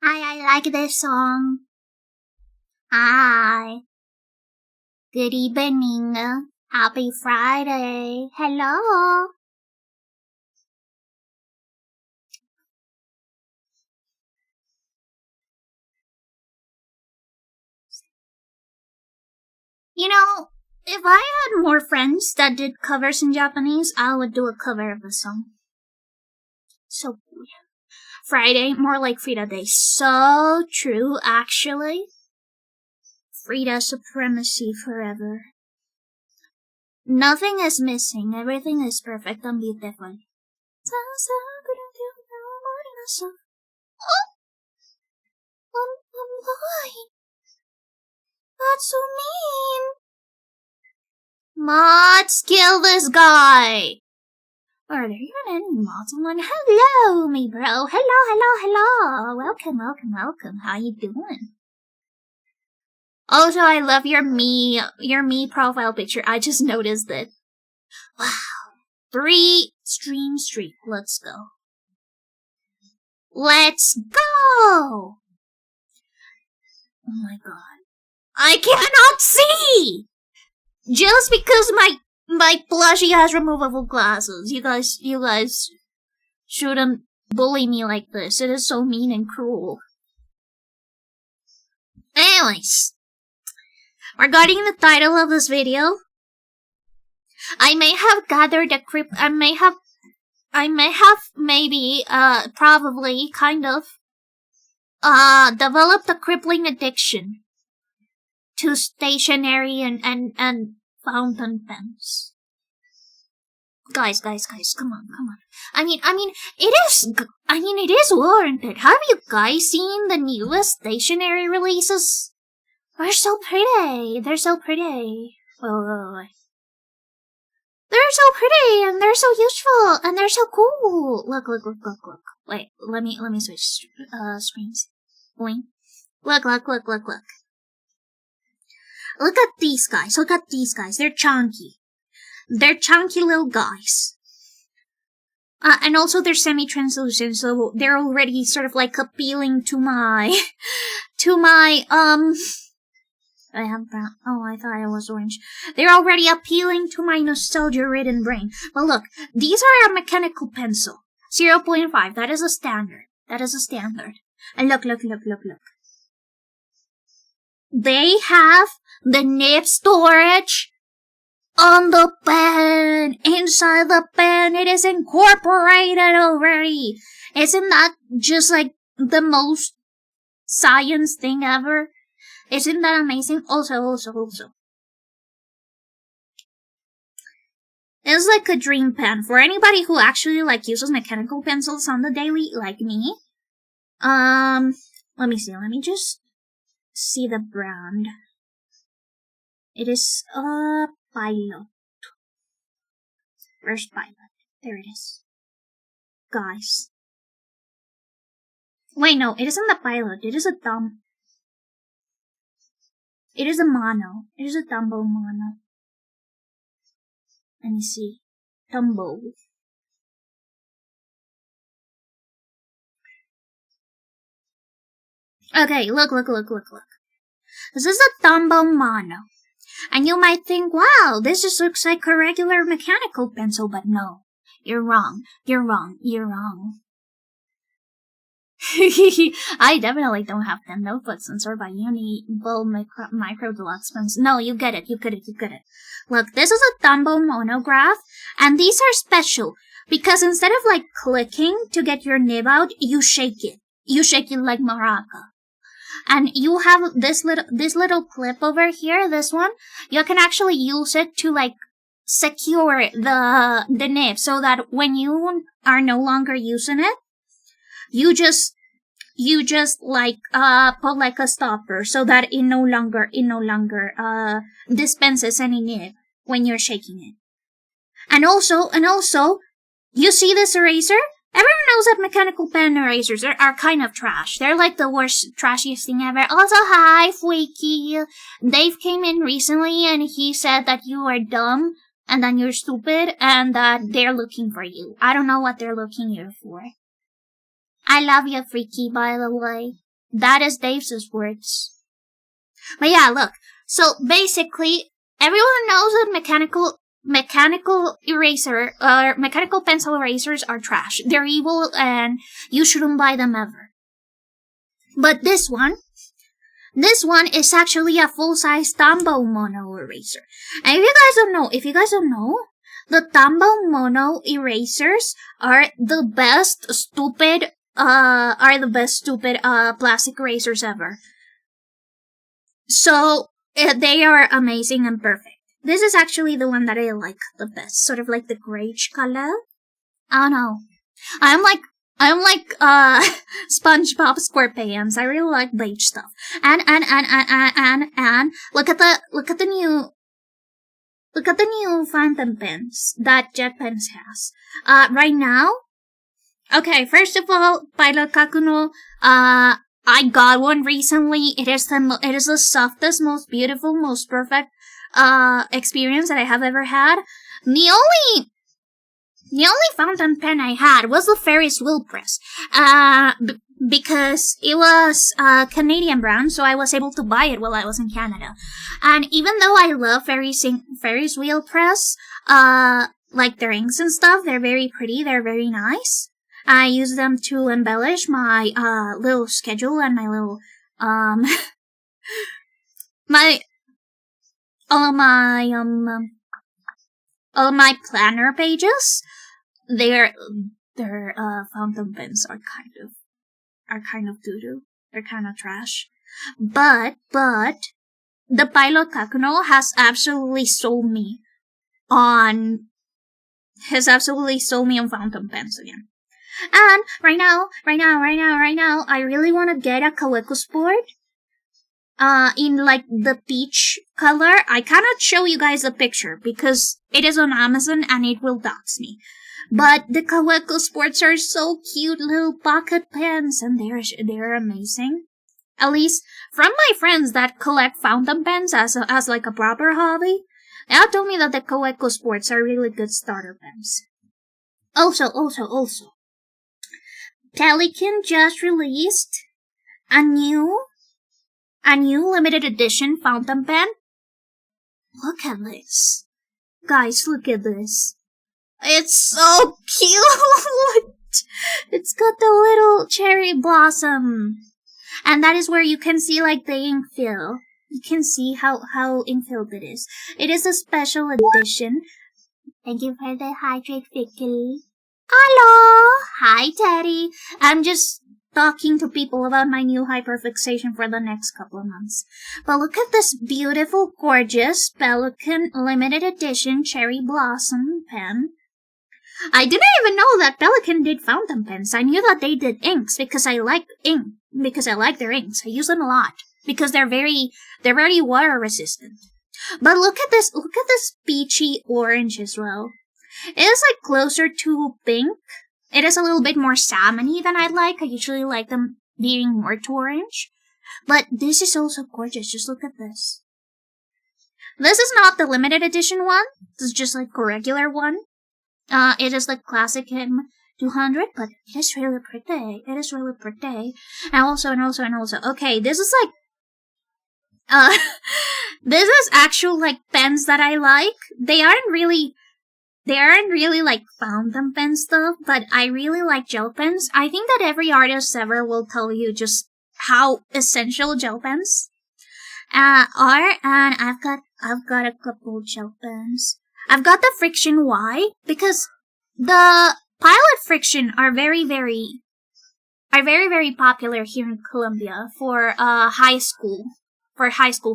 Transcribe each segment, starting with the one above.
I like this song. Hi. Good evening. Happy Friday. Hello. You know, if I had more friends that did covers in Japanese, I would do a cover of the song. So good. Friday, more like Frida Day. So true, actually. Frida supremacy forever. Nothing is missing. Everything is perfect and beautiful. Oh! I'm blind. That's so mean. Mods, kill this guy. Are there even any mods online? Hello, me bro. Hello. Welcome. How you doing? Also, I love your me profile picture. I just noticed it. Wow. 3 stream streak. Let's go. Let's go! Oh my god. I cannot see! Just because my plushie has removable glasses. You guys shouldn't bully me like this. It is so mean and cruel. Anyways. Regarding the title of this video, I may have gathered a probably kind of developed a crippling addiction to stationery and fountain pens. Guys, come on. I mean, it is warranted. Have you guys seen the newest stationery releases? They're so pretty. Wait. They're so pretty, and they're so useful, and they're so cool. Look. Wait, let me switch screens. Boing. Look. Look at these guys. They're chunky. They're chunky little guys. And also they're semi-translucent, so they're already sort of like appealing to my, I have brown. Oh, I thought it was orange. They're already appealing to my nostalgia-ridden brain. But look, these are a mechanical pencil. 0.5. That is a standard. And look. They have the nib storage on the pen. Inside the pen, it is incorporated already. Isn't that just like the most science thing ever? Isn't that amazing? Also. It's like a dream pen for anybody who actually like uses mechanical pencils on the daily, like me. Let me see. Let me just see the brand. It is Pilot. Where's Pilot? There it is. Guys. Wait, no, it isn't the Pilot. It is a thumb. It is a mono. It is a Tumblr mono. Let me see. Tumblr. Okay, look. This is a Tumblr mono. And you might think, wow, this just looks like a regular mechanical pencil, but no. You're wrong. I definitely don't have the notebook sensor by Uniball Micro Deluxe pens. No, you get it. Look, this is a Tumblr monograph, and these are special, because instead of like clicking to get your nib out, you shake it. You shake it like maraca. And you have this little clip over here, this one, you can actually use it to like secure the nib, so that when you are no longer using it, you just like put like a stopper so that it no longer dispenses any nib when you're shaking it. And also, you see this eraser? Everyone knows that mechanical pen erasers are kind of trash. They're like the worst, trashiest thing ever. Also, hi, Freaky. Dave came in recently and he said that you are dumb and that you're stupid and that they're looking for you. I don't know what they're looking here for. I love you, Freaky, by the way. That is Dave's words. But yeah, look. So basically, everyone knows that mechanical eraser or mechanical pencil erasers are trash. They're evil and you shouldn't buy them ever. But this one is actually a full-size Tombow mono eraser. And if you guys don't know, the Tombow mono erasers are the best stupid plastic erasers ever. So they are amazing and perfect. This is actually the one that I like the best, sort of like the grayish color. I don't know. I'm like SpongeBob SquarePants. I really like beige stuff. And look at the new fountain pens that Jet Pens has. Right now. Okay, first of all, Pilot Kakuno, I got one recently. It is the softest, most beautiful, most perfect experience that I have ever had. The only fountain pen I had was the Ferris wheel press. Because it was a Canadian brand, so I was able to buy it while I was in Canada. And even though I love Ferris wheel press, like their inks and stuff, they're very pretty, they're very nice. I use them to embellish my little schedule and my little all of my planner pages. Their fountain pens are kind of doo-doo. They're kind of trash. But the Pilot Kakuno has absolutely sold me on fountain pens again. And right now, I really want to get a Kaweco Sport. In like the peach color. I cannot show you guys the picture because it is on Amazon and it will dox me. But the Kaweco Sports are so cute, little pocket pens, and they're amazing. At least from my friends that collect fountain pens as like a proper hobby, they have told me that the Kaweco Sports are really good starter pens. Also, Pelikan just released a new limited edition fountain pen. Look at this. Guys, look at this. It's so cute! It's got the little cherry blossom. And that is where you can see like the ink fill. You can see how ink filled it is. It is a special edition. Thank you for the hydrate, Vicky. Hello! Hi, Teddy. I'm just talking to people about my new hyperfixation for the next couple of months. But look at this beautiful, gorgeous Pelikan limited edition cherry blossom pen. I didn't even know that Pelikan did fountain pens. I knew that they did inks because I like ink. Because I like their inks. I use them a lot. Because they're very water resistant. But look at this peachy orange as well. It is like closer to pink. It is a little bit more salmony than I'd like. I usually like them being more to orange. But this is also gorgeous. Just look at this. This is not the limited edition one. This is just like a regular one. It is like classic M200, but it is really pretty. It is really pretty. And also. Okay, this is like, this is actual like pens that I like. They aren't really like fountain pen stuff, but I really like gel pens. I think that every artist ever will tell you just how essential gel pens are, and I've got a couple gel pens. I've got the Friction Y because the Pilot Friction are very popular here in Colombia for high school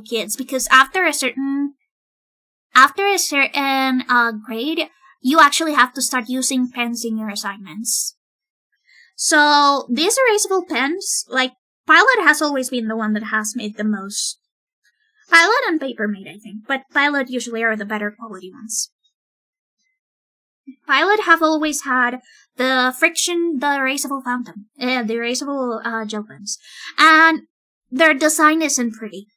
kids, because after a certain grade, you actually have to start using pens in your assignments. So these erasable pens, like Pilot has always been the one that has made the most. Pilot and Papermate, I think, but Pilot usually are the better quality ones. Pilot have always had the Friction, the erasable fountain, the erasable gel pens, and their design isn't pretty.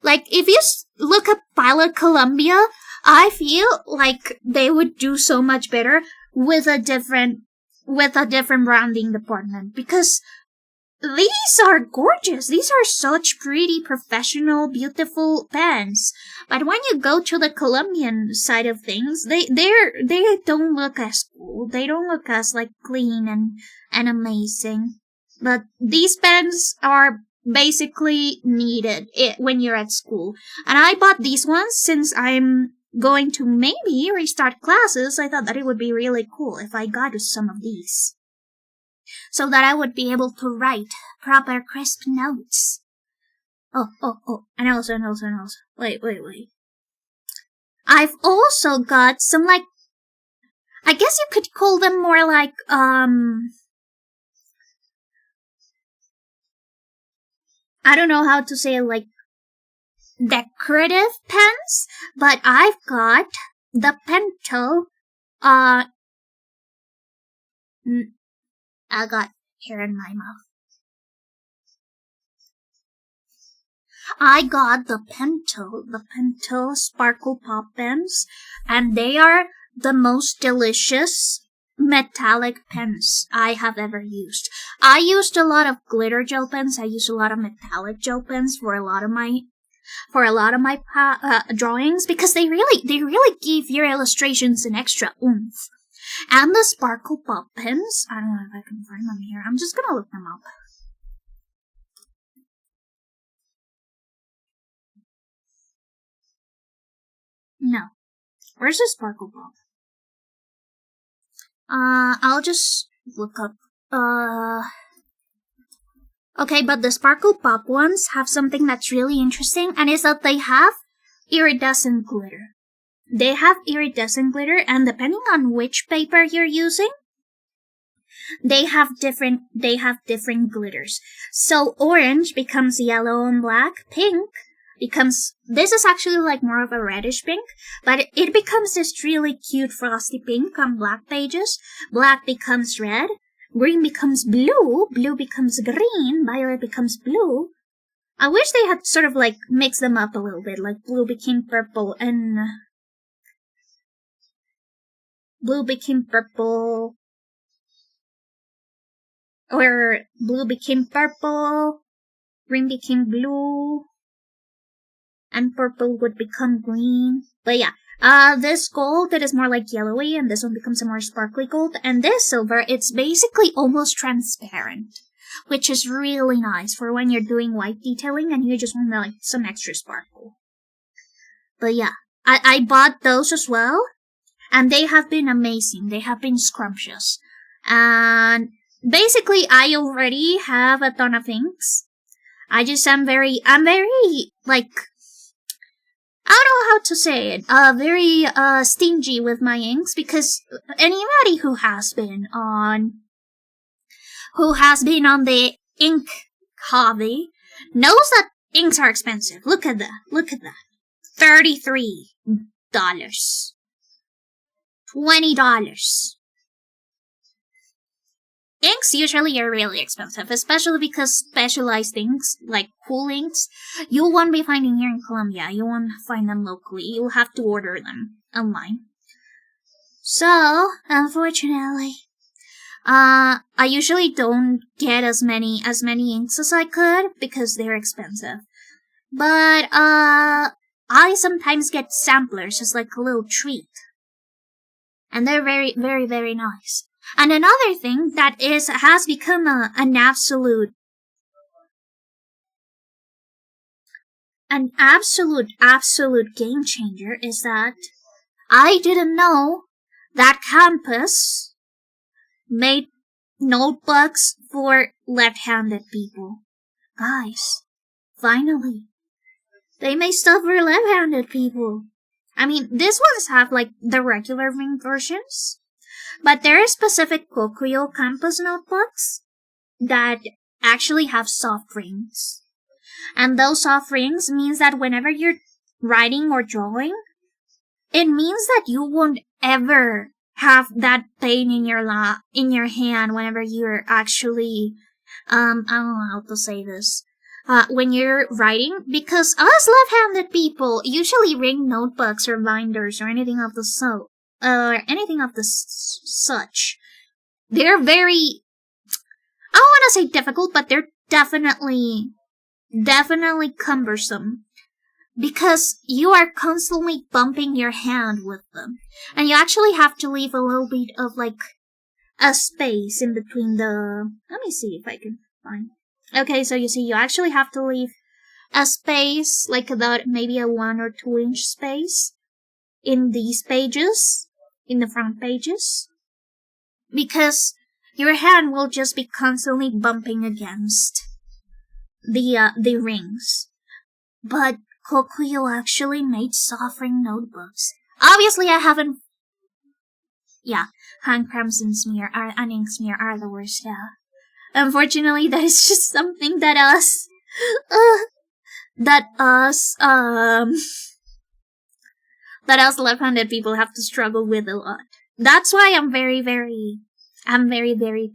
Like, if you look at Pilot Columbia, I feel like they would do so much better with a different branding department, because these are gorgeous. These are such pretty, professional, beautiful pens. But when you go to the Colombian side of things, they don't look as cool. They don't look as like clean and amazing. But these pens are basically needed when you're at school. And I bought these ones since I'm going to maybe restart classes. I thought that it would be really cool if I got some of these, so that I would be able to write proper crisp notes. Oh, and also. Wait. I've also got some, like, I guess you could call them more like, I don't know how to say it, like, decorative pens, but I've got the Pentel, I got hair in my mouth. I got the Pentel Sparkle Pop pens, and they are the most delicious metallic pens I have ever used. I used a lot of glitter gel pens. I used a lot of metallic gel pens for a lot of my drawings, because they really give your illustrations an extra oomph. And the Sparkle Pop pens, I don't know if I can find them here. I'm just gonna look them up. No. Where's the Sparkle Pop? I'll just look up, okay, but the Sparkle Pop ones have something that's really interesting, and is that they have iridescent glitter. They have iridescent glitter, and depending on which paper you're using, they have different glitters. So orange becomes yellow and black, pink becomes, this is actually like more of a reddish pink, but it becomes this really cute frosty pink on black pages. Black becomes red, green becomes blue, blue becomes green, violet becomes blue. I wish they had sort of like mixed them up a little bit, like blue became purple and blue became purple, or blue became purple, green became blue, and purple would become green. But yeah, this gold, it is more like yellowy, and this one becomes a more sparkly gold. And this silver, it's basically almost transparent, which is really nice for when you're doing white detailing and you just want like some extra sparkle. But yeah, I bought those as well, and they have been amazing. They have been scrumptious. And basically, I already have a ton of inks. I'm very, like, I don't know how to say it, very, stingy with my inks, because anybody who has been on the ink hobby knows that inks are expensive. Look at that. $33. $20. Inks usually are really expensive, especially because specialized inks, like cool inks, you won't be finding here in Colombia. You won't find them locally. You'll have to order them online. So, unfortunately, I usually don't get as many inks as I could because they're expensive. But, I sometimes get samplers as like a little treat. And they're very, very, very nice. And another thing that has become an absolute game changer is that I didn't know that campus made notebooks for left-handed people. Guys, finally, they made stuff for left-handed people. I mean, these ones have like the regular ring versions, but there are specific Kokuyo campus notebooks that actually have soft rings. And those soft rings means that whenever you're writing or drawing, it means that you won't ever have that pain in your hand whenever you're actually, I don't know how to say this, when you're writing, because us left-handed people usually ring notebooks or binders or anything of the such. They're very, I don't want to say difficult, but they're definitely cumbersome. Because you are constantly bumping your hand with them. And you actually have to leave a little bit of, like, a space in between the... Let me see if I can find... Okay, so you see, you actually have to leave a space, like about maybe a 1 or 2 inch space in these pages, in the front pages. Because your hand will just be constantly bumping against the rings. But Kokuyo actually made soft-ring notebooks. Obviously, I haven't... Yeah, hand cramps and ink smear are the worst, yeah. Unfortunately, that is just something that us left-handed people have to struggle with a lot. That's why I'm very, very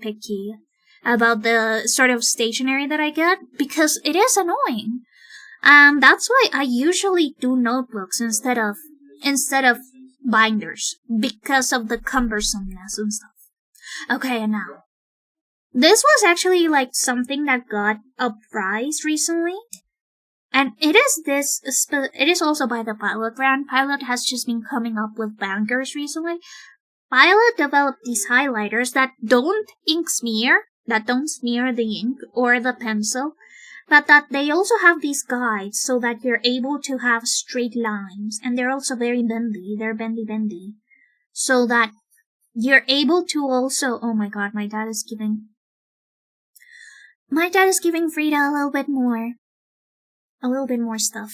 picky about the sort of stationery that I get, because it is annoying. And that's why I usually do notebooks instead of binders, because of the cumbersomeness and stuff. Okay, and now, this was actually like something that got a prize recently, and it is also by the Pilot brand. Pilot has just been coming up with bangers recently. Pilot developed these highlighters that don't smear the ink or the pencil, but that they also have these guides so that you're able to have straight lines, and they're also very bendy. They're bendy. So that you're able to also... Oh my god, my dad is giving Frida a little bit more stuff.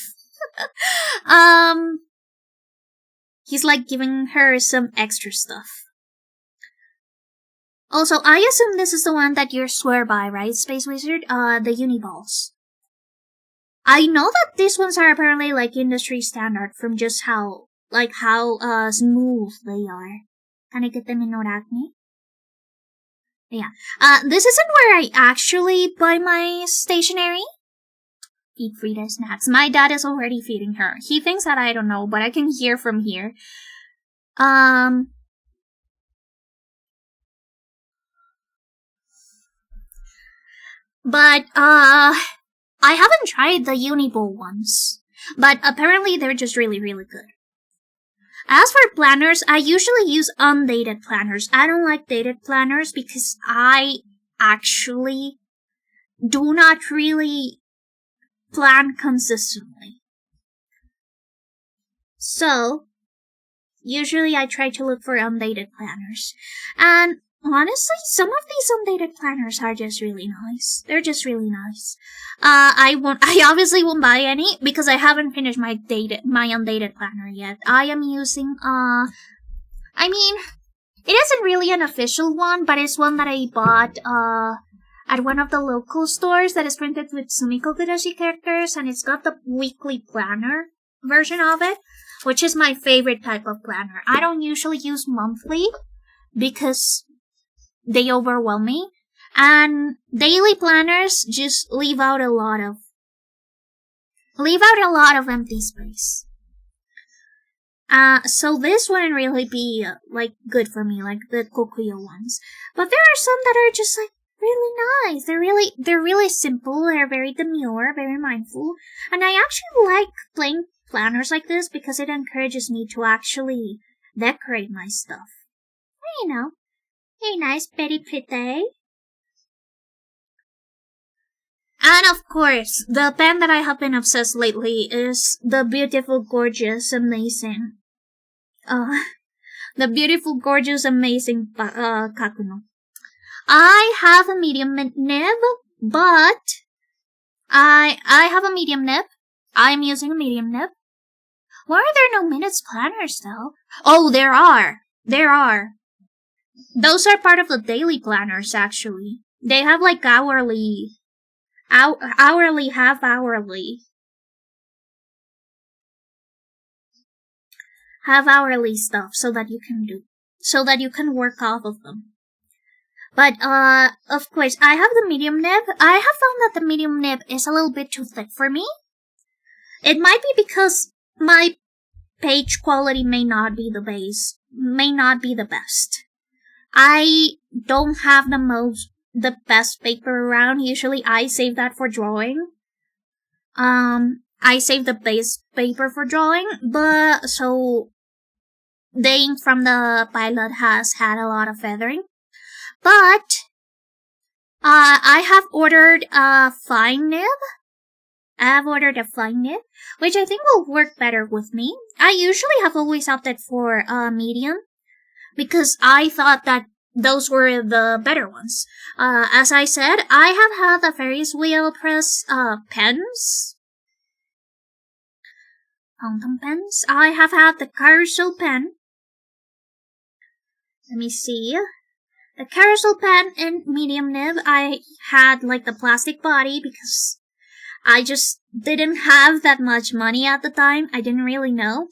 He's like giving her some extra stuff. Also, I assume this is the one that you swear by, right, Space Wizard? The Uniballs. I know that these ones are apparently like industry standard from just how smooth they are. Can I get them in Oracne? Yeah. This isn't where I actually buy my stationery. Eat Frida snacks. My dad is already feeding her. He thinks that I don't know, but I can hear from here. But, I haven't tried the Uniball ones, but apparently they're just really, really good. As for planners, I usually use undated planners. I don't like dated planners because I actually do not really plan consistently. So, usually I try to look for undated planners. And honestly, some of these undated planners are just really nice. They're just really nice. I obviously won't buy any because I haven't finished my undated planner yet. I am using, it isn't really an official one, but it's one that I bought, at one of the local stores that is printed with Sumiko Kudoshi characters, and it's got the weekly planner version of it, which is my favorite type of planner. I don't usually use monthly because they overwhelm me, and daily planners just leave out a lot of empty space. So this wouldn't really be good for me, like the Kokuyo ones. But there are some that are just really nice. They're really simple. They're very demure, very mindful, and I actually like playing planners like this because it encourages me to actually decorate my stuff. You know. Hey, nice, very pretty. And of course, the pen that I have been obsessed lately is the beautiful, gorgeous, amazing, Kakuno. I have a medium nib, but I have a medium nib. I'm using a medium nib. Why are there no minutes planners though? Oh, there are. Those are part of the daily planners, actually. They have hourly, half-hourly stuff so that you can work off of them. But, of course, I have the medium nib. I have found that the medium nib is a little bit too thick for me. It might be because my page quality may not be the best. I don't have the the best paper around. Usually I save that for drawing. I save the base paper for drawing, but so the ink from the pilot has had a lot of feathering. But I have ordered a fine nib. Which I think will work better with me. I usually have always opted for a medium because I thought that those were the better ones. As I said, I have had the Ferris wheel press pens. Fountain pens. I have had the carousel pen. Let me see. The carousel pen in medium nib. I had like the plastic body because I just didn't have that much money at the time. I didn't really know.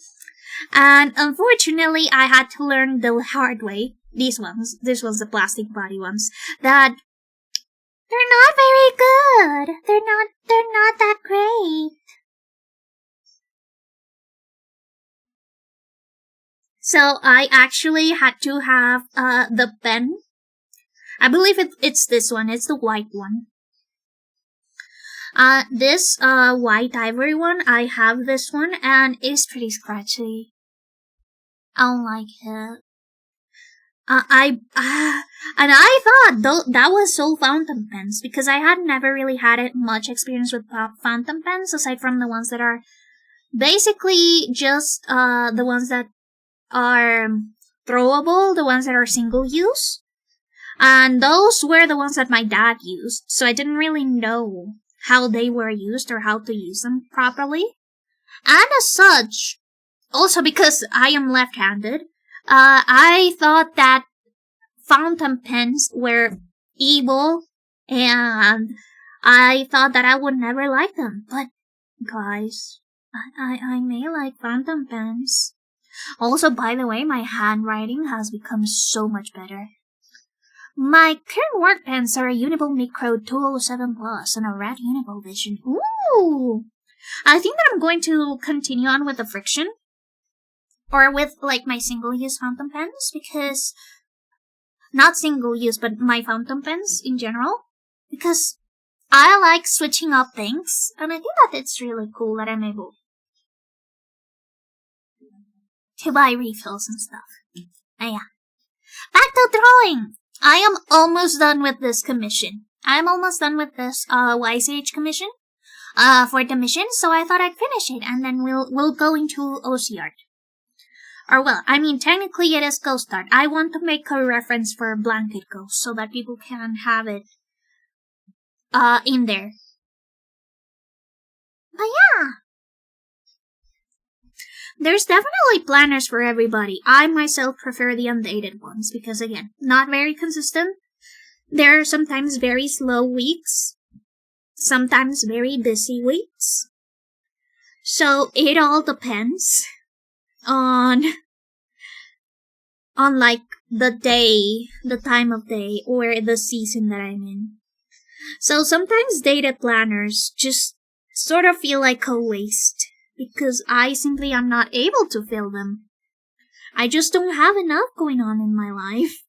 And unfortunately, I had to learn the hard way. This was the plastic body ones. That they're not very good. They're not that great. So I actually had to have the pen. I believe it's this one. It's the white one. This white ivory one, I have this one, and it's pretty scratchy. I don't like it. And I thought that was all fountain pens because I had never really had much experience with fountain pens aside from the ones that are basically just the ones that are throwable, the ones that are single use. And those were the ones that my dad used, so I didn't really know how they were used or how to use them properly. And as such, also because I am left-handed, I thought that fountain pens were evil, and I thought that I would never like them. But, guys, I may like fountain pens. Also, by the way, my handwriting has become so much better. My current work pens are a Uniball Micro 207 Plus and a red Uniball Vision. Ooh! I think that I'm going to continue on with the friction. Or with, like, my single-use fountain pens, because... Not single-use, but my fountain pens in general. Because I like switching up things, and I think that it's really cool that I'm able to buy refills and stuff. Yeah. Back to drawing! I am almost done with this commission. I'm almost done with this YCH commission for the mission, so I thought I'd finish it, and then we'll go into OC art. Or well, I mean, technically it is ghost art. I want to make a reference for Blanket Ghost so that people can have it in there. But yeah, there's definitely planners for everybody. I myself prefer the undated ones because, again, not very consistent. There are sometimes very slow weeks, sometimes very busy weeks. So it all depends on like the day, the time of day, or the season that I'm in. So sometimes dated planners just sort of feel like a waste because I simply am not able to fill them. I just don't have enough going on in my life.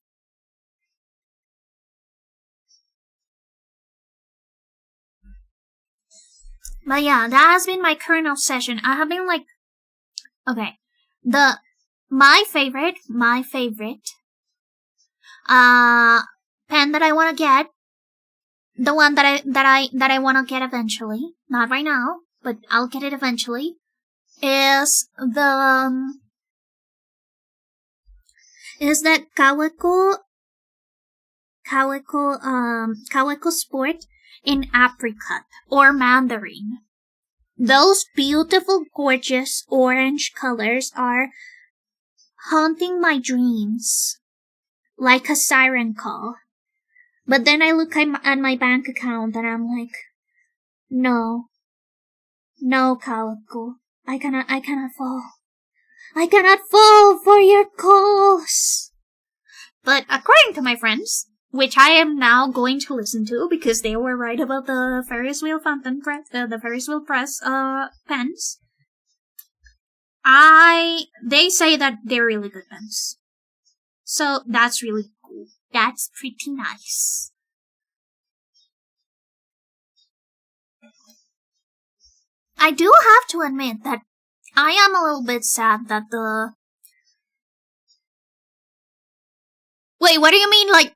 But yeah, that has been my current obsession. I have been like, okay, my favorite pen that I want to get, the one that I want to get eventually, not right now, but I'll get it eventually, is that Calico Sport in apricot or mandarin. Those beautiful, gorgeous orange colors are haunting my dreams like a siren call. But then I look at my bank account and I'm like, no, Calico, I cannot fall. I cannot fall for your calls. But according to my friends, which I am now going to listen to because they were right about the Ferris wheel fountain press, the Ferris wheel press pens. They say that they're really good pens. So that's really cool. That's pretty nice. I do have to admit that I am a little bit sad that the... Wait, what do you mean, like...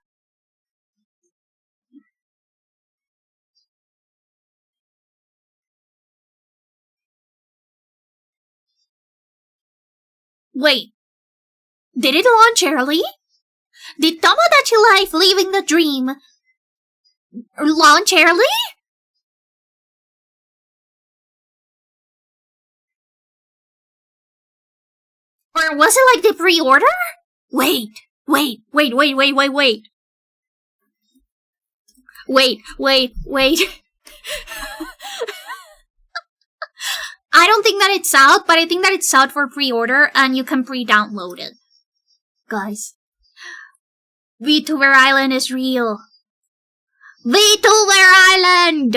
Wait. Did it launch early? Did Tomodachi Life Living the Dream launch early? Or was it like the pre-order? Wait. Wait. I don't think that it's out, but I think that it's out for pre-order and you can pre-download it. Guys. VTuber Island is real. VTuber Island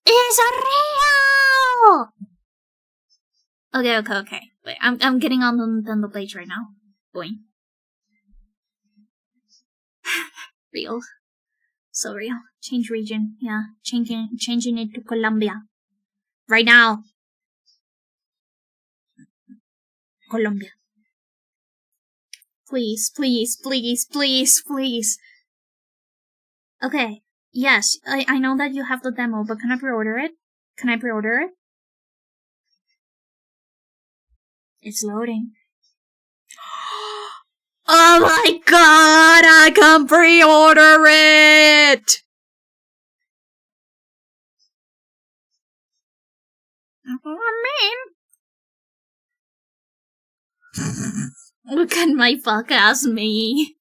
is real! Okay. Wait, I'm getting on the page right now. Going. Real. So real. Change region. Yeah. Changing it to Colombia. Right now. Colombia. Please. Okay. Yes, I know that you have the demo, but can I pre-order it? It's loading. Oh my god, I can pre-order it! Look at my fuck ass me.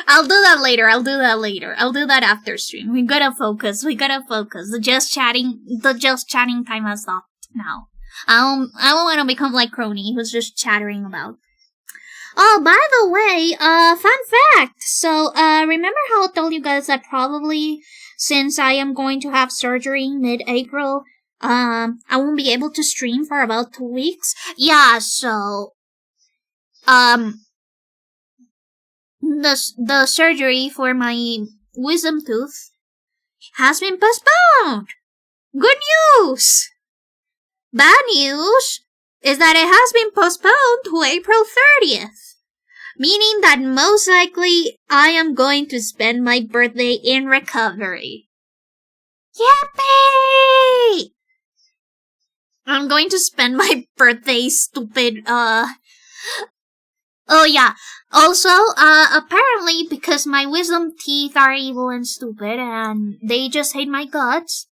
I'll do that later. I'll do that after stream. We gotta focus. The just chatting time has stopped now. I don't want to become like Crony, who's just chattering about. Oh, by the way, fun fact. So, remember how I told you guys that probably, since I am going to have surgery mid-April, I won't be able to stream for about 2 weeks? Yeah, so, the surgery for my wisdom tooth has been postponed! Good news! Bad news is that it has been postponed to April 30th. Meaning that most likely I am going to spend my birthday in recovery. Yippee! I'm going to spend my birthday stupid, Oh yeah, also, apparently because my wisdom teeth are evil and stupid and they just hate my guts,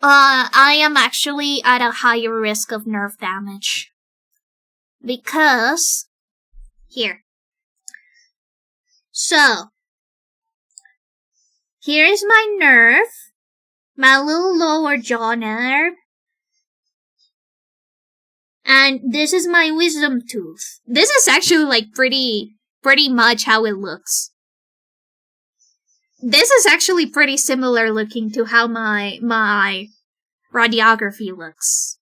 I am actually at a higher risk of nerve damage. Because, here. So, here is my nerve, my little lower jaw nerve, and this is my wisdom tooth. This is actually like pretty much how it looks. This is actually pretty similar looking to how my radiography looks.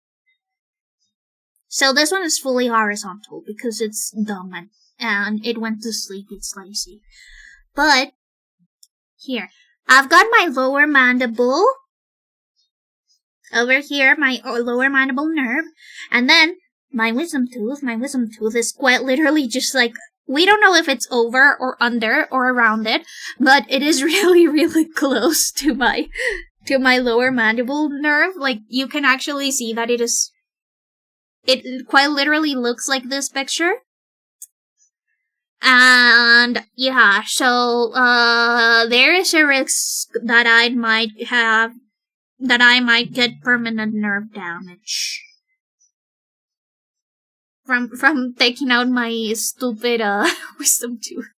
So this one is fully horizontal because it's dumb and it went to sleep, it's lazy. But, here, I've got my lower mandible. Over here, my lower mandible nerve. And then, my wisdom tooth is quite literally just like, we don't know if it's over or under or around it, but it is really close to my lower mandible nerve. Like, you can actually see that it quite literally looks like this picture. And, yeah, so, there is a risk that I might get permanent nerve damage. From taking out my stupid, wisdom tooth.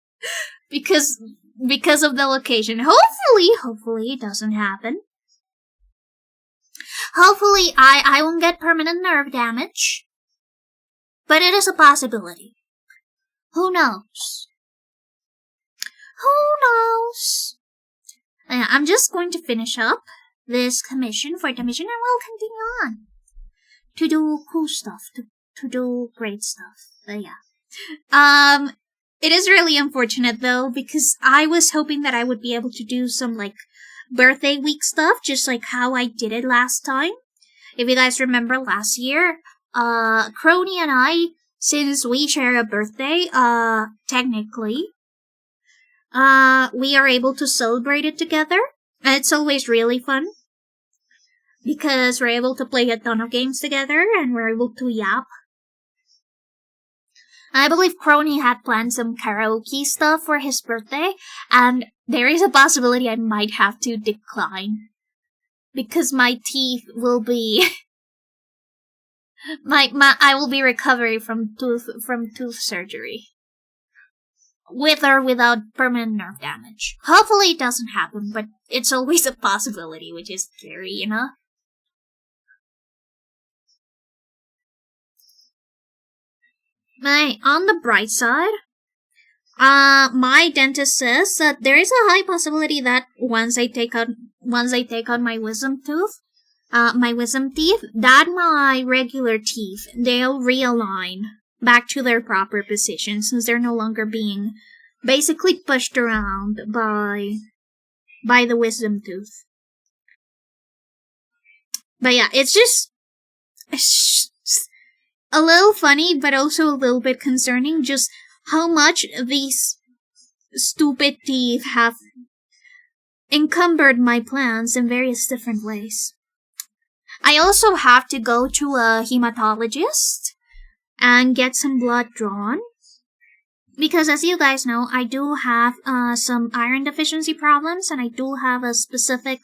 Because of the location. Hopefully it doesn't happen. Hopefully I won't get permanent nerve damage. But it is a possibility. Who knows? I'm just going to finish up this commission and we'll continue on to do cool stuff, to do great stuff. But yeah. It is really unfortunate though, because I was hoping that I would be able to do some like birthday week stuff, just like how I did it last time. If you guys remember last year, Crony and I, since we share a birthday, technically, we are able to celebrate it together. It's always really fun. Because we're able to play a ton of games together, and we're able to yap. I believe Crony had planned some karaoke stuff for his birthday, and there is a possibility I might have to decline. Because my teeth will be... I will be recovering from tooth surgery. With or without permanent nerve damage. Hopefully it doesn't happen, but it's always a possibility, which is scary, you know? On the bright side, my dentist says that there is a high possibility that once I take out my wisdom teeth, that my regular teeth, they'll realign back to their proper position since they're no longer being basically pushed around by the wisdom tooth. But yeah, it's just a little funny, but also a little bit concerning, just how much these stupid teeth have encumbered my plans in various different ways. I also have to go to a hematologist and get some blood drawn. Because as you guys know, I do have some iron deficiency problems, and I do have a specific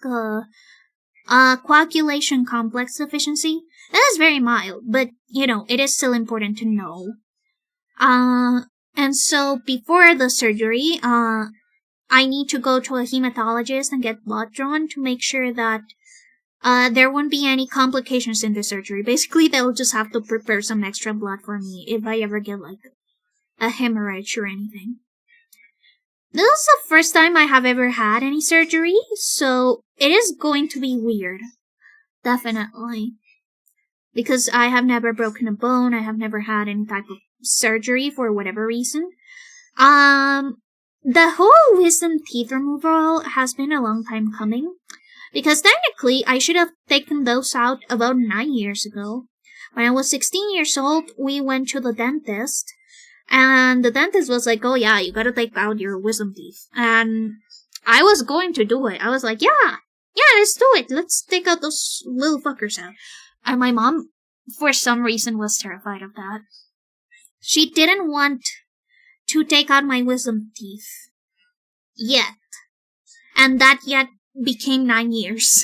coagulation complex deficiency. That is very mild, but, you know, it is still important to know. And so before the surgery, I need to go to a hematologist and get blood drawn to make sure that there won't be any complications in the surgery. Basically, they'll just have to prepare some extra blood for me if I ever get, like, a hemorrhage or anything. This is the first time I have ever had any surgery, so it is going to be weird. Definitely. Because I have never broken a bone, I have never had any type of surgery for whatever reason. The whole wisdom teeth removal has been a long time coming. Because technically, I should have taken those out about 9 years ago. When I was 16 years old, we went to the dentist. And the dentist was like, oh yeah, you gotta take out your wisdom teeth. And I was going to do it. I was like, yeah, let's do it. Let's take out those little fuckers out. And my mom, for some reason, was terrified of that. She didn't want to take out my wisdom teeth. Yet. And that yet became 9 years.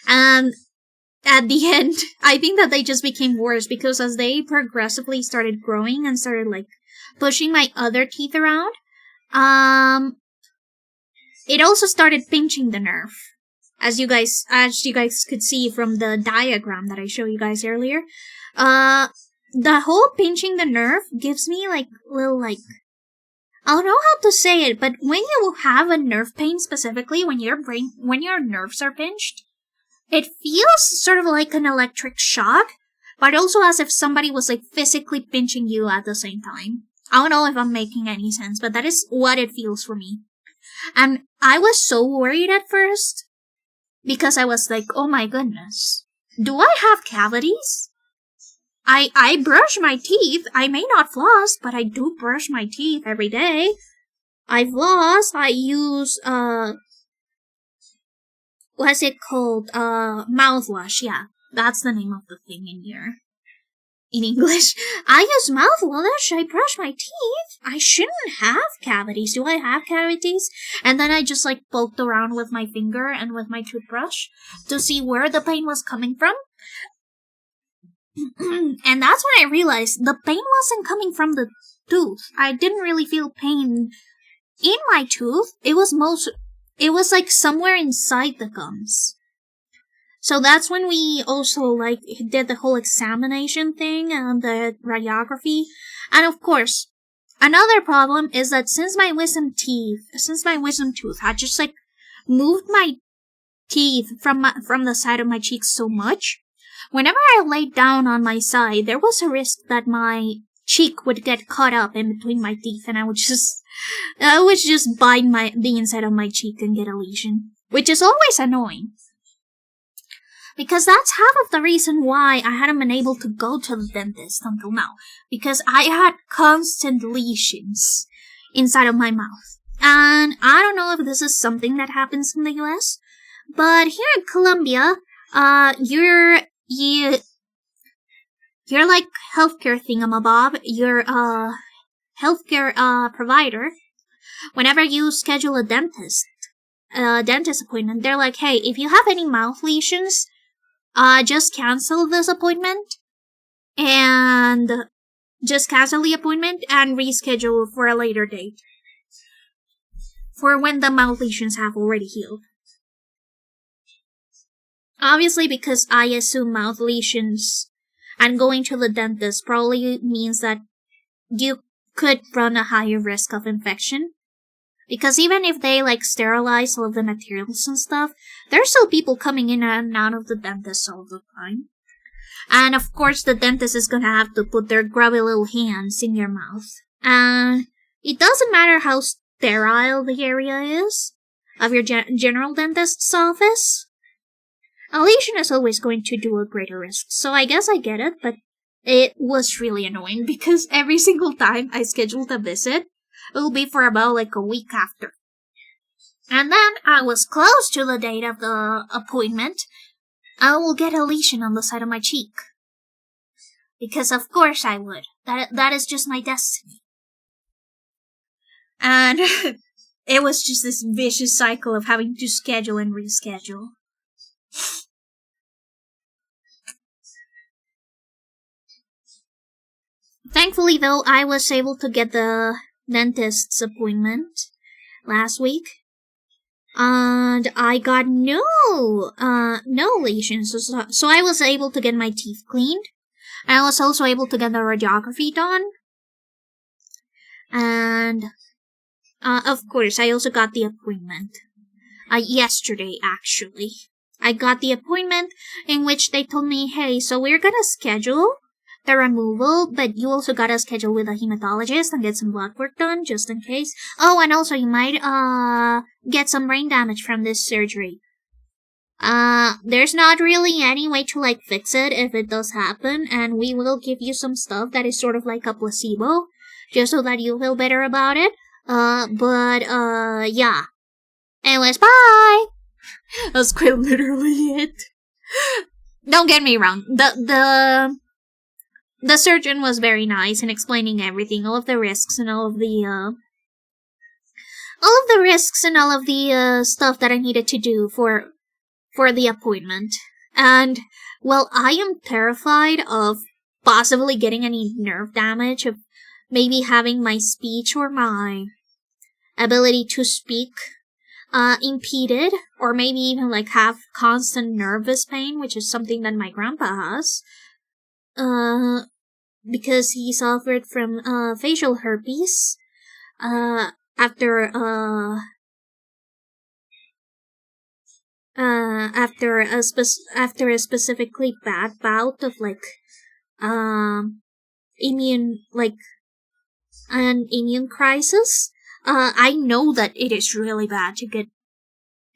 And at the end, I think that they just became worse because as they progressively started growing and started, like, pushing my other teeth around, it also started pinching the nerve. As you guys could see from the diagram that I showed you guys earlier, the whole pinching the nerve gives me, like, little, like, I don't know how to say it, but when you have a nerve pain specifically, when your nerves are pinched, it feels sort of like an electric shock, but also as if somebody was, like, physically pinching you at the same time. I don't know if I'm making any sense, but that is what it feels for me. And I was so worried at first, because I was like, oh my goodness, do I have cavities? I brush my teeth. I may not floss, but I do brush my teeth every day. I floss. I use, what's it called? Mouthwash. Yeah, that's the name of the thing in here. In English. I use mouthwash. I brush my teeth. I shouldn't have cavities. Do I have cavities? And then I just, like, poked around with my finger and with my toothbrush to see where the pain was coming from. And that's when I realized the pain wasn't coming from the tooth. I didn't really feel pain in my tooth. It was like somewhere inside the gums. So that's when we also, like, did the whole examination thing and the radiography. And of course, another problem is that since my wisdom tooth had just, like, moved my teeth from the side of my cheeks so much, whenever I laid down on my side, there was a risk that my cheek would get caught up in between my teeth, and I would just bite the inside of my cheek and get a lesion. which is always annoying. Because that's half of the reason why I hadn't been able to go to the dentist until now. Because I had constant lesions inside of my mouth. And I don't know if this is something that happens in the US, but here in Colombia, you're like healthcare thingamabob. You're a healthcare provider. Whenever you schedule a dentist appointment, they're like, hey, if you have any mouth lesions, just cancel this appointment and just cancel the appointment and reschedule for a later date for when the mouth lesions have already healed. Obviously, because I assume mouth lesions and going to the dentist probably means that you could run a higher risk of infection. Because even if they, like, sterilize all of the materials and stuff, there's still people coming in and out of the dentist all the time. And of course, the dentist is gonna have to put their grubby little hands in your mouth. And it doesn't matter how sterile the area is of your general dentist's office. A lesion is always going to do a greater risk. So I guess I get it, but it was really annoying because every single time I scheduled a visit, it will be for about like a week after. And then I was close to the date of the appointment. I will get a lesion on the side of my cheek. Because of course I would. That is just my destiny. And it was just this vicious cycle of having to schedule and reschedule. Thankfully though, I was able to get the dentist's appointment last week, and I got no lesions, so I was able to get my teeth cleaned. I was also able to get the radiography done, and of course I also got the appointment yesterday. Actually, I got the appointment in which they told me, hey, so we're gonna schedule the removal, but you also gotta schedule with a hematologist and get some blood work done, just in case. Oh, and also you might, get some brain damage from this surgery. There's not really any way to, like, fix it if it does happen, and we will give you some stuff that is sort of like a placebo, just so that you feel better about it. Yeah. Anyways, bye! That's quite literally it. Don't get me wrong, the surgeon was very nice in explaining everything, all of the risks and all of the stuff that I needed to do for the appointment. And, well, I am terrified of possibly getting any nerve damage, of maybe having my speech or my ability to speak impeded, or maybe even, like, have constant nervous pain, which is something that my grandpa has. Because he suffered from facial herpes after a specifically bad bout of an immune crisis. I know that it is really bad to get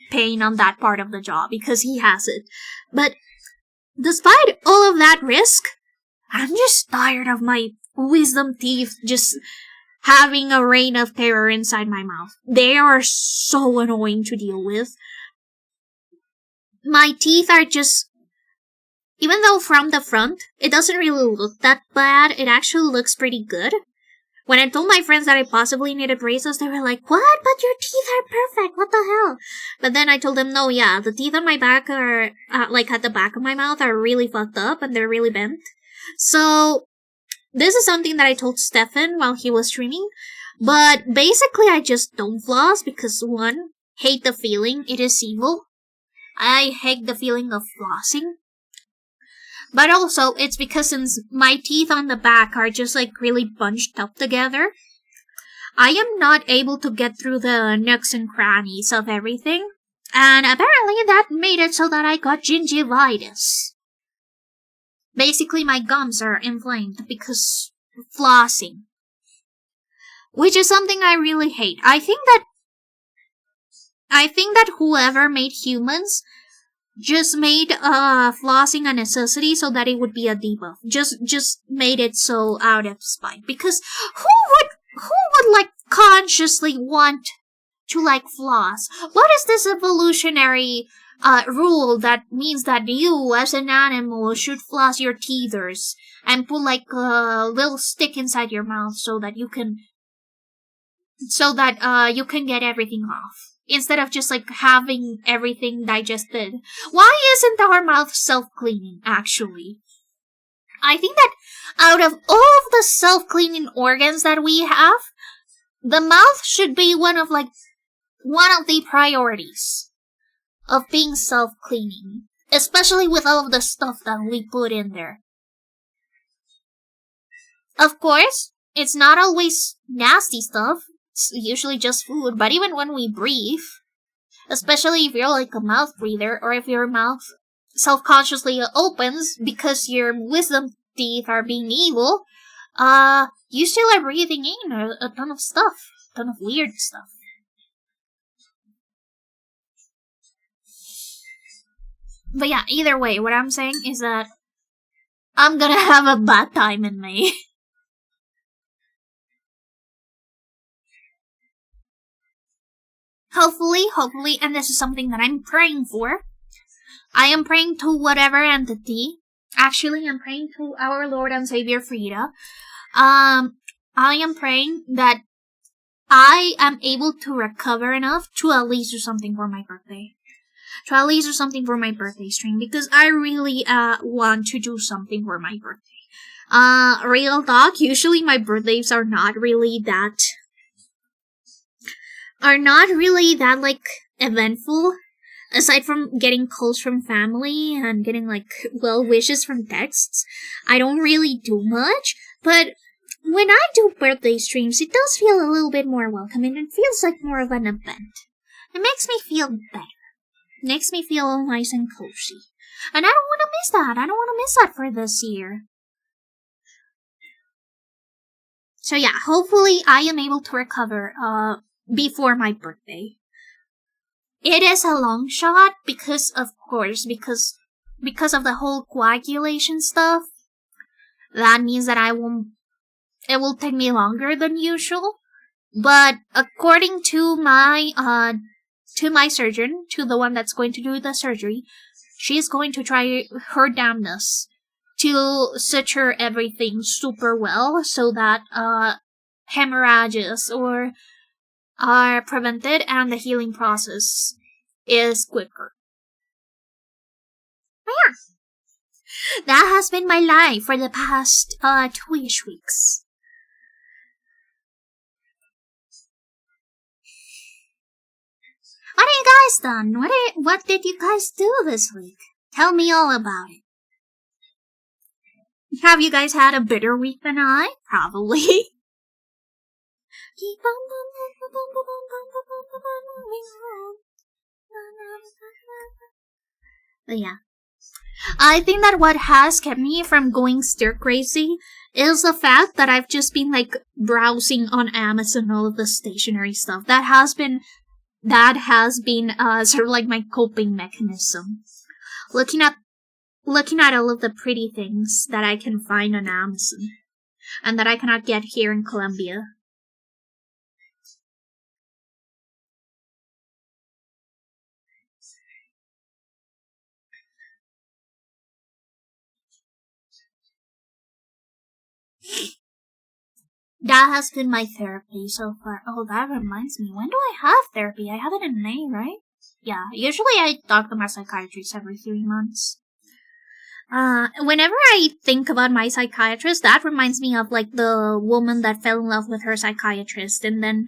pain on that part of the jaw because he has it. But despite all of that risk, I'm just tired of my wisdom teeth just having a reign of terror inside my mouth. They are so annoying to deal with. My teeth are just... Even though from the front, it doesn't really look that bad, it actually looks pretty good. When I told my friends that I possibly needed braces, they were like, what? But your teeth are perfect, what the hell? But then I told them, no, yeah, the teeth on my back are, at the back of my mouth are really fucked up and they're really bent. So, this is something that I told Stefan while he was streaming, but basically I just don't floss because, one, hate the feeling, it is evil. I hate the feeling of flossing. But also, it's because since my teeth on the back are just like really bunched up together, I am not able to get through the nooks and crannies of everything, and apparently that made it so that I got gingivitis. Basically, my gums are inflamed because of flossing. Which is something I really hate. I think that I think that whoever made humans just made flossing a necessity so that it would be a debuff. Just made it so out of spite. Because who would like consciously want to like floss? What is this evolutionary rule that means that you as an animal should floss your teethers and put like a little stick inside your mouth so that you can get everything off instead of just like having everything digested? Why isn't our mouth self-cleaning actually? I think that out of all of the self-cleaning organs that we have, the mouth should be one of the priorities of being self-cleaning, especially with all of the stuff that we put in there. Of course, it's not always nasty stuff. It's usually just food, but even when we breathe, especially if you're like a mouth breather, or if your mouth self-consciously opens because your wisdom teeth are being evil, you still are breathing in a ton of stuff, a ton of weird stuff. But yeah, either way, what I'm saying is that I'm gonna have a bad time in May. Hopefully, and this is something that I'm praying for. I am praying to whatever entity. Actually, I'm praying to our Lord and Savior Frida. I am praying that I am able to recover enough to at least do something for my birthday. To at least do something for my birthday stream, because I really want to do something for my birthday. Real talk, usually my birthdays are not really that like eventful, aside from getting calls from family and getting like well wishes from texts. I don't really do much, but when I do birthday streams, it does feel a little bit more welcoming and feels like more of an event. It makes me feel better. It makes me feel all nice and cozy. And I don't want to miss that. I don't want to miss that for this year. So yeah, hopefully I am able to recover before my birthday. It is a long shot because of the whole coagulation stuff. That means that it will take me longer than usual. But according to my surgeon, to the one that's going to do the surgery, she's going to try her damnness to suture everything super well so that hemorrhages are prevented and the healing process is quicker. But yeah, that has been my life for the past 2-ish weeks. What have you guys done? What did you guys do this week? Tell me all about it. Have you guys had a better week than I? Probably. But yeah. I think that what has kept me from going stir crazy is the fact that I've just been like browsing on Amazon all of the stationery stuff. That has been sort of like my coping mechanism. Looking at all of the pretty things that I can find on Amazon and that I cannot get here in Colombia. That has been my therapy so far. Oh, that reminds me. When do I have therapy? I have it in May, right? Yeah, usually I talk to my psychiatrist every 3 months. Whenever I think about my psychiatrist, that reminds me of like the woman that fell in love with her psychiatrist and then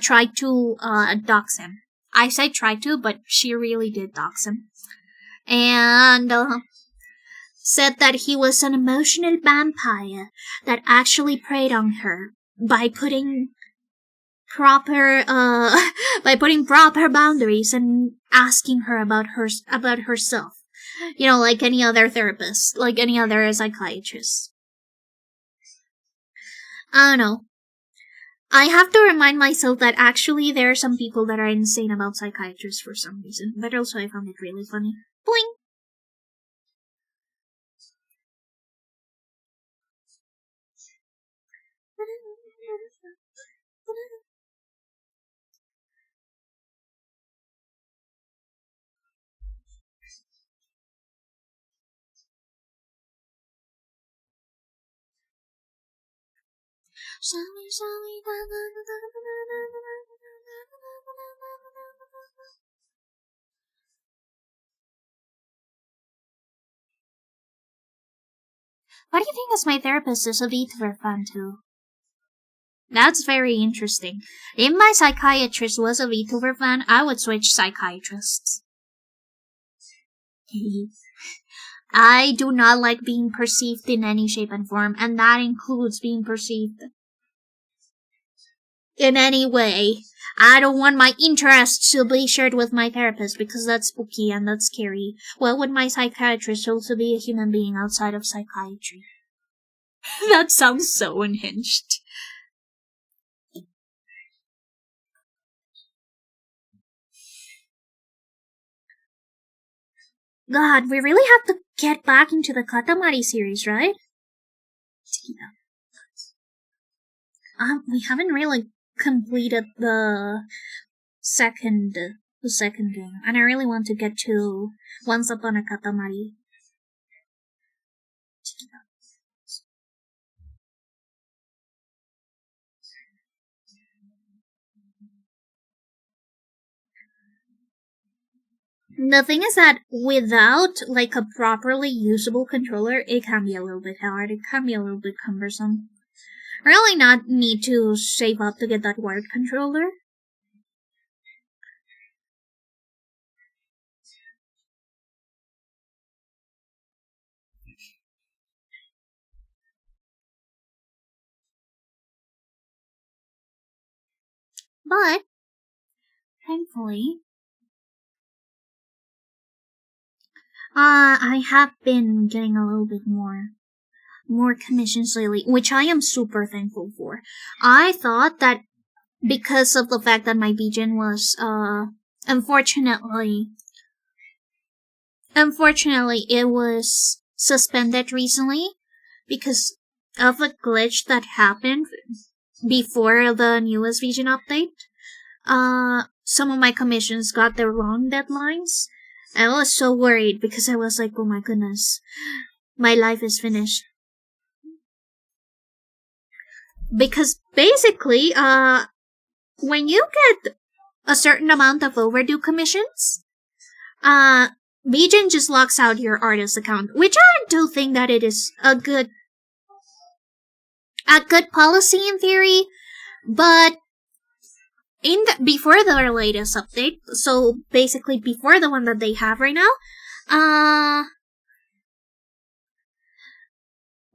tried to dox him. I say tried to, but she really did dox him. And said that he was an emotional vampire that actually preyed on her by putting proper boundaries and asking her about herself. You know, like any other therapist, like any other psychiatrist. I don't know. I have to remind myself that actually there are some people that are insane about psychiatrists for some reason, but also I found it really funny. Boing! What do you think is my therapist is a VTuber fan too? That's very interesting. If my psychiatrist was a VTuber fan, I would switch psychiatrists. I do not like being perceived in any shape and form, and that includes being perceived in any way. I don't want my interests to be shared with my therapist because that's spooky and that's scary. Well, would my psychiatrist also be a human being outside of psychiatry? That sounds so unhinged. God, we really have to get back into the Katamari series, right? We haven't really completed the second game, and I really want to get to Once Upon a Katamari. The thing is that without like a properly usable controller, it can be a little bit hard. It can be a little bit cumbersome. Really not need to save up to get that wired controller. But thankfully, I have been getting a little bit more commissions lately, which I am super thankful for. I thought that because of the fact that my VGen was, unfortunately, it was suspended recently because of a glitch that happened before the newest VGen update. Some of my commissions got the wrong deadlines. I was so worried because I was like, oh my goodness, my life is finished. Because basically, when you get a certain amount of overdue commissions, VGen just locks out your artist account, which I do think that it is a good policy in theory, but before their latest update, so basically before the one that they have right now,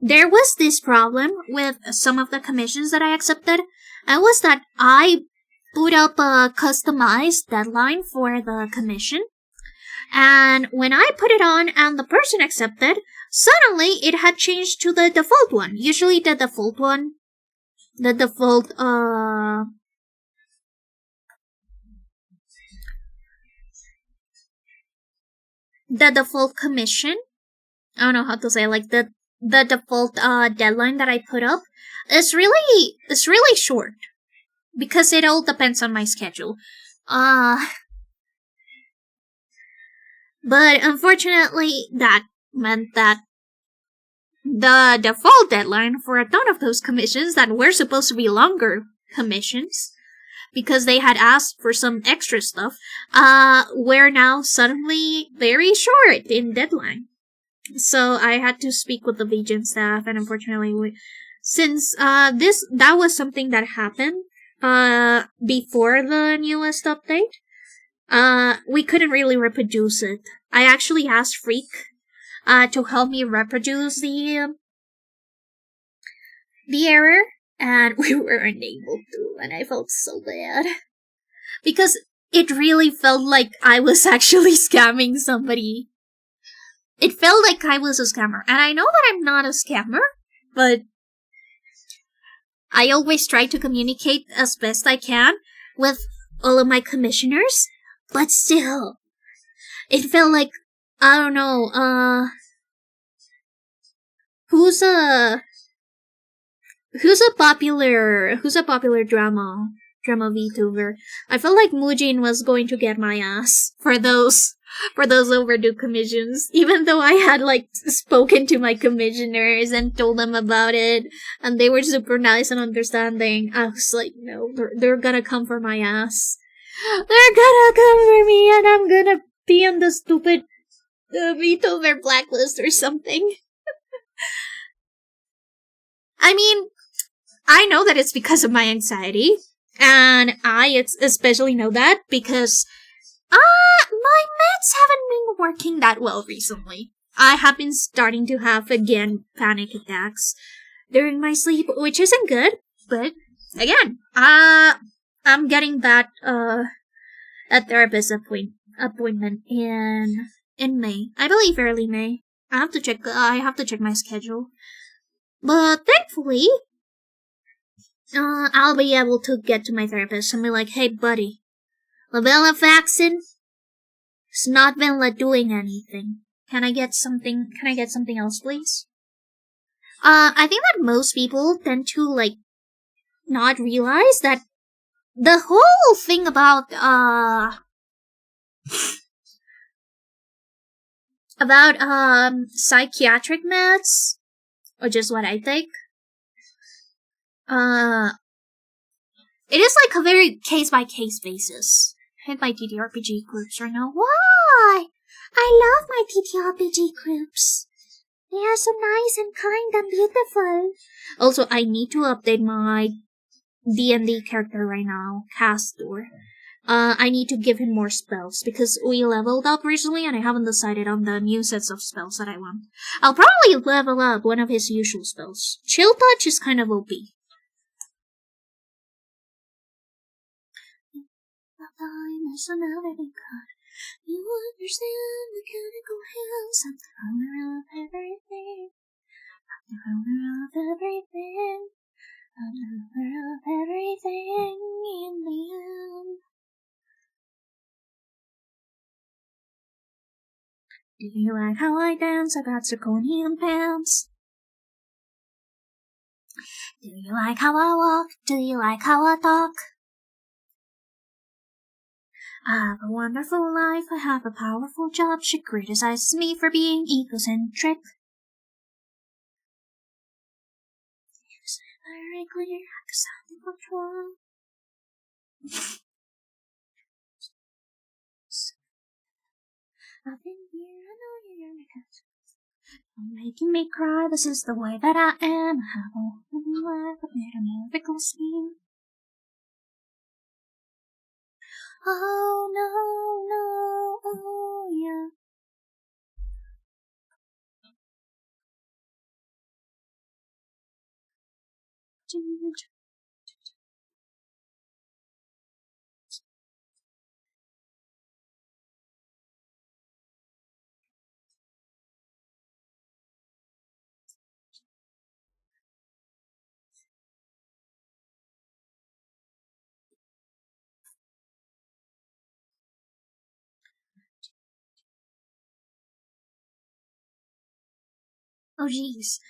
there was this problem with some of the commissions that I accepted. It was that I put up a customized deadline for the commission, and when I put it on and the person accepted, suddenly it had changed to the default one. Usually the default commission, I don't know how to say, like the default deadline that I put up is really short because it all depends on my schedule. But unfortunately that meant that the default deadline for a ton of those commissions that were supposed to be longer commissions because they had asked for some extra stuff, were now suddenly very short in deadline. So I had to speak with the VGen staff, and unfortunately, since that was something that happened before the newest update, we couldn't really reproduce it. I actually asked Freak to help me reproduce the error, and we were unable to, and I felt so bad. Because it really felt like I was actually scamming somebody. It felt like I was a scammer, and I know that I'm not a scammer, but I always try to communicate as best I can with all of my commissioners, but still, it felt like, I don't know, who's a popular drama VTuber? I felt like Mujin was going to get my ass for those overdue commissions, even though I had like spoken to my commissioners and told them about it, and they were super nice and understanding. I was like, no, they're gonna come for my ass. They're gonna come for me, and I'm gonna be on the stupid VTuber blacklist or something. I mean, I know that it's because of my anxiety, and I especially know that because my meds haven't been working that well recently. I have been starting to have, again, panic attacks during my sleep, which isn't good, but again, I'm getting that a therapist appointment in May. I believe early May. I have to check my schedule. But thankfully, I'll be able to get to my therapist and be like, hey buddy, Levellavaxin has not been doing anything. Can I get something else, please? I think that most people tend to, not realize that the whole thing about psychiatric meds, which is what I think, it is like a very case-by-case basis. Hit my TTRPG groups right now. Why? I love my TTRPG groups. They are so nice and kind and beautiful. Also, I need to update my D&D character right now, Castor. I need to give him more spells because we leveled up recently and I haven't decided on the new sets of spells that I want. I'll probably level up one of his usual spells. Chill Touch is kind of OP. Time is another big cut. You understand mechanical hands at the corner of everything. At the corner of everything. At the corner of everything in the end. Do you like how I dance? I got zirconium pants. Do you like how I walk? Do you like how I talk? I have a wonderful life, I have a powerful job. She criticizes me for being egocentric. Is it very clear? Cause I think what's wrong. I've been here, I know you're because you're making me cry. This is the way that I am. I have a wonderful life, I've made a miracle scheme. Oh no, oh yeah. Oh jeez.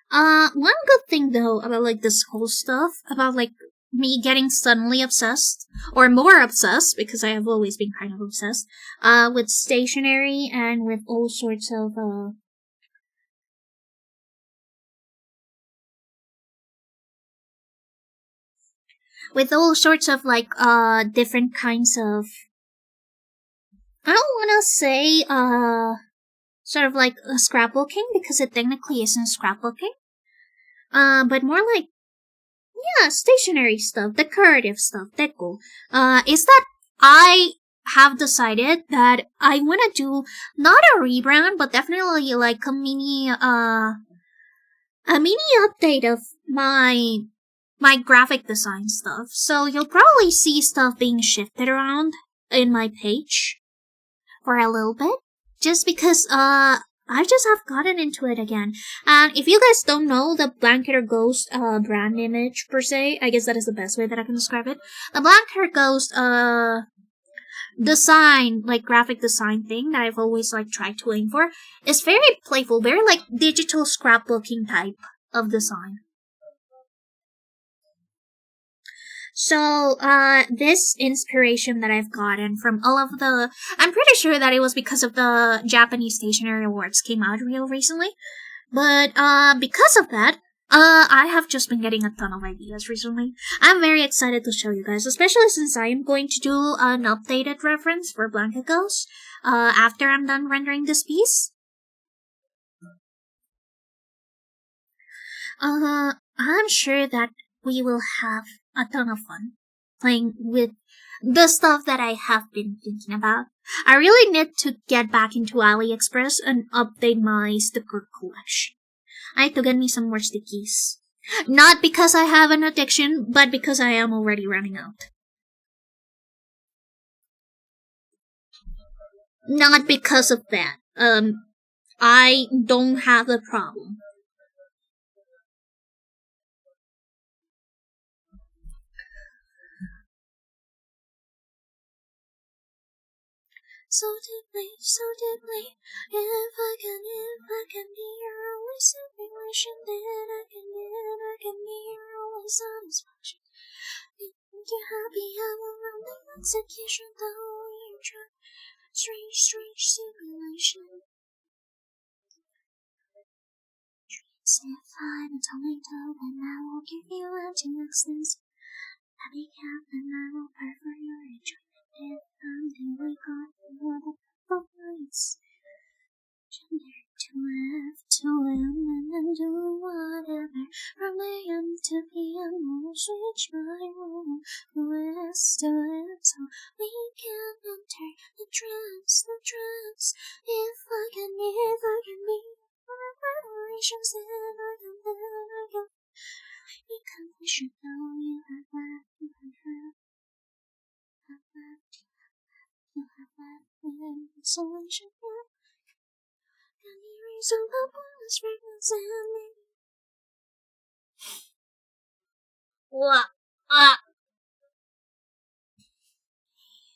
One good thing though about this whole stuff, about me getting suddenly obsessed, or more obsessed, because I have always been kind of obsessed, with stationery and with all sorts of, different kinds of, I don't wanna say, sort of scrapbooking, because it technically isn't scrapbooking. But more stationery stuff, decorative stuff, deco. Is that I have decided that I want to do not a rebrand, but definitely a mini update of my graphic design stuff. So you'll probably see stuff being shifted around in my page for a little bit. Just because, I just have gotten into it again. And if you guys don't know the Blanketer Ghost brand image per se, I guess that is the best way that I can describe it. The Blanketer Ghost design, like graphic design thing that I've always like tried to aim for is very playful, very like digital scrapbooking type of design. So, this inspiration that I've gotten from all of the, I'm pretty sure that it was because of the Japanese Stationery Awards came out real recently, but, because of that, I have just been getting a ton of ideas recently. I'm very excited to show you guys, especially since I am going to do an updated reference for Blanket Ghost, after I'm done rendering this piece. I'm sure that we will have a ton of fun playing with the stuff that I have been thinking about. I really need to get back into AliExpress and update my sticker collection. I need to get me some more stickies. Not because I have an addiction, but because I am already running out. Not because of that. I don't have a problem. So deeply, if I can be your only simulation, then I can be your only satisfaction. Make you happy, I'm around the execution, though you're trying. Strange simulation. If I'm a tomato, then I will give you antioxidants. Happy cat, then I will purr for your enjoyment. If I'm the weak on the lights. Gender to F to M and then do whatever. From AM to PM, we'll switch my room. West to M, so we can enter the trance. If I can be my vibrations, then I can. Because we should know you have left, you have left in isolation. Can you raise a pointless fragrance in me?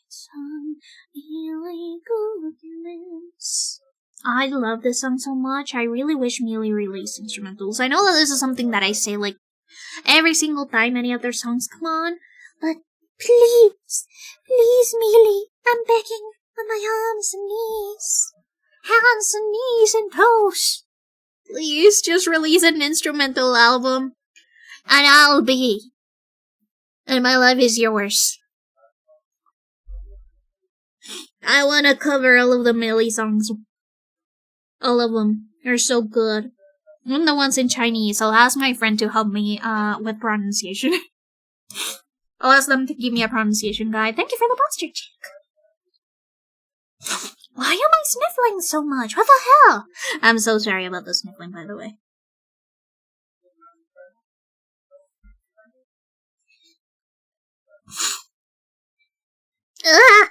Some illegal documents. I love this song so much. I really wish Mealy released instrumentals. I know that this is something that I say like every single time any of their songs come on, but please, Mealy, I'm begging on my hands and knees and toes. Please just release an instrumental album, and I'll be. And my love is yours. I wanna cover all of the Mealy songs. All of them. They're so good. Even the ones in Chinese. I'll ask my friend to help me with pronunciation. I'll ask them to give me a pronunciation guide. Thank you for the posture check. Why am I sniffling so much? What the hell? I'm so sorry about the sniffling, by the way. Ugh!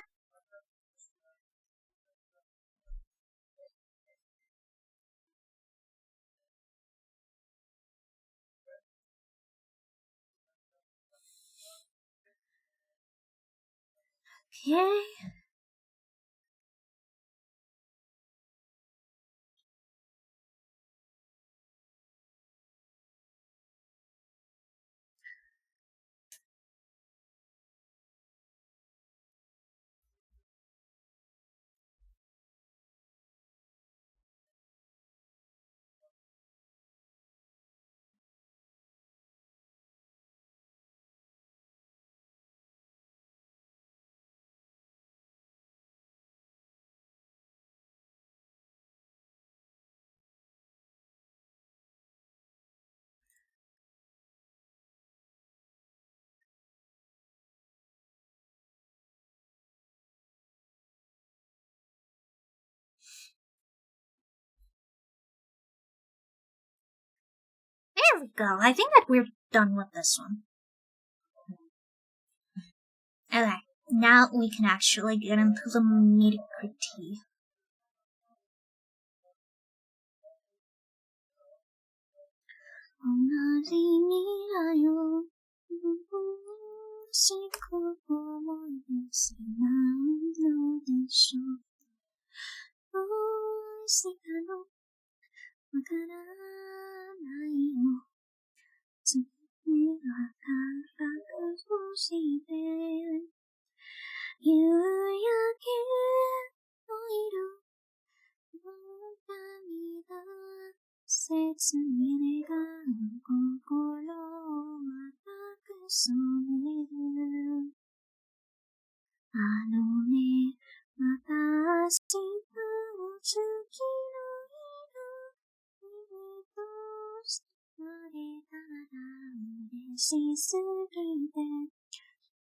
Okay. There we go. I think that we're done with this one. Okay, now we can actually get into the nitty-gritty. 同じ未来をしく思い出せないのでしょう。どうしたのわからないよ。爪は高くして夕焼けの色涙切に願う心を赤く染めるあのねまた明日の月の色君としてれたら嬉しすぎて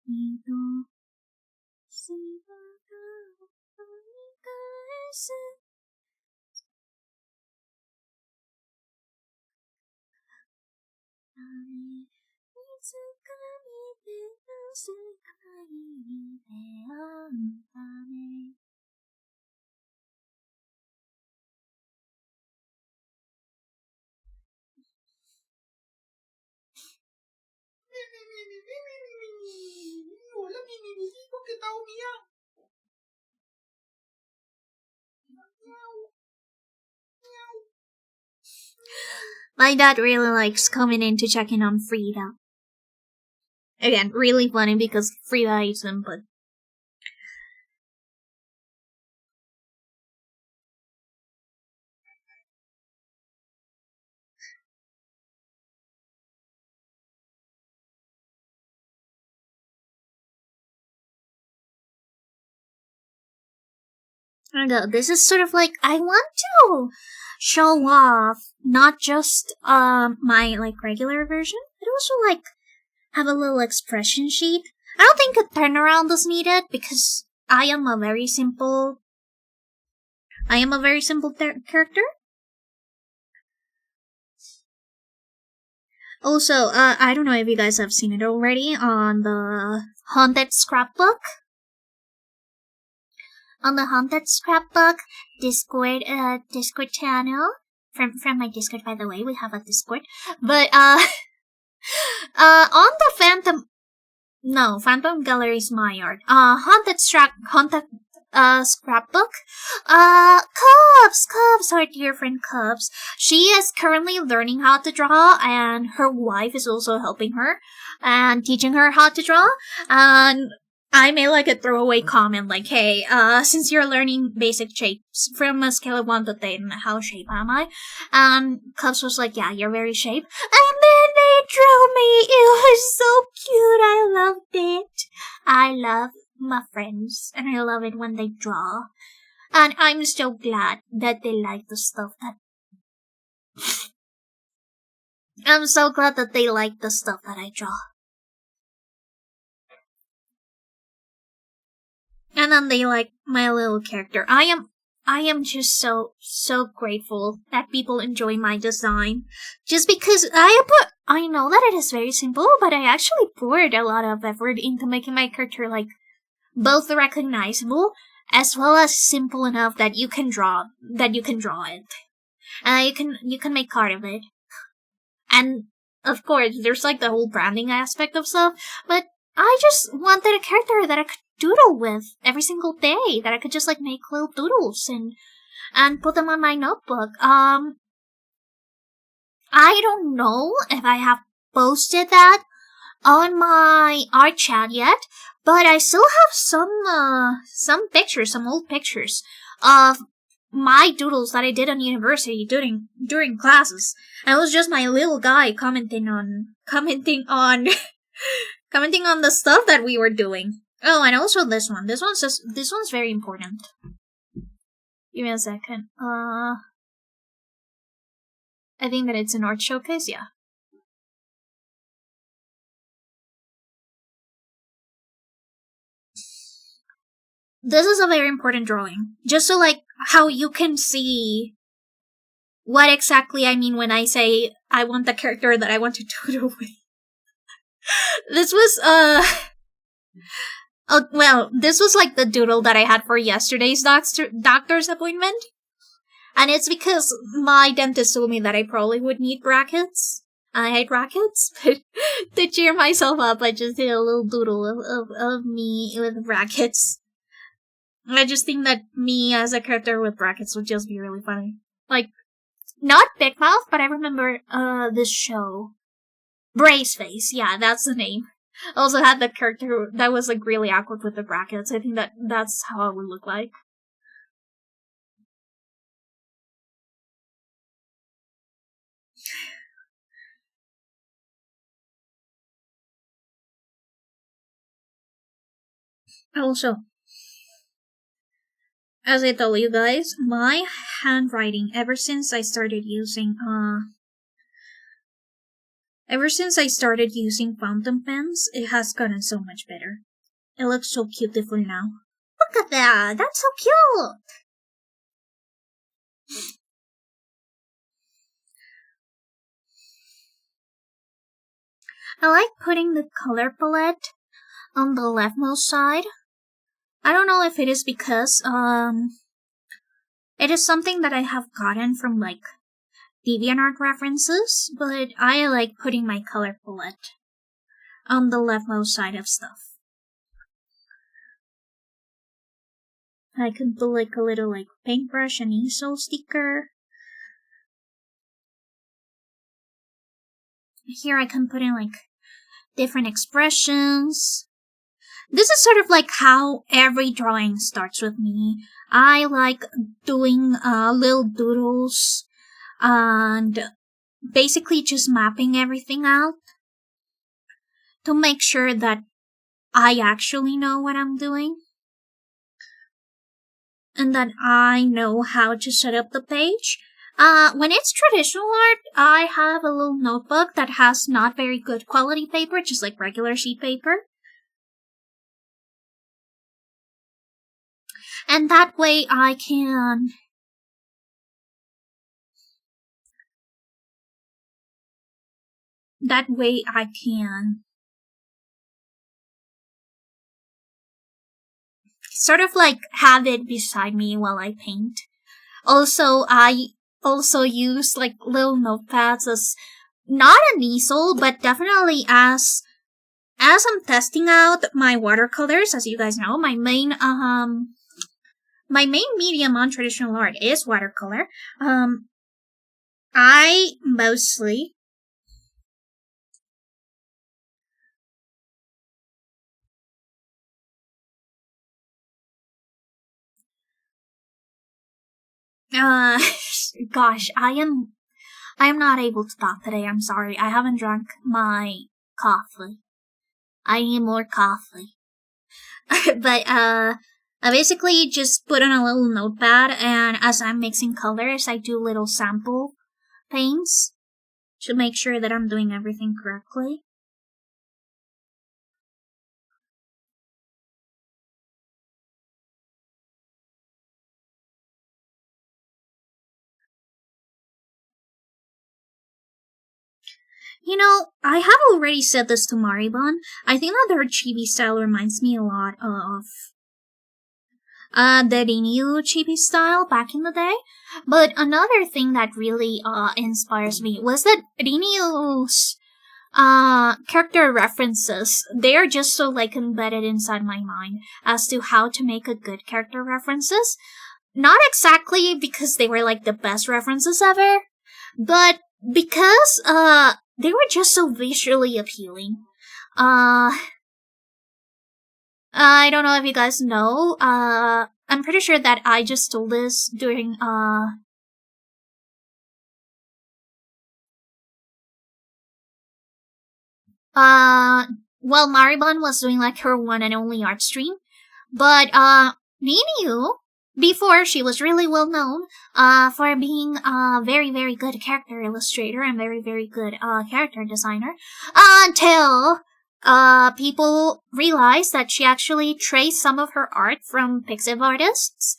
二度仕事を繰り返すいつか見てた世界に出会うためHola, mi niñito, ¿qué tal, mía? My dad really likes coming in to check in on Frida. Again, really funny because Frida hates him, but... This is sort of like, I want to show off not just my like regular version, but also like have a little expression sheet. I don't think a turnaround is needed because I am a very simple character. Also, I don't know if you guys have seen it already on the Haunted Scrapbook. On the Haunted Scrapbook Discord channel. From my Discord, by the way, we have a Discord. But, on the Phantom Gallery is my art. Haunted Scrapbook. Cubs, our dear friend Cubs. She is currently learning how to draw, and her wife is also helping her and teaching her how to draw. And I made like a throwaway comment like, hey, since you're learning basic shapes from a scale of 1 to 10, how shape am I? And Cubs was like, yeah, you're very shape. And then they drew me. It was so cute. I loved it. I love my friends, and I love it when they draw. And I'm so glad that they like the stuff that... I'm so glad that they like the stuff that I draw. And then they like my little character. I am just so grateful that people enjoy my design. Just because I know that it is very simple, but I actually poured a lot of effort into making my character like both recognizable as well as simple enough that you can draw it. And you can make art of it. And of course, there's like the whole branding aspect of stuff, but I just wanted a character that I could doodle with every single day, that I could just like make little doodles and put them on my notebook. I don't know if I have posted that on my art chat yet, but I still have some old pictures of my doodles that I did on university during classes. And it was just my little guy commenting on the stuff that we were doing. Oh, and also this one. This one's very important. Give me a second. I think that it's an art showcase, yeah. This is a very important drawing. Just so like how you can see what exactly I mean when I say I want the character that I want to doodle with. This was this was like the doodle that I had for yesterday's doctor's appointment. And it's because my dentist told me that I probably would need brackets. I hate brackets, but to cheer myself up, I just did a little doodle of me with brackets. I just think that me as a character with brackets would just be really funny. Like, not Big Mouth, but I remember this show. Braceface, yeah, that's the name. Also had the character that was like really awkward with the brackets. I think that's how it would look like. Also, as I told you guys, my handwriting ever since I started using fountain pens, it has gotten so much better. It looks so beautiful now. Look at that! That's so cute! I like putting the color palette on the leftmost side. I don't know if it is because, it is something that I have gotten from, like, DeviantArt references, but I like putting my color palette on the leftmost side of stuff. I can put, like, a little, like, paintbrush and easel sticker. Here I can put in, like, different expressions. This is sort of like how every drawing starts with me. I like doing little doodles and basically just mapping everything out to make sure that I actually know what I'm doing and that I know how to set up the page. When it's traditional art, I have a little notebook that has not very good quality paper, just like regular sheet paper. And that way I can sort of like have it beside me while I paint. Also, I also use like little notepads as not an easel, but definitely as I'm testing out my watercolors. As you guys know, my main medium on traditional art is watercolor. I mostly gosh, I am not able to talk today. I'm sorry. I haven't drunk my coffee. I need more coffee. But I basically just put on a little notepad, and as I'm mixing colors, I do little sample paints to make sure that I'm doing everything correctly. You know, I have already said this to Maribon. I think that their chibi style reminds me a lot of the Rinyu chibi style back in the day. But another thing that really inspires me was that Rinyu's character references, they are just so like embedded inside my mind as to how to make a good character references. Not exactly because they were like the best references ever, but because they were just so visually appealing. I don't know if you guys know, I'm pretty sure that I just told this during, well, Maribon was doing like her one and only art stream, but, Ninu, before she was really well known, for being a very, very good character illustrator and very, very good, character designer, until, people realized that she actually traced some of her art from Pixiv artists,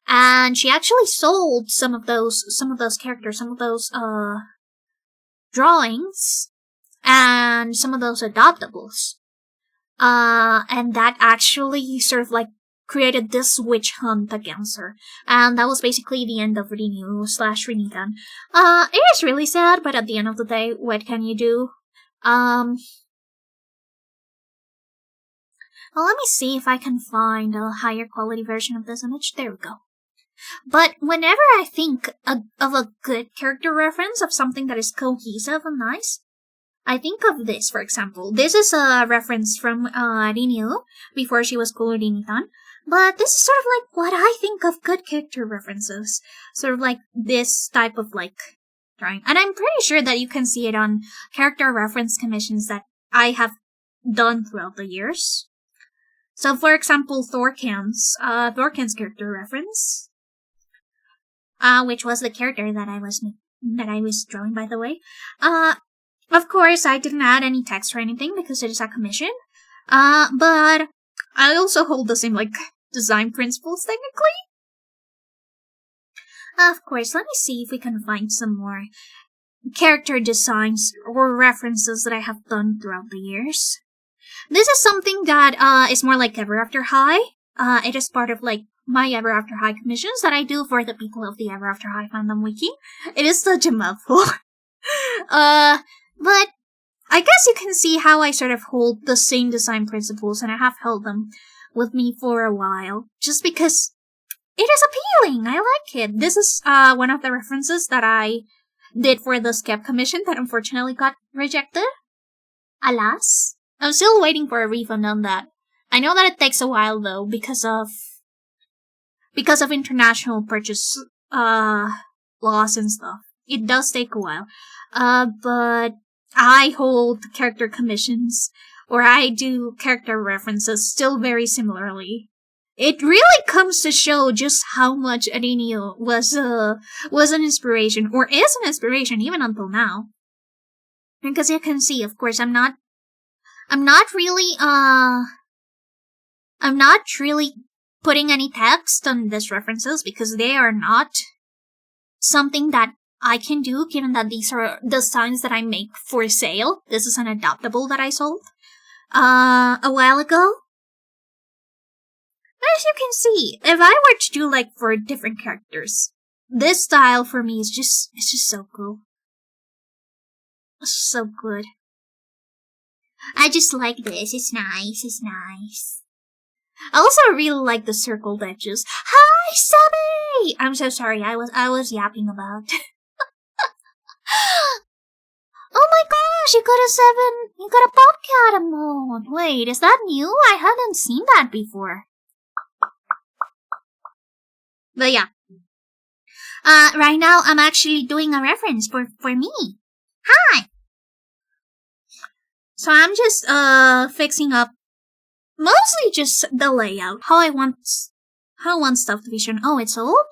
and she actually sold some of those characters, some of those, drawings, and some of those adoptables. And that actually sort of like created this witch hunt against her. And that was basically the end of Renew/Renitan. It is really sad, but at the end of the day, what can you do? Well, let me see if I can find a higher quality version of this image. There we go. But whenever I think of a good character reference of something that is cohesive and nice, I think of this, for example. This is a reference from Rinyu before she was called Rinitan. But this is sort of like what I think of good character references. Sort of like this type of like drawing. And I'm pretty sure that you can see it on character reference commissions that I have done throughout the years. So, for example, Thorcan's character reference, which was the character that I was drawing, by the way. Of course, I didn't add any text or anything because it is a commission. But I also hold the same like design principles technically. Of course, let me see if we can find some more character designs or references that I have done throughout the years. This is something that is more like Ever After High. It is part of like my Ever After High commissions that I do for the people of the Ever After High fandom wiki. It is such a mouthful. But I guess you can see how I sort of hold the same design principles, and I have held them with me for a while, just because it is appealing. I like it. This is one of the references that I did for the Skep commission that unfortunately got rejected. Alas. I'm still waiting for a refund on that. I know that it takes a while though, because of international purchase laws and stuff. It does take a while. But I hold character commissions, or I do character references still very similarly. It really comes to show just how much Arinio was an inspiration, or is an inspiration even until now. Because you can see, of course, I'm not really putting any text on these references because they are not something that I can do, given that these are designs that I make for sale. This is an adaptable that I sold a while ago. As you can see, if I were to do like for different characters, this style for me is just so cool. It's so good. I just like this. It's nice. I also really like the circled edges. Hi, Sammy! I'm so sorry. I was yapping about. Oh my gosh! You got a bobcat emote. Wait, is that new? I hadn't seen that before. But yeah. Right now I'm actually doing a reference for me. Hi! So I'm just fixing up mostly just the layout, how I want stuff to be shown. Oh, it's old?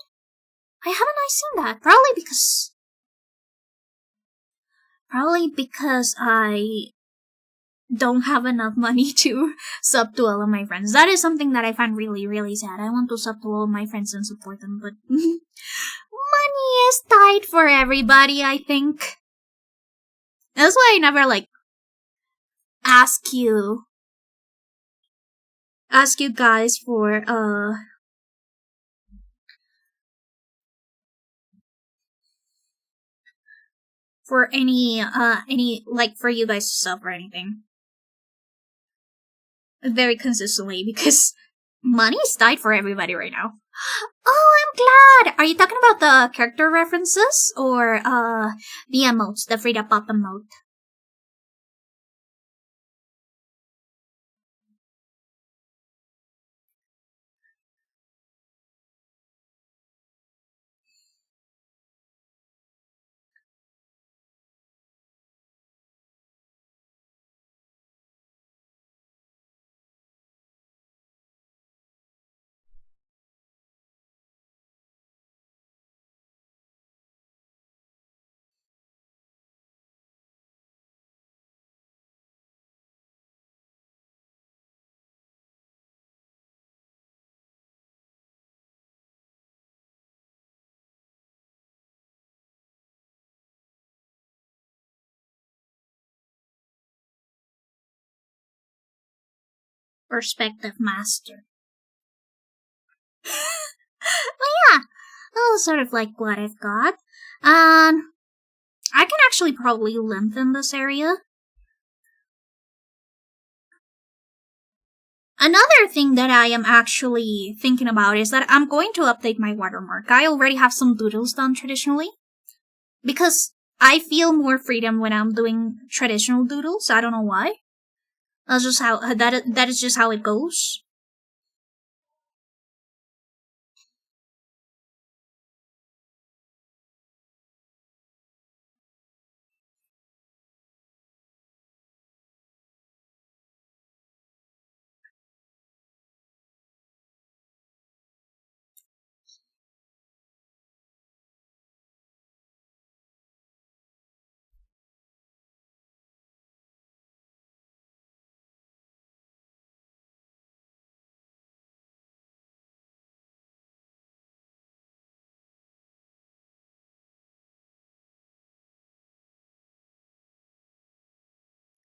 I haven't seen that. Probably because I don't have enough money to sub to all of my friends. That is something that I find really, really sad. I want to sub to all of my friends and support them, but money is tight for everybody, I think. That's why I never ask you guys for any for you guys to sub or anything very consistently, because money is tight for everybody right now. Oh, I'm glad! Are you talking about the character references or the emotes, the Frida Pop emote? Perspective Master. Oh, sort of like what I've got. I can actually probably lengthen this area. Another thing that I am actually thinking about is that I'm going to update my watermark. I already have some doodles done traditionally. Because I feel more freedom when I'm doing traditional doodles. I don't know why. That's just how that is just how it goes.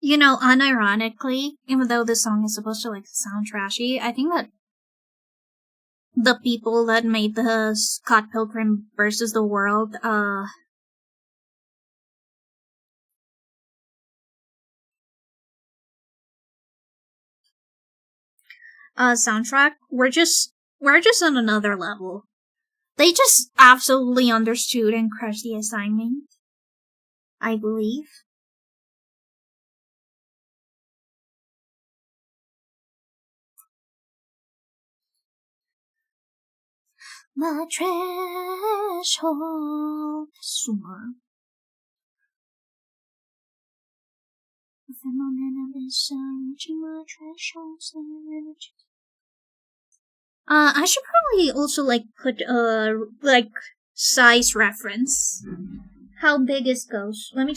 You know, unironically, even though this song is supposed to like sound trashy, I think that the people that made the Scott Pilgrim versus the World soundtrack we're just on another level. They just absolutely understood and crushed the assignment, I believe. My threshold summer. I should probably also like put like size reference. How big is Ghost? I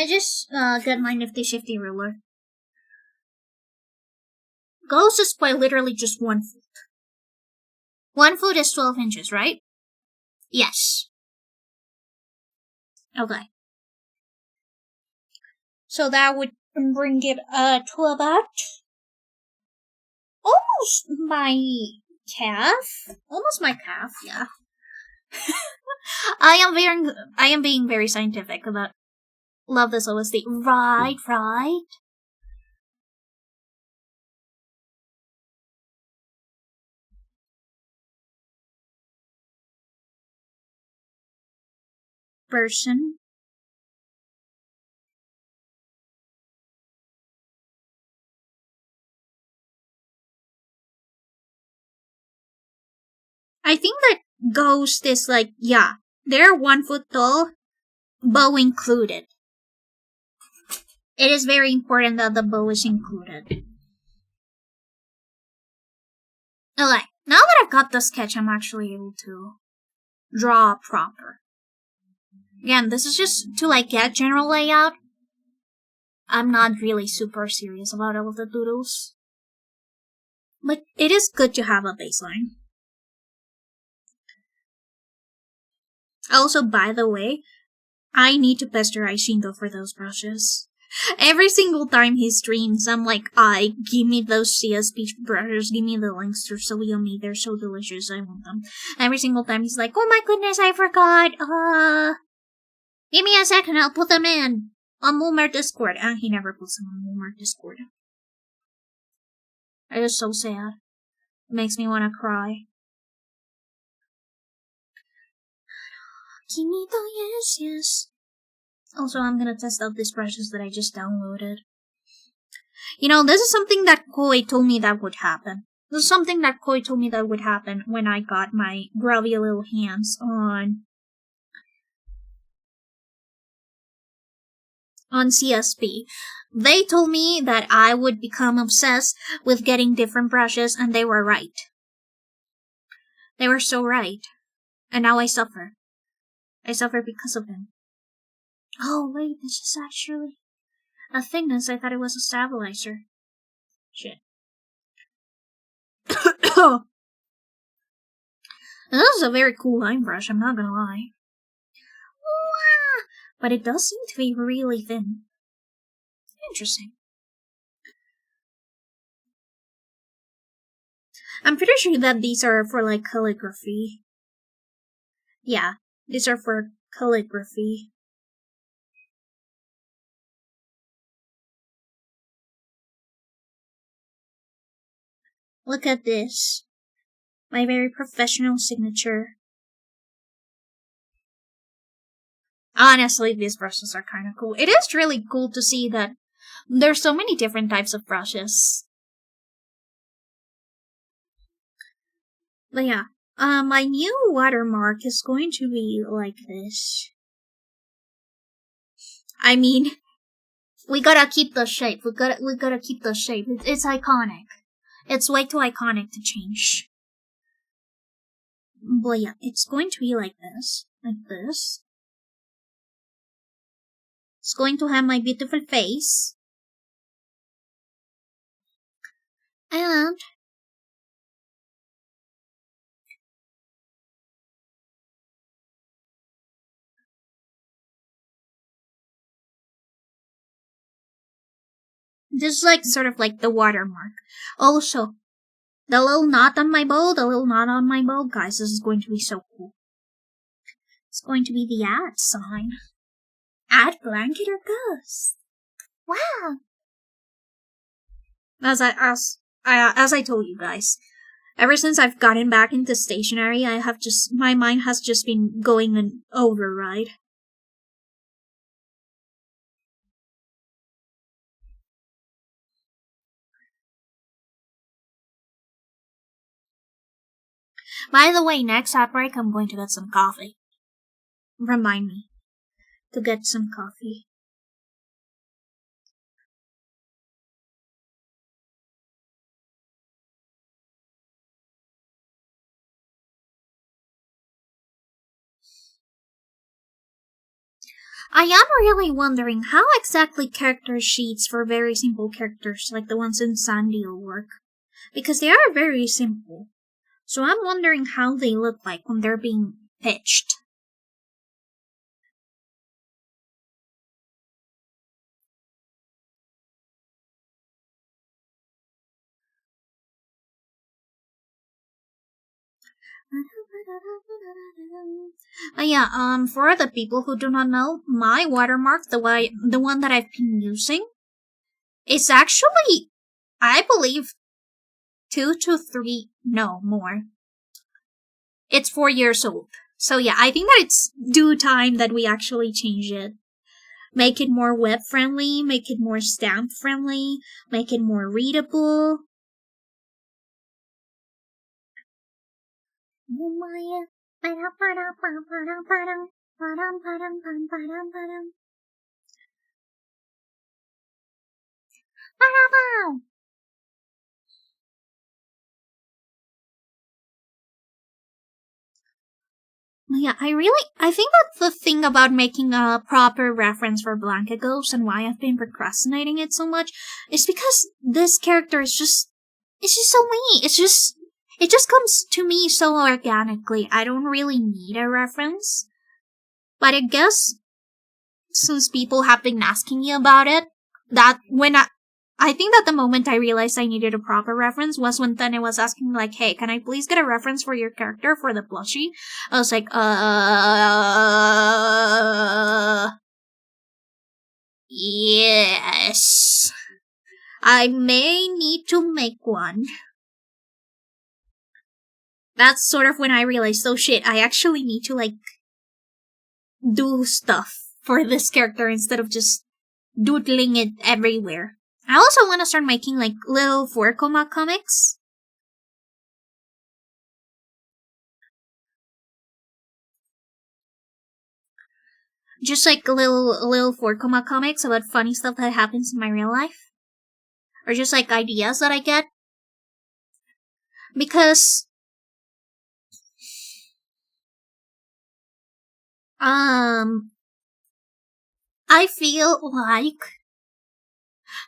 just got my nifty shifty ruler. Ghost is quite literally just 1 foot. 1 foot is 12 inches, right? Yes. Okay. So that would bring it to about almost my calf. Almost my calf, yeah. I am being very scientific about love this OSD. Right. Person. I think that Ghost is like, yeah, they're 1 foot tall, bow included. It is very important that the bow is included. Okay, now that I've got the sketch, I'm actually able to draw proper. Again, this is just to like get general layout. I'm not really super serious about all of the doodles. But it is good to have a baseline. Also, by the way, I need to pester Aishindo for those brushes. Every single time he streams, I'm like, give me those CSP brushes, give me the links, they're so yummy, they're so delicious, I want them. Every single time he's like, oh my goodness, I forgot, give me a second, I'll put them in on Moomer Discord. And he never puts them on Moomer Discord. It is so sad. It makes me want to cry. Yes. Also, I'm gonna test out these brushes that I just downloaded. You know, this is something that Koi told me that would happen. This is something that Koi told me that would happen when I got my grubby little hands on CSP. They told me that I would become obsessed with getting different brushes, and they were right. They were so right. And now I suffer. I suffer because of them. Oh wait, this is actually a thickness. I thought it was a stabilizer. Shit. This is a very cool line brush, I'm not gonna lie. But it does seem to be really thin. Interesting. I'm pretty sure that these are for like calligraphy. Yeah, these are for calligraphy. Look at this. My very professional signature. Honestly, these brushes are kind of cool. It is really cool to see that there's so many different types of brushes. But yeah, my new watermark is going to be like this. I mean, we gotta keep the shape. We gotta keep the shape. It's iconic. It's way too iconic to change. But yeah, it's going to be like this. Like this. It's going to have my beautiful face. And this is like sort of like the watermark. Also, the little knot on my bow, guys, this is going to be so cool. It's going to be the @ sign. @blanket or ghost. Wow. As I told you guys, ever since I've gotten back into stationery, my mind has just been going an override. By the way, next outbreak, I'm going to get some coffee. Remind me to get some coffee. I am really wondering how exactly character sheets for very simple characters like the ones in Sandio work. Because they are very simple. So I'm wondering how they look like when they're being pitched. Yeah, for the people who do not know, my watermark, the one that I've been using, is actually, I believe, 2 to 3, no, more. It's 4 years old. So yeah, I think that it's due time that we actually change it. Make it more web-friendly, make it more stamp-friendly, make it more readable. Yeah, I think that the thing about making a proper reference for Blanca Ghost and why I've been procrastinating it so much is because this character is it's just so me. It just comes to me so organically. I don't really need a reference. But I guess, since people have been asking me about it, that when I think that the moment I realized I needed a proper reference was when Tane was asking me, like, hey, can I please get a reference for your character for the plushie? I was like, yes. I may need to make one. That's sort of when I realized, oh shit, I actually need to, like, do stuff for this character instead of just doodling it everywhere. I also want to start making, like, little 4 comics. Just, like, little 4 comics about funny stuff that happens in my real life. Or just, like, ideas that I get. Because I feel like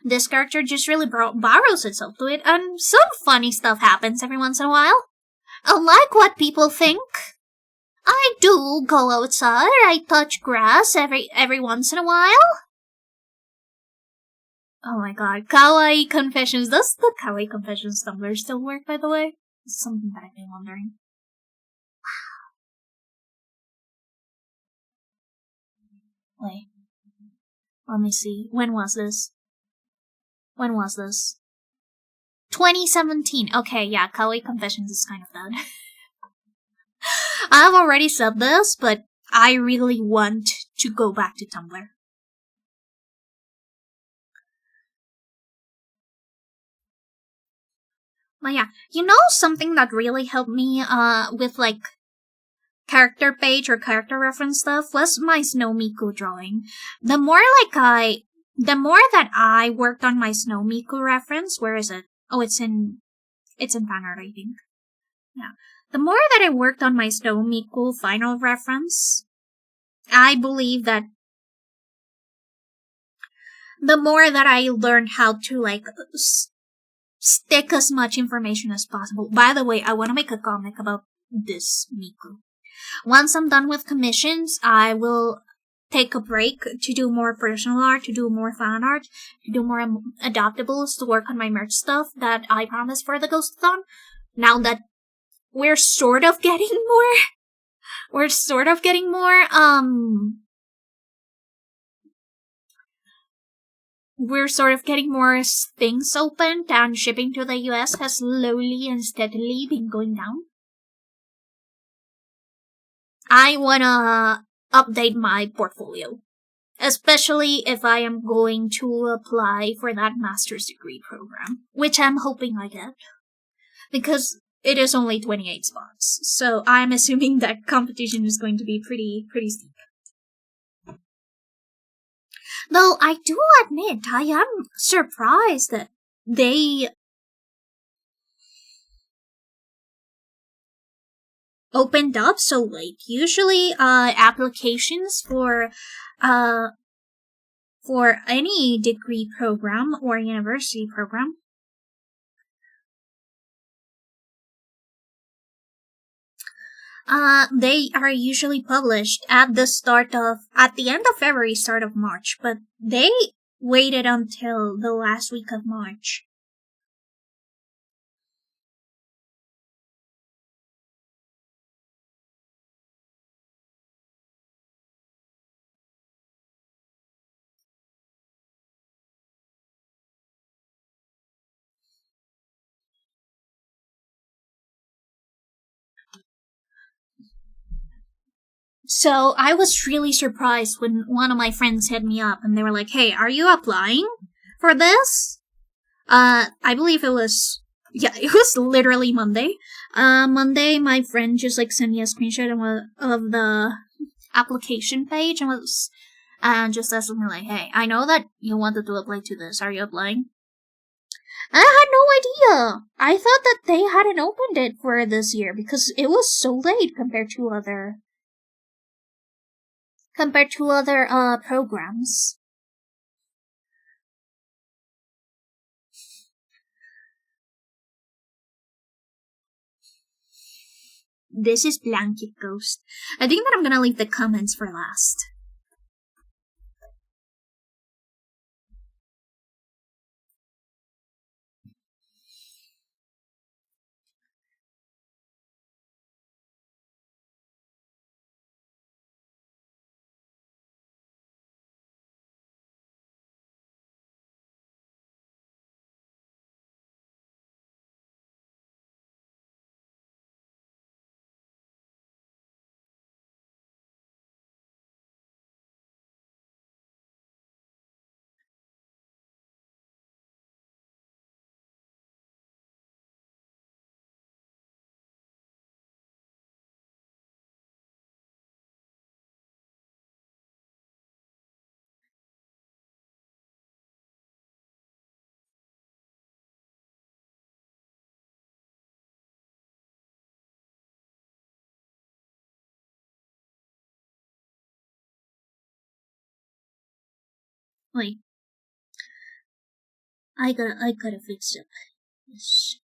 this character just really borrows itself to it, and some funny stuff happens every once in a while. Unlike what people think, I do go outside, I touch grass every once in a while. Oh my god, Kawaii Confessions. Does the Kawaii Confessions Tumblr still work, by the way? It's something that I've been wondering. Wait. Let me see. When was this? 2017. Okay, yeah, Kawaii Confessions is kind of bad. I've already said this, but I really want to go back to Tumblr. But yeah, something that really helped me with like character page or character reference stuff was my Snow Miku drawing. The more that I worked on my Snow Miku reference, where is it? Oh, it's in fan art, I think. Yeah. The more that I worked on my Snow Miku final reference, I believe that the more that I learned how to like stick as much information as possible. By the way, I want to make a comic about this Miku. Once I'm done with commissions, I will take a break to do more personal art, to do more fan art, to do more adoptables, to work on my merch stuff that I promised for the Ghostathon. Now that we're sort of getting more things opened, and shipping to the US has slowly and steadily been going down. I wanna update my portfolio, especially if I am going to apply for that master's degree program, which I'm hoping I get, because it is only 28 spots, so I'm assuming that competition is going to be pretty steep. Though I do admit, I am surprised that they opened up so late. Usually, applications for any degree program or university program they are usually published at the end of February, start of March, but they waited until the last week of March. So I was really surprised when one of my friends hit me up and they were like, "Hey, are you applying for this?" I believe it was literally Monday. Monday, my friend just like sent me a screenshot of the application page and was just asking me like, "Hey, I know that you wanted to apply to this. Are you applying?" I had no idea. I thought that they hadn't opened it for this year because it was so late compared to other programs. This is Blanket Ghost. I think that I'm gonna leave the comments for last. Wait. I gotta fix it. Yes.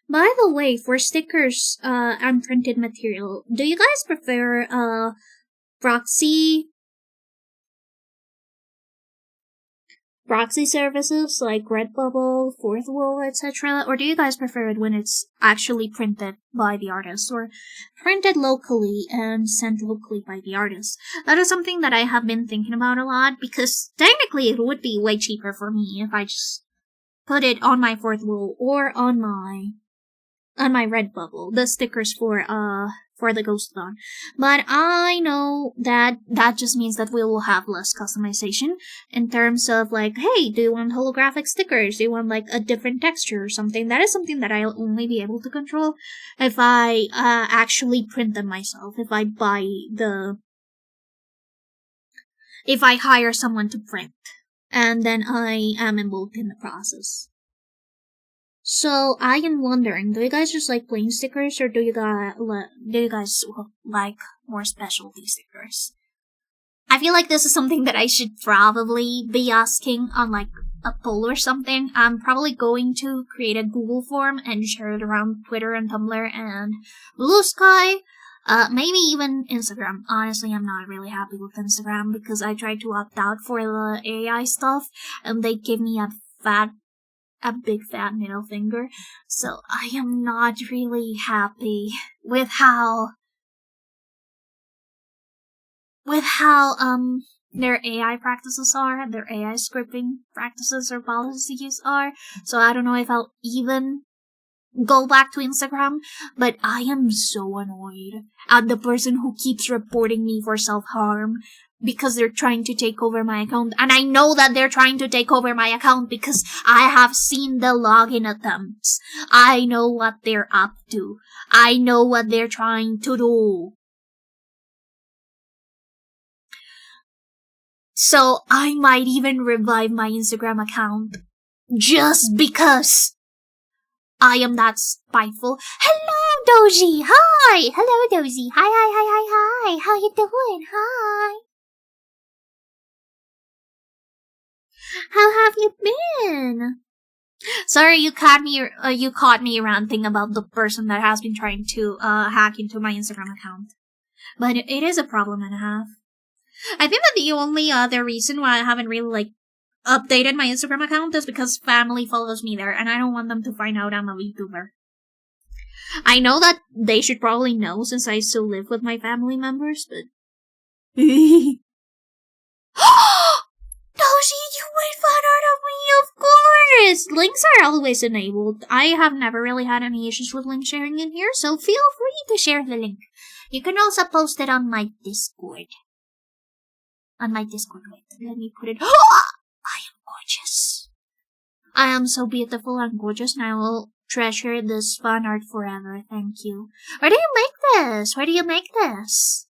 By the way, for stickers, and printed material, do you guys prefer, proxy proxy services like Redbubble, Fourth Wall, etc.? Or do you guys prefer it when it's actually printed by the artist or printed locally and sent locally by the artist? That is something that I have been thinking about a lot because technically it would be way cheaper for me if I just put it on my Fourth Wall or on my Redbubble, the stickers for the Ghostathon. But I know that that just means that we will have less customization in terms of like, hey, do you want holographic stickers? Do you want like a different texture or something? That is something that I'll only be able to control if I actually print them myself. If I hire someone to print and then I am involved in the process. So I am wondering, do you guys just like plain stickers, or do you guys like more specialty stickers? I feel like this is something that I should probably be asking on like a poll or something. I'm probably going to create a Google form and share it around Twitter and Tumblr and Bsky. Maybe even Instagram. Honestly, I'm not really happy with Instagram because I tried to opt out for the AI stuff and they give me a big fat middle finger. So I am not really happy with how their AI practices are, their AI scripting practices or policies are. So I don't know if I'll even go back to Instagram, but I am so annoyed at the person who keeps reporting me for self-harm because they're trying to take over my account. And I know that they're trying to take over my account because I have seen the login attempts. I know what they're up to. I know what they're trying to do. So I might even revive my Instagram account just because I am that spiteful. Hello, Doji! Hi! Hello, Doji! Hi! How you doing? Hi! How have you been? Sorry, you caught me ranting about the person that has been trying to hack into my Instagram account. But it is a problem and a half. I think that the only other reason why I haven't really like updated my Instagram account is because family follows me there and I don't want them to find out I'm a VTuber. I know that they should probably know since I still live with my family members, but Doji, you made fun out of me, of course! Links are always enabled. I have never really had any issues with link sharing in here, so feel free to share the link. You can also post it on my Discord. Wait, let me put it. I am gorgeous. I am so beautiful and gorgeous, and I will treasure this fan art forever. Thank you. Where do you make this?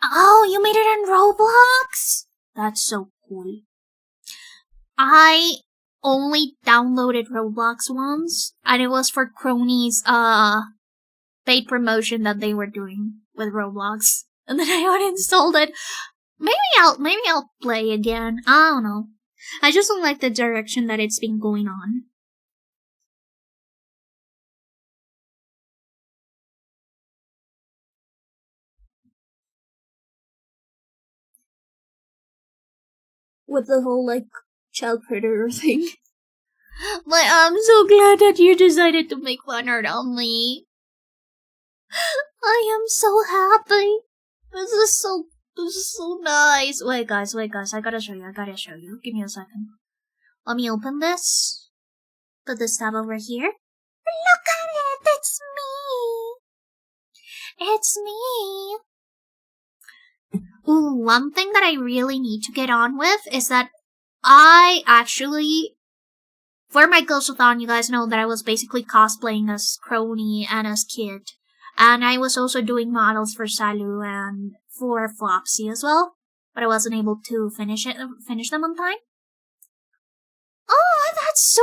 Oh, you made it on Roblox? That's so cool. I only downloaded Roblox once, and it was for Cronies, paid promotion that they were doing with Roblox. And then I uninstalled it. Maybe I'll play again. I don't know. I just don't like the direction that it's been going on. With the whole, like, child predator thing. But I'm so glad that you decided to make fun art on me. I am so happy. This is so nice. Wait guys, I gotta show you. Give me a second. Let me open this. Put this tab over here. Look at it! It's me! Ooh, one thing that I really need to get on with is that I actually, for my Ghostathon, you guys know that I was basically cosplaying as Crony and as Kid. And I was also doing models for Salu and for Flopsy as well. But I wasn't able to finish them on time. Oh, that's so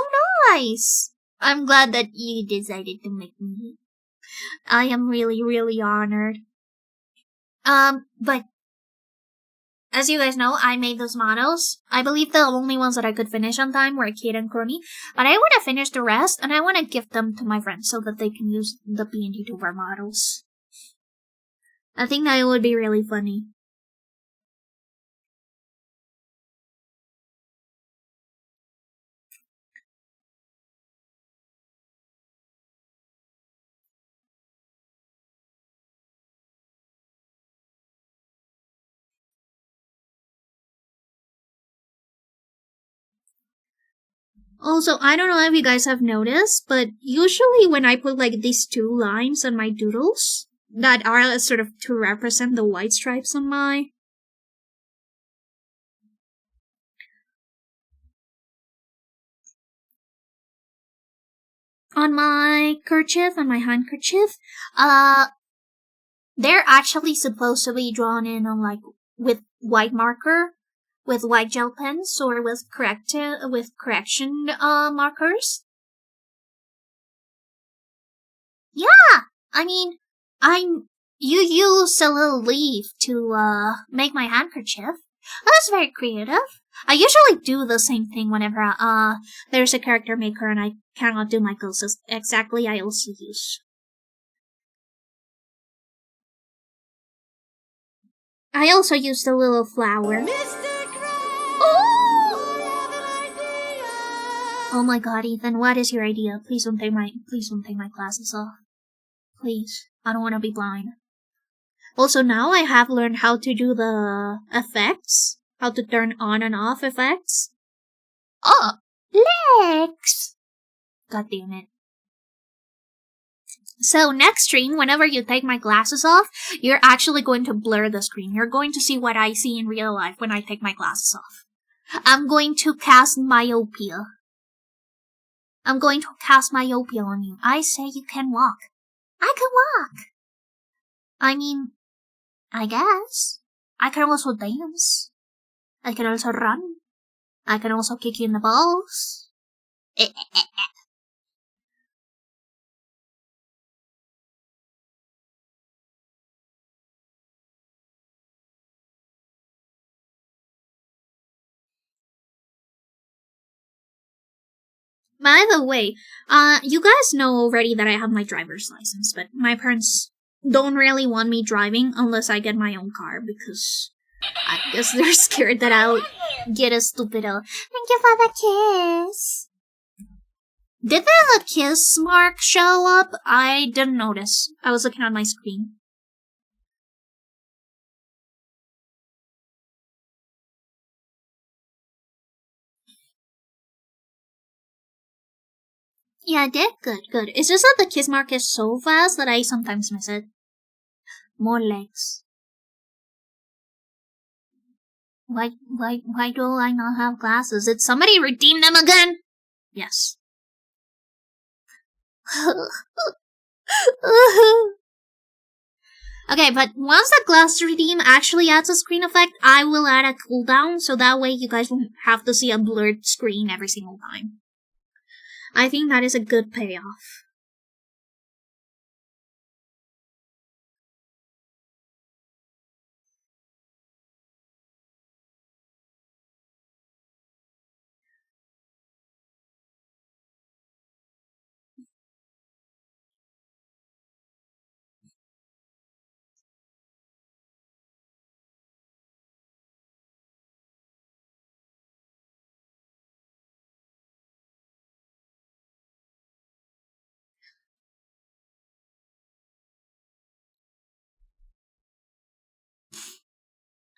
nice! I'm glad that you decided to make me. I am really, really honored. But as you guys know, I made those models. I believe the only ones that I could finish on time were Kid and Crony. But I want to finish the rest, and I want to give them to my friends so that they can use the PNG Tuber models. I think that would be really funny. Also, I don't know if you guys have noticed, but usually when I put like these two lines on my doodles that are sort of to represent the white stripes on my kerchief, on my handkerchief, they're actually supposed to be drawn in on like with white marker, with white gel pens, or with correction markers. Yeah, I mean, you used a little leaf to make my handkerchief. That's very creative. I usually do the same thing whenever there's a character maker and I cannot do my clothes exactly. I also use. I also used a little flower. Oh my god, Ethan, what is your idea? Please don't take my glasses off. Please. I don't want to be blind. Also, now I have learned how to do the effects. How to turn on and off effects. Oh! Legs! God damn it. So, next stream, whenever you take my glasses off, you're actually going to blur the screen. You're going to see what I see in real life when I take my glasses off. I'm going to cast myopia. I'm going to cast myopia on you. I say you can walk. I can walk. I mean, I guess. I can also dance. I can also run. I can also kick you in the balls. By the way, you guys know already that I have my driver's license, but my parents don't really want me driving unless I get my own car because I guess they're scared that I'll get a stupid thank you for the kiss. Did the kiss mark show up? I didn't notice. I was looking at my screen. Yeah, I did. Good, good. It's just that the kiss mark is so fast that I sometimes miss it. More legs. Why do I not have glasses? Did somebody redeem them again? Yes. Okay, but once the glass redeem actually adds a screen effect, I will add a cooldown, so that way you guys won't have to see a blurred screen every single time. I think that is a good payoff.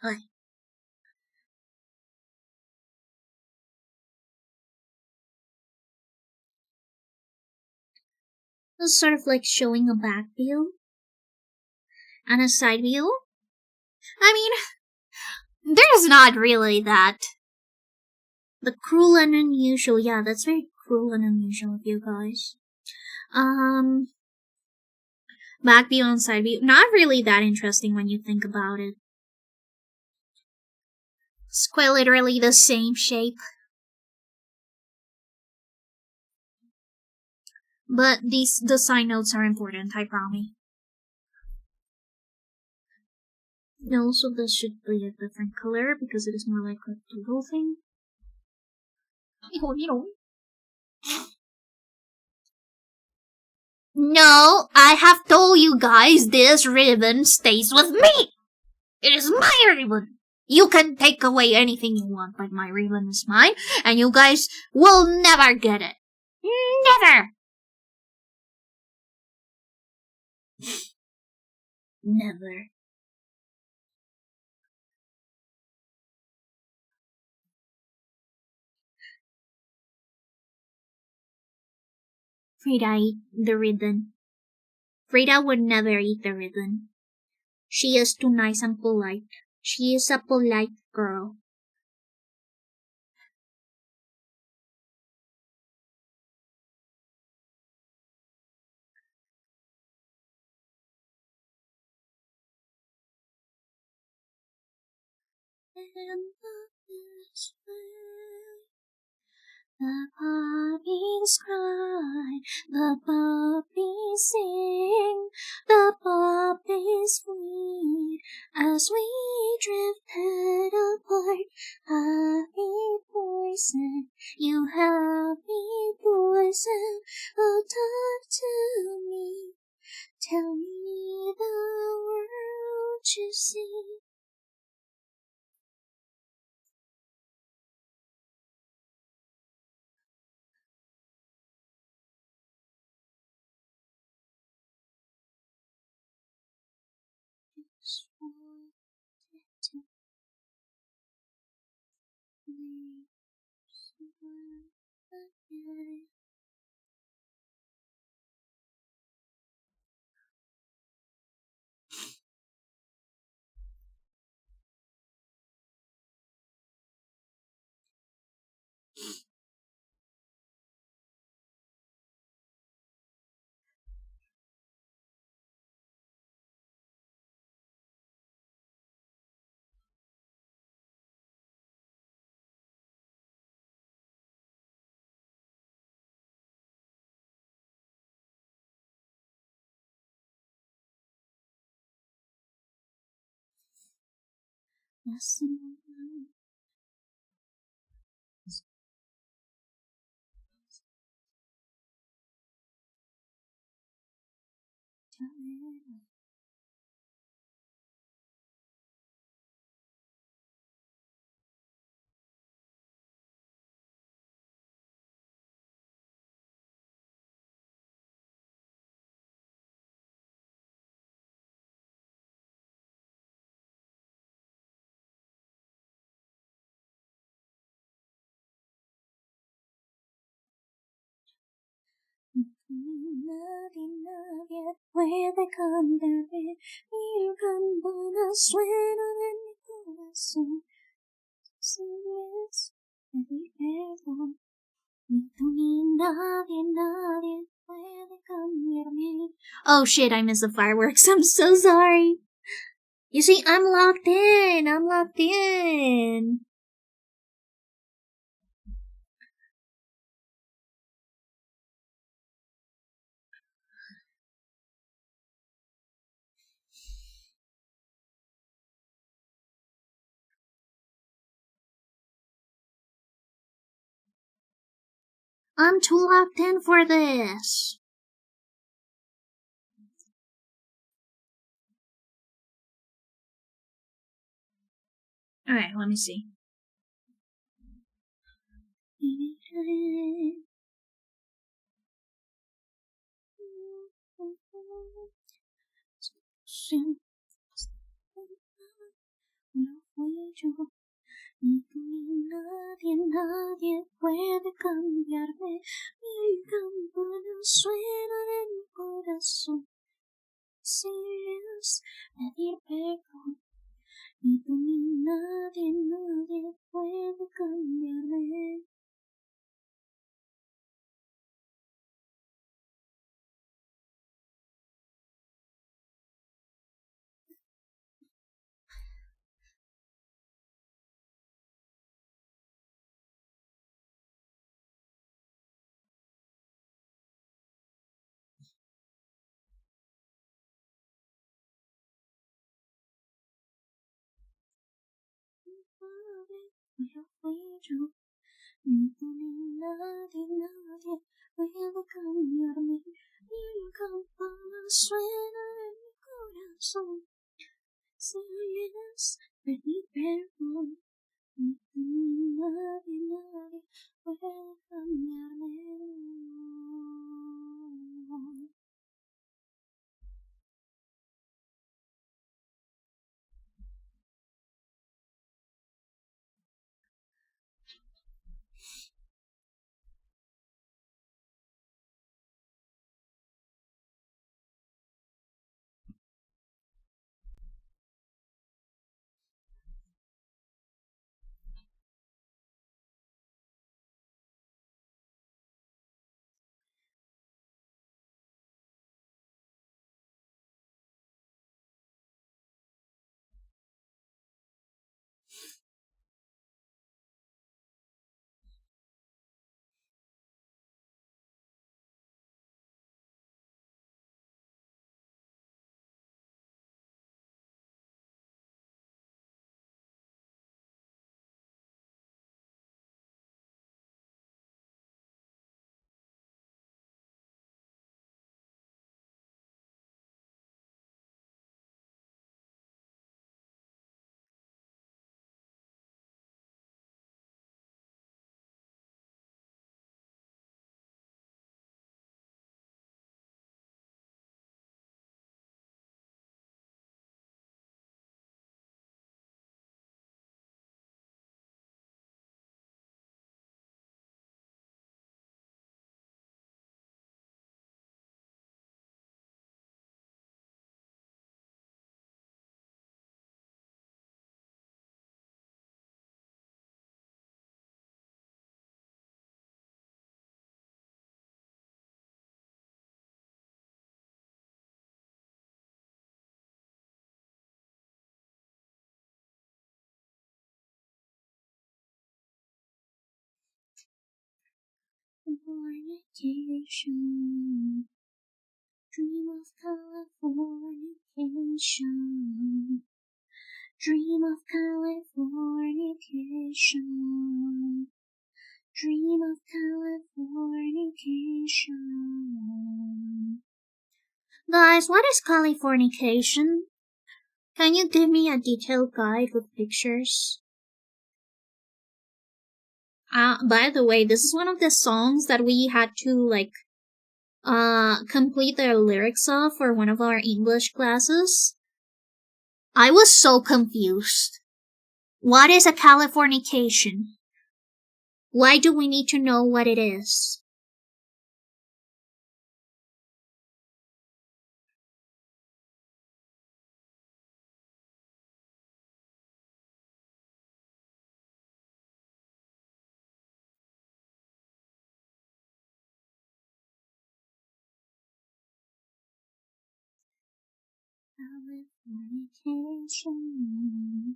Okay. It's sort of like showing a back view and a side view. I mean, there's not really that. The cruel and unusual, yeah, that's very cruel and unusual of you guys. Back view and side view, not really that interesting when you think about it. It's quite literally the same shape. But the side notes are important, I promise. Also, this should be a different color because it is more like a doodle thing. No, I have told you guys this ribbon stays with me. It is my ribbon. You can take away anything you want, but my ribbon is mine, and you guys will never get it. Never. Never. Frida eat the ribbon. Frida would never eat the ribbon. She is too nice and polite. She is a polite girl. The puppies cry, the puppies sing, the puppies bleed as we drifted apart. Happy poison, you happy poison, oh talk to me, tell me the world you see. Nadie puede cambiarme, mi campana suena en mi corazón. Si es pedir perdón, ni tú ni nadie puede cambiarme. Oh shit, I missed the fireworks. I'm so sorry. You see, I'm locked in. I'm too locked in for this. Alright, let me see. No fui yo, ni tú ni nadie puede cambiarme. Mi campana suena en mi corazón. Si es pedir perdón, ni tú ni nadie puede cambiarme. Yo fui yo, ni tú ni nadie puede cambiarme. Mi suena en mi corazón. Si oyes pedir perdón, nadie puede cambiarme. Fornication, dream of Californication, dream of Californication, dream of Californication. Guys, what is Californication? Can you give me a detailed guide with pictures? By the way, this is one of the songs that we had to complete the lyrics of for one of our English classes. I was so confused. What is a Californication? Why do we need to know what it is? Californication.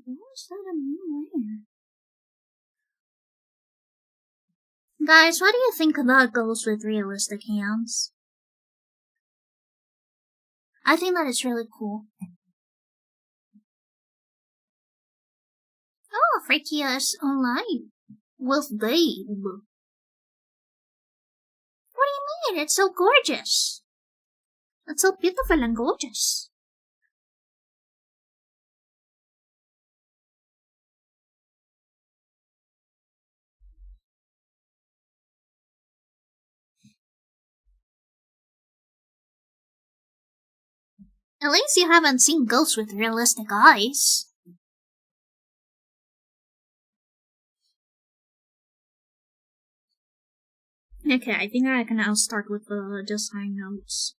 What's that a new layer? Guys, what do you think about girls with realistic hands? I think that is really cool. Oh, freaky ass online. With babe. What do you mean? It's so gorgeous. It's so beautiful and gorgeous. At least you haven't seen ghosts with realistic eyes. Okay, I think I can now start with the design notes.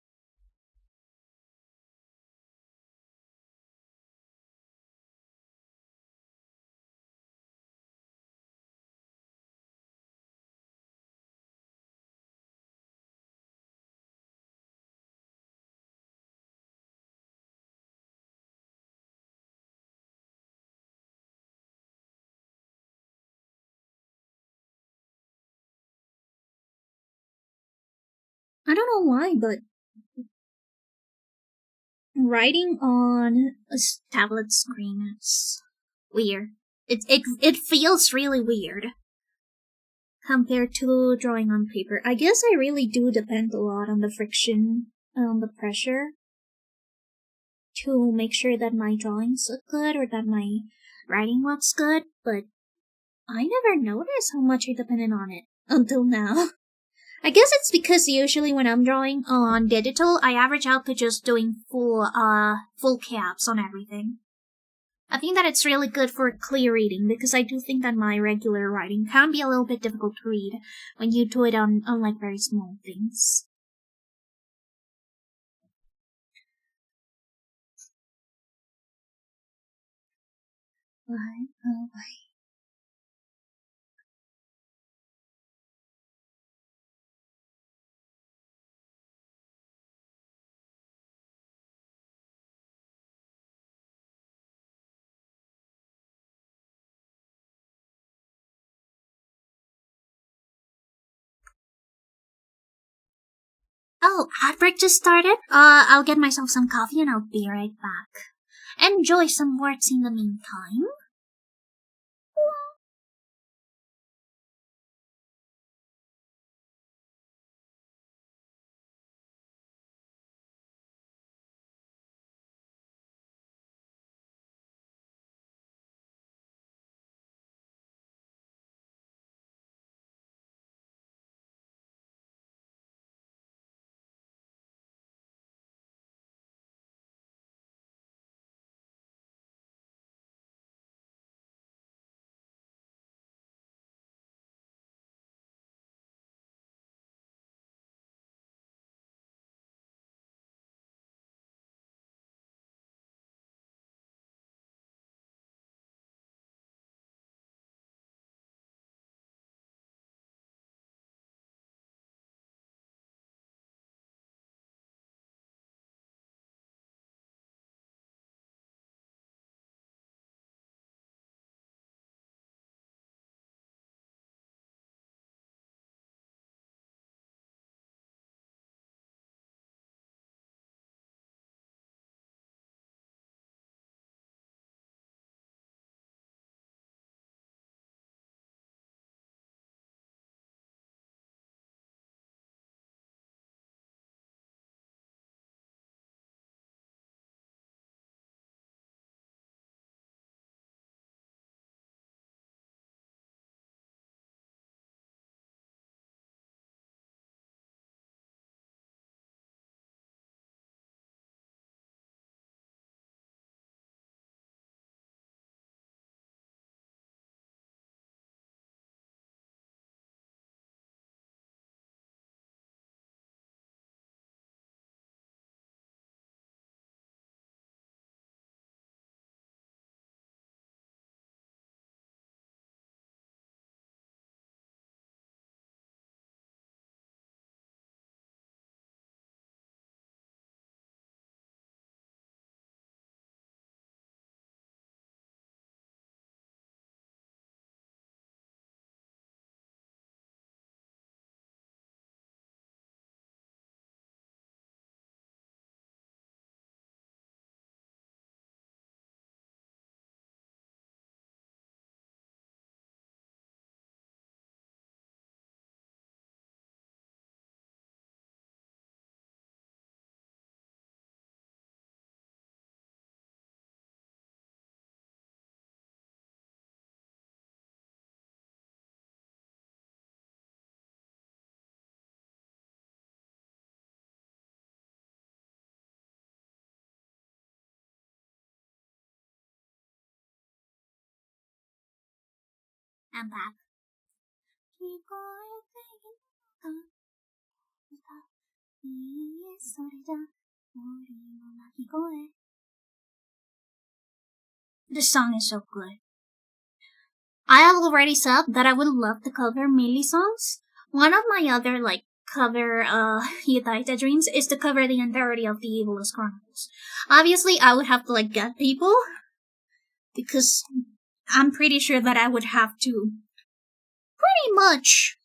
I don't know why, but writing on a tablet screen is weird. It feels really weird compared to drawing on paper. I guess I really do depend a lot on the friction, on the pressure, to make sure that my drawings look good or that my writing looks good, but I never noticed how much I depended on it until now. I guess it's because usually when I'm drawing on digital, I average out to just doing full caps on everything. I think that it's really good for clear reading because I do think that my regular writing can be a little bit difficult to read when you do it on like very small things. Oh, ad break just started? I'll get myself some coffee and I'll be right back. Enjoy some words in the meantime. I'm back. The song is so good. I have already said that I would love to cover Millie songs. One of my other cover Yutaita dreams is to cover the entirety of the Evilest Chronicles. Obviously I would have to get people, because I'm pretty sure that I would have to pretty much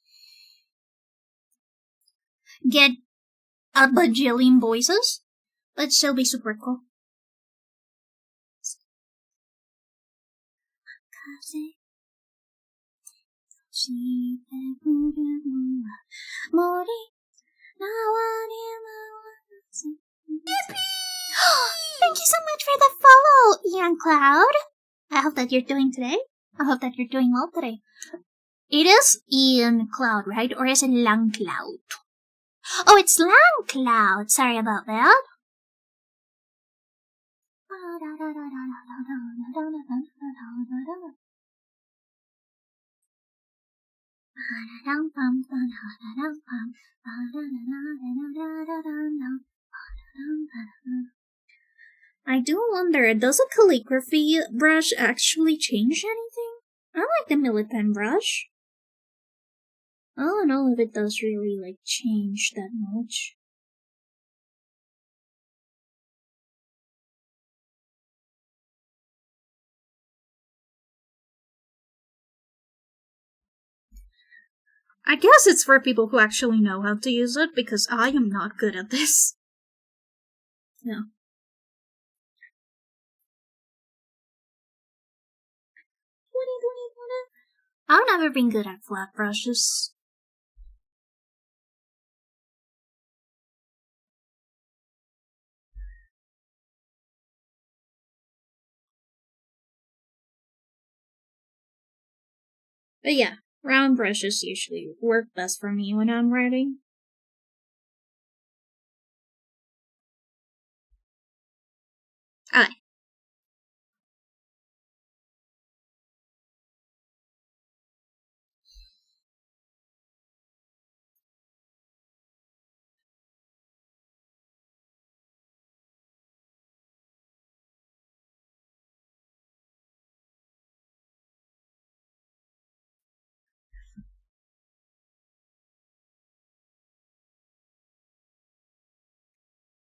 get a bajillion voices, but still be super cool. Thank you so much for the follow, Ian Cloud. I hope that you're doing today. I hope that you're doing well today. It is Ian Cloud, right? Or is it Lang Cloud? Oh, it's Lang Cloud. Sorry about that. I do wonder, does a calligraphy brush actually change anything? I like the Medibang brush. I don't know if it does really change that much. I guess it's for people who actually know how to use it, because I am not good at this. No. I've never been good at flat brushes. But yeah, round brushes usually work best for me when I'm writing. Alright.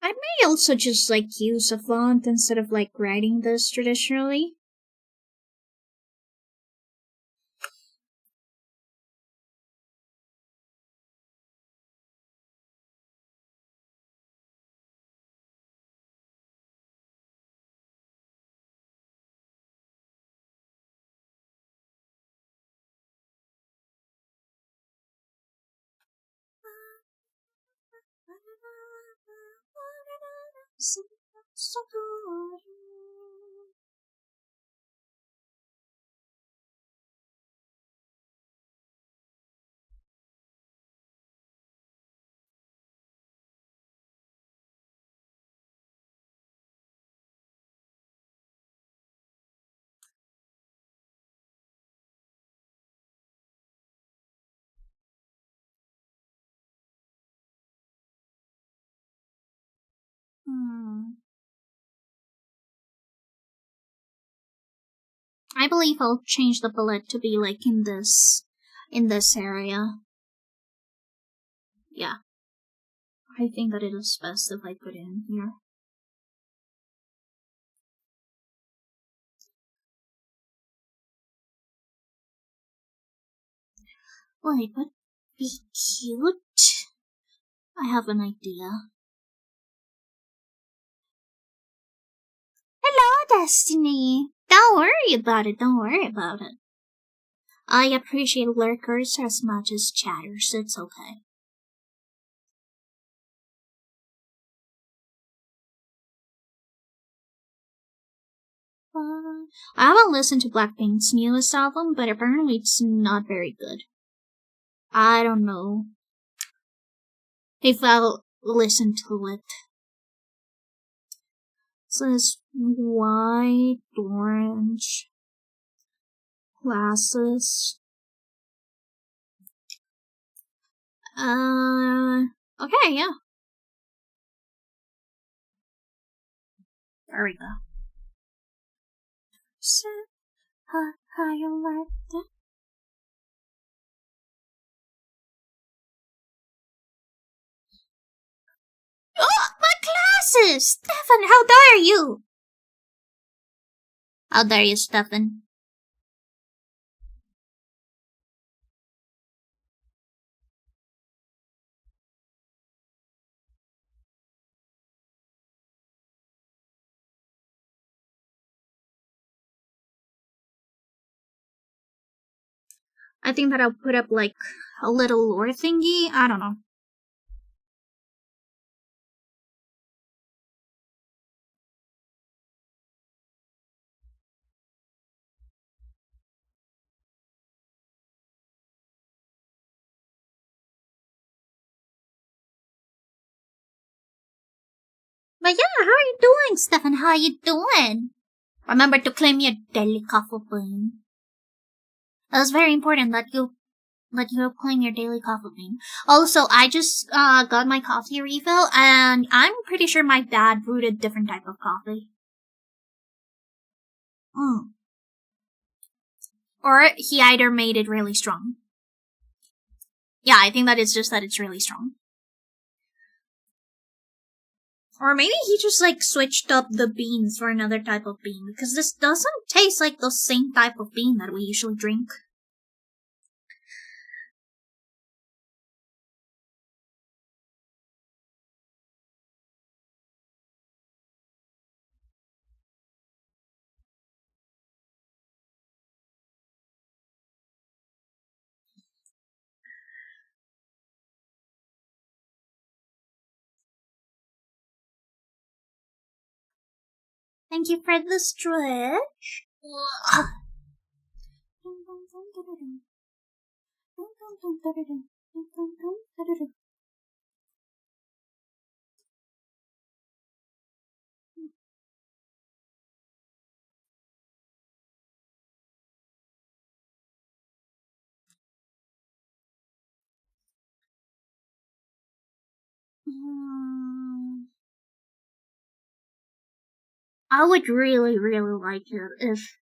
I may also just use a font instead of writing this traditionally. I believe I'll change the palette to be in this area. Yeah. I think that it is best if I put it in here. Wait, would be cute? I have an idea. Hello, Destiny! Don't worry about it, don't worry about it. I appreciate lurkers as much as chatters, it's okay. I haven't listened to Blackpink's newest album, but apparently it's not very good. I don't know if I'll listen to it. It says white, orange, glasses. Okay, yeah. There we go. So, how you like that? Oh, my glasses! Stefan, how dare you? How dare you, Stefan? I think that I'll put up like a little lore thingy. I don't know. But yeah, how are you doing, Stefan? How are you doing? Remember to claim your daily coffee bean. That was very important that you claim your daily coffee bean. Also, I just got my coffee refill, and I'm pretty sure my dad brewed a different type of coffee. Or he either made it really strong. Yeah, I think that it's just that it's really strong. Or maybe he just like switched up the beans for another type of bean, because this doesn't taste like the same type of bean that we usually drink. Thank you for the stretch. I would really, really like it if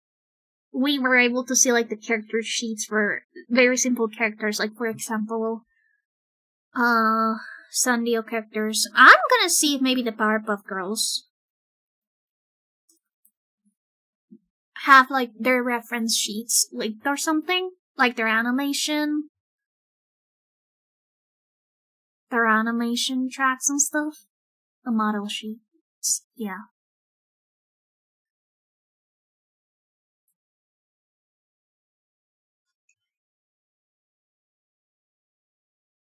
we were able to see like the character sheets for very simple characters, like for example, Sandio characters. I'm gonna see if maybe the Powerpuff Girls have like their reference sheets linked or something, like their animation tracks and stuff, the model sheets. Yeah.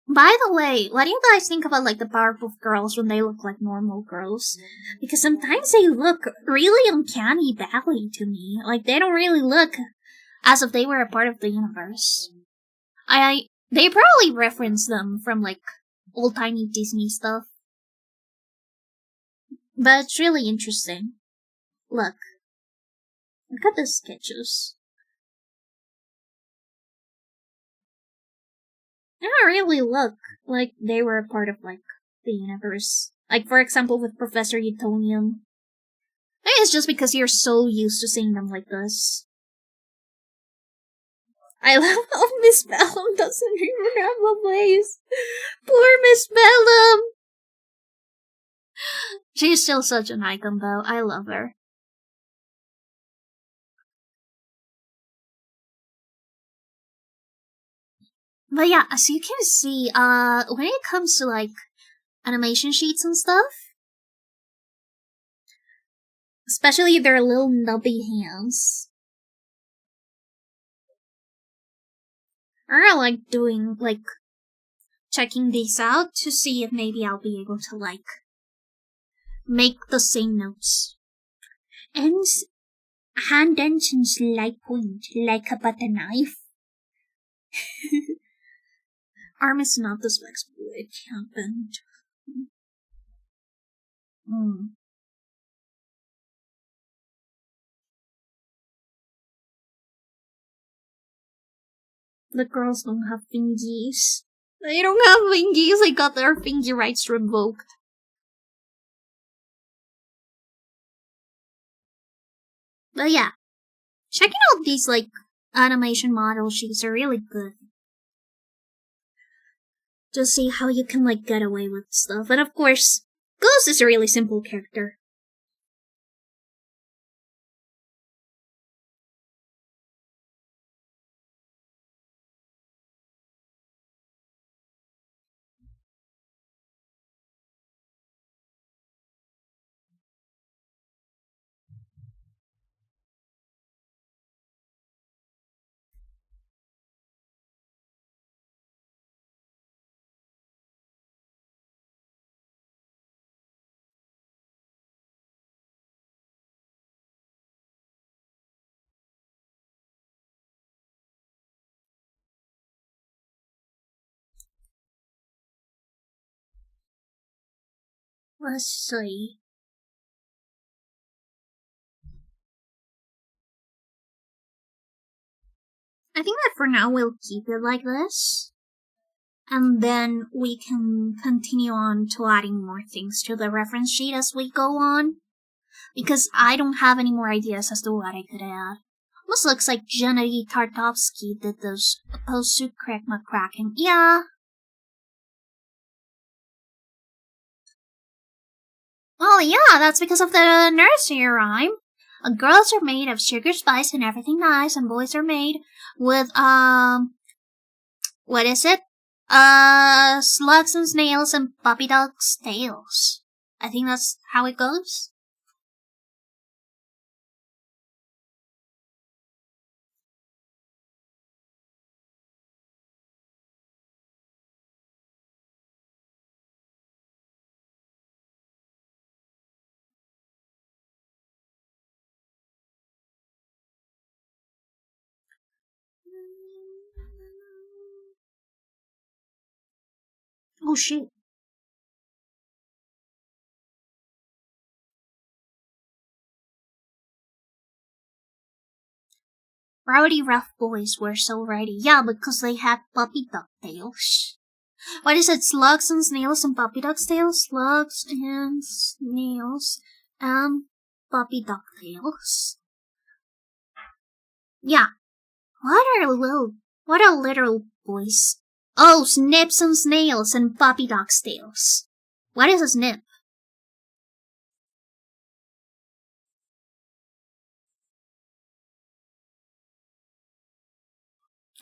By the way, what do you guys think about like the Powerpuff Girls when they look like normal girls? Because sometimes they look really uncanny valley to me. Like they don't really look as if they were a part of the universe. They probably reference them from like old timey Disney stuff. But it's really interesting. Look at the sketches. They don't really look like they were a part of like the universe. Like for example with Professor Utonium. Maybe it's just because you're so used to seeing them like this. I love how Miss Bellum doesn't even have a voice. Poor Miss Bellum! She's still such an icon though. I love her. But yeah, as you can see, when it comes to like animation sheets and stuff, especially their little nubby hands, I like doing like checking these out to see if maybe I'll be able to like make the same notes. And hand ends and slight point like a butter knife. Arm is not this flexible, it can't bend. The girls don't have fingies. They don't have fingies, they got their fingy rights revoked. But yeah, checking out these, like, animation model sheets are really good. To see how you can, like, get away with stuff. And of course, Ghost is a really simple character. Let's see. I think that for now we'll keep it like this. And then we can continue on to adding more things to the reference sheet as we go on. Because I don't have any more ideas as to what I could add. Almost looks like Gennady Tartovsky did those opposed to Craig McCracken. Yeah. Well, yeah, that's because of the nursery rhyme. Girls are made of sugar, spice, and everything nice, and boys are made with, what is it? Slugs and snails and puppy dogs' tails. I think that's how it goes. Oh shit. Rowdy rough boys were so ready. Yeah, because they had puppy dog tails. What is it? Slugs and snails and puppy dog tails? Slugs and snails and puppy dog tails. Yeah. What are little boys? Oh, snips and snails and puppy dog tails. What is a snip?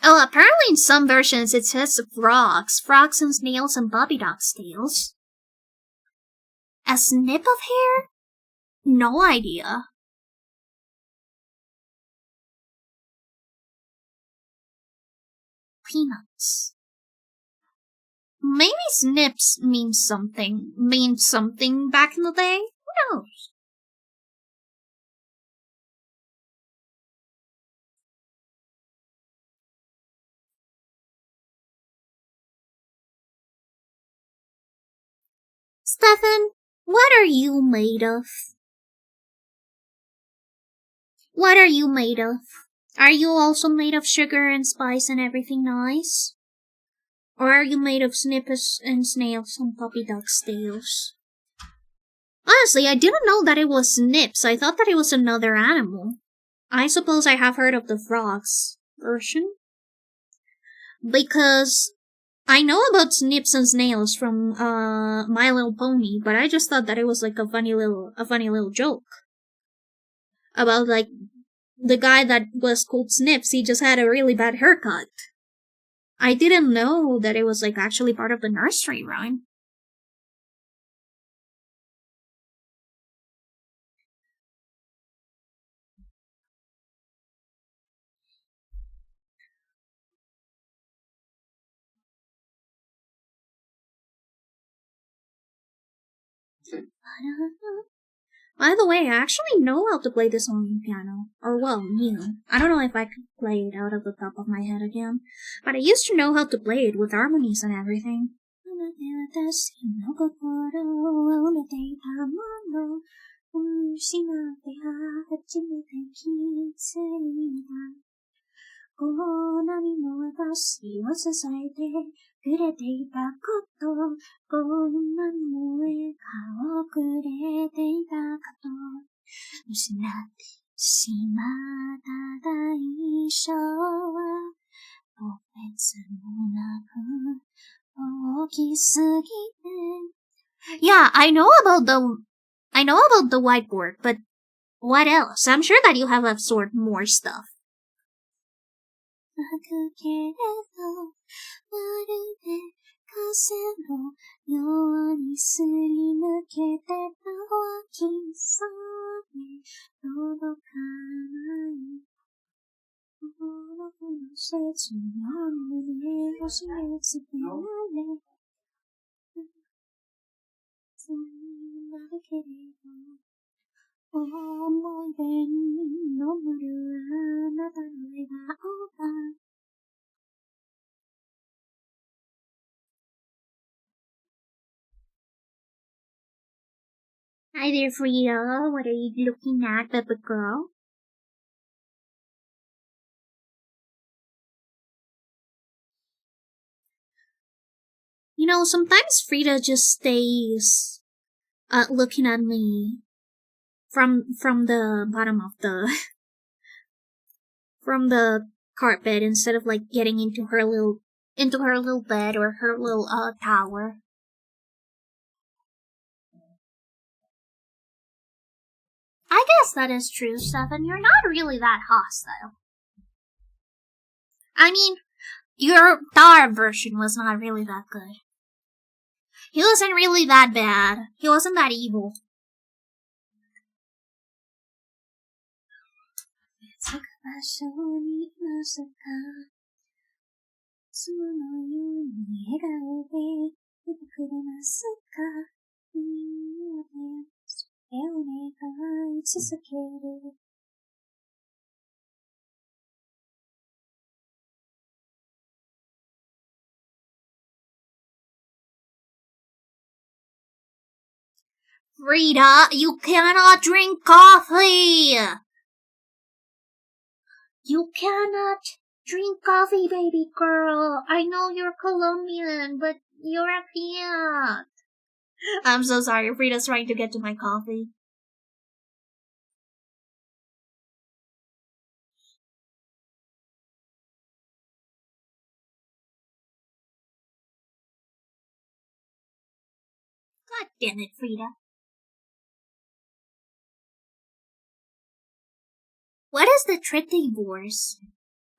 Oh, apparently in some versions it says frogs and snails and puppy dog tails. A snip of hair? No idea. Peanuts. Maybe snips means something back in the day? Who knows? Stefan, what are you made of? What are you made of? Are you also made of sugar and spice and everything nice? Or are you made of snippets and snails and puppy dog tails? Honestly, I didn't know that it was snips. I thought that it was another animal. I suppose I have heard of the frogs version. Because I know about snips and snails from My Little Pony, but I just thought that it was like a funny little joke. About like the guy that was called Snips, he just had a really bad haircut. I didn't know that it was like actually part of the nursery rhyme. By the way, I actually know how to play this on the piano. Or well, knew. I don't know if I could play it out of the top of my head again. But I used to know how to play it with harmonies and everything. くれていたこと、こんなにも笑顔くれていたかと、失ってしまった代償は、とてつもなく大きすぎて。Yeah, I know about the whiteboard, but what else? I'm sure that you have absorbed more stuff. けれどまるで風のようにすり抜けてた脇さえ届かない僕の切な胸を締め付けられそんなだけれど思い出に昇るあなたの笑顔がHi there, Frida. What are you looking at, baby girl? You know, sometimes Frida just stays looking at me from the bottom of the from the carpet instead of like getting into her little bed or her little tower. I guess that is true, Stefan. You're not really that hostile. I mean, your tower version was not really that good. He wasn't really that bad. He wasn't that evil. Frida, you cannot drink coffee! You cannot drink coffee, baby girl. I know you're Colombian, but you're a can't. I'm so sorry, Frida's trying to get to my coffee. God damn it, Frida. What is the Trittivores?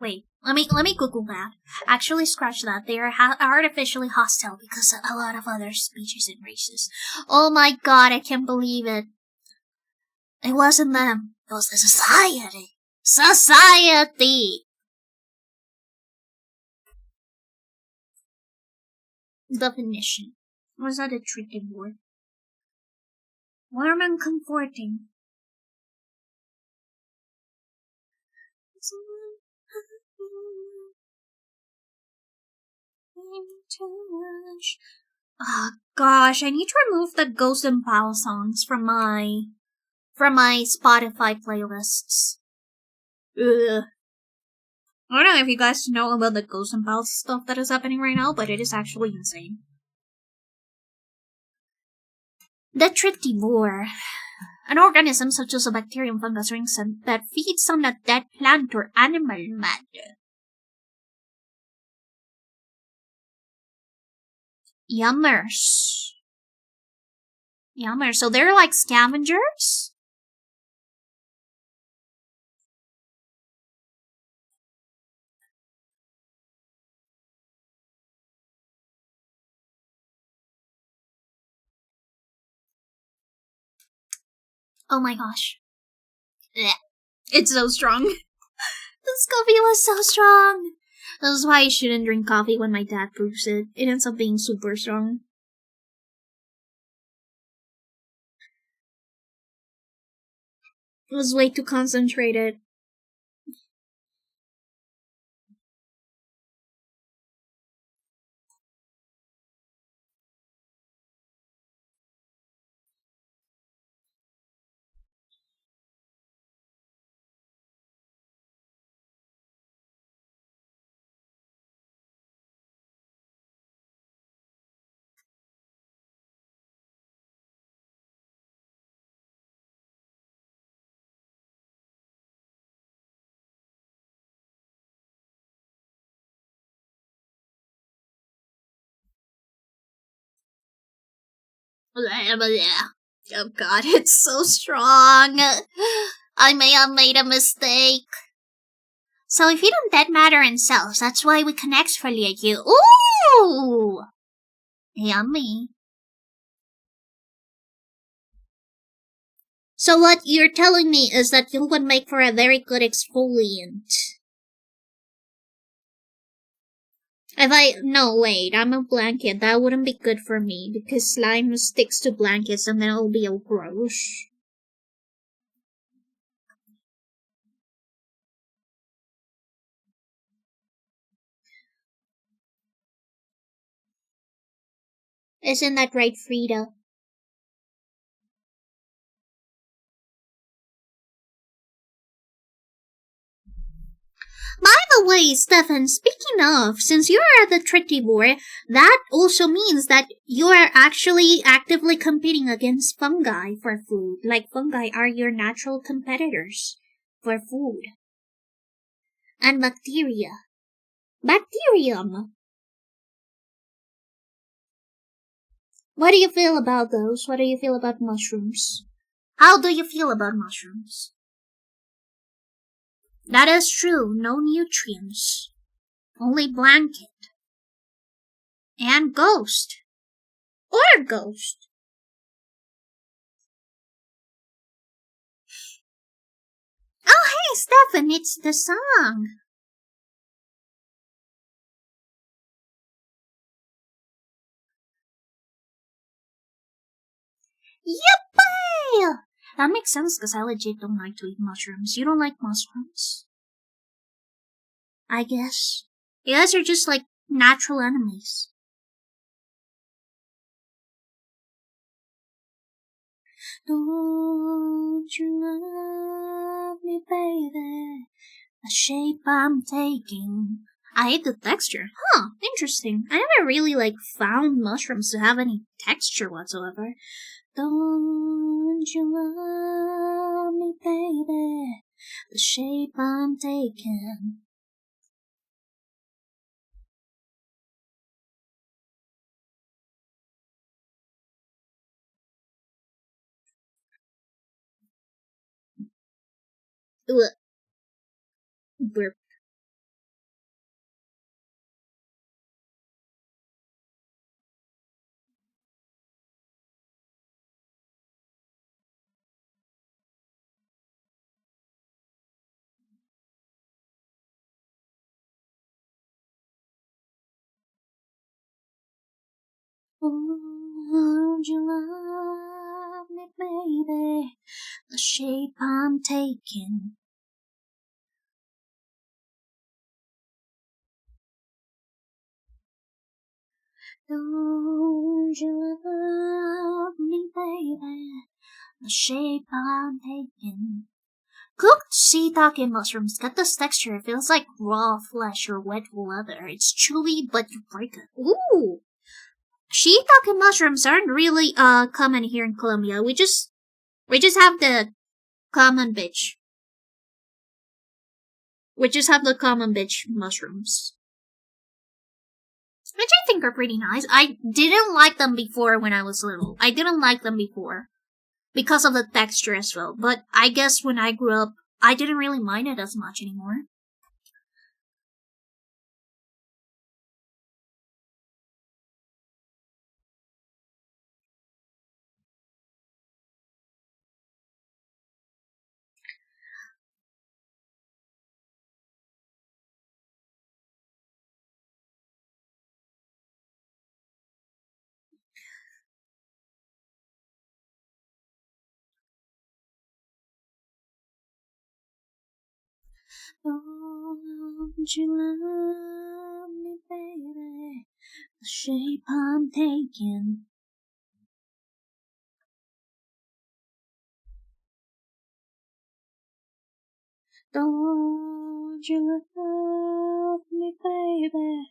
Wait, let me Google that. Actually, scratch that. They are artificially hostile because of a lot of other species and races. Oh my god, I can't believe it. It wasn't them. It was the society. Society! Definition. Was that a Trittivore? Warm and comforting. Oh gosh, I need to remove the Ghost and Pal songs from my Spotify playlists. Ugh. I don't know if you guys know about the Ghost and Pal stuff that is happening right now, but it is actually insane. The Trittivore. An organism such as a bacterium, fungus, or insect that feeds on a dead plant or animal matter. Yummers. So they're like scavengers? Oh my gosh. Blech. It's so strong. This coffee was so strong. This is why I shouldn't drink coffee when my dad brews it. It ends up being super strong. It was way too concentrated. Oh god, it's so strong. I may have made a mistake. So if you don't dead matter in cells, that's why we can exfoliate you. Ooh! Yummy. So what you're telling me is that you would make for a very good exfoliant. No, wait, I'm a blanket. That wouldn't be good for me because slime sticks to blankets and then it'll be all gross. Isn't that right, Frida? By the way, Stefan, speaking of, since you are the Tritivore, that also means that you are actually actively competing against fungi for food. Like, fungi are your natural competitors for food. And bacteria. Bacterium. What do you feel about those? What do you feel about mushrooms? How do you feel about mushrooms? That is true, no nutrients. Only blanket. And ghost. Or ghost. Oh hey, Stefan, it's the song. Yippee! That makes sense because I legit don't like to eat mushrooms. You don't like mushrooms? I guess. You guys are just like natural enemies. Don't you love me, baby? The shape I'm taking. I hate the texture. Huh, interesting. I never really found mushrooms to have any texture whatsoever. Don't you love me, baby? The shape I'm taking. Burp. Would you love me, baby? The shape I'm taking. Don't you love me, baby? The shape I'm taking. Cooked shiitake mushrooms get this texture. It feels like raw flesh or wet leather. It's chewy, but you break it. Ooh! Shiitake mushrooms aren't really common here in Colombia. We just have the common bitch. We just have the common bitch mushrooms. Which I think are pretty nice. I didn't like them before when I was little. I didn't like them before. Because of the texture as well. But I guess when I grew up, I didn't really mind it as much anymore. Don't you love me, baby? The shape I'm taking. Don't you love me, baby?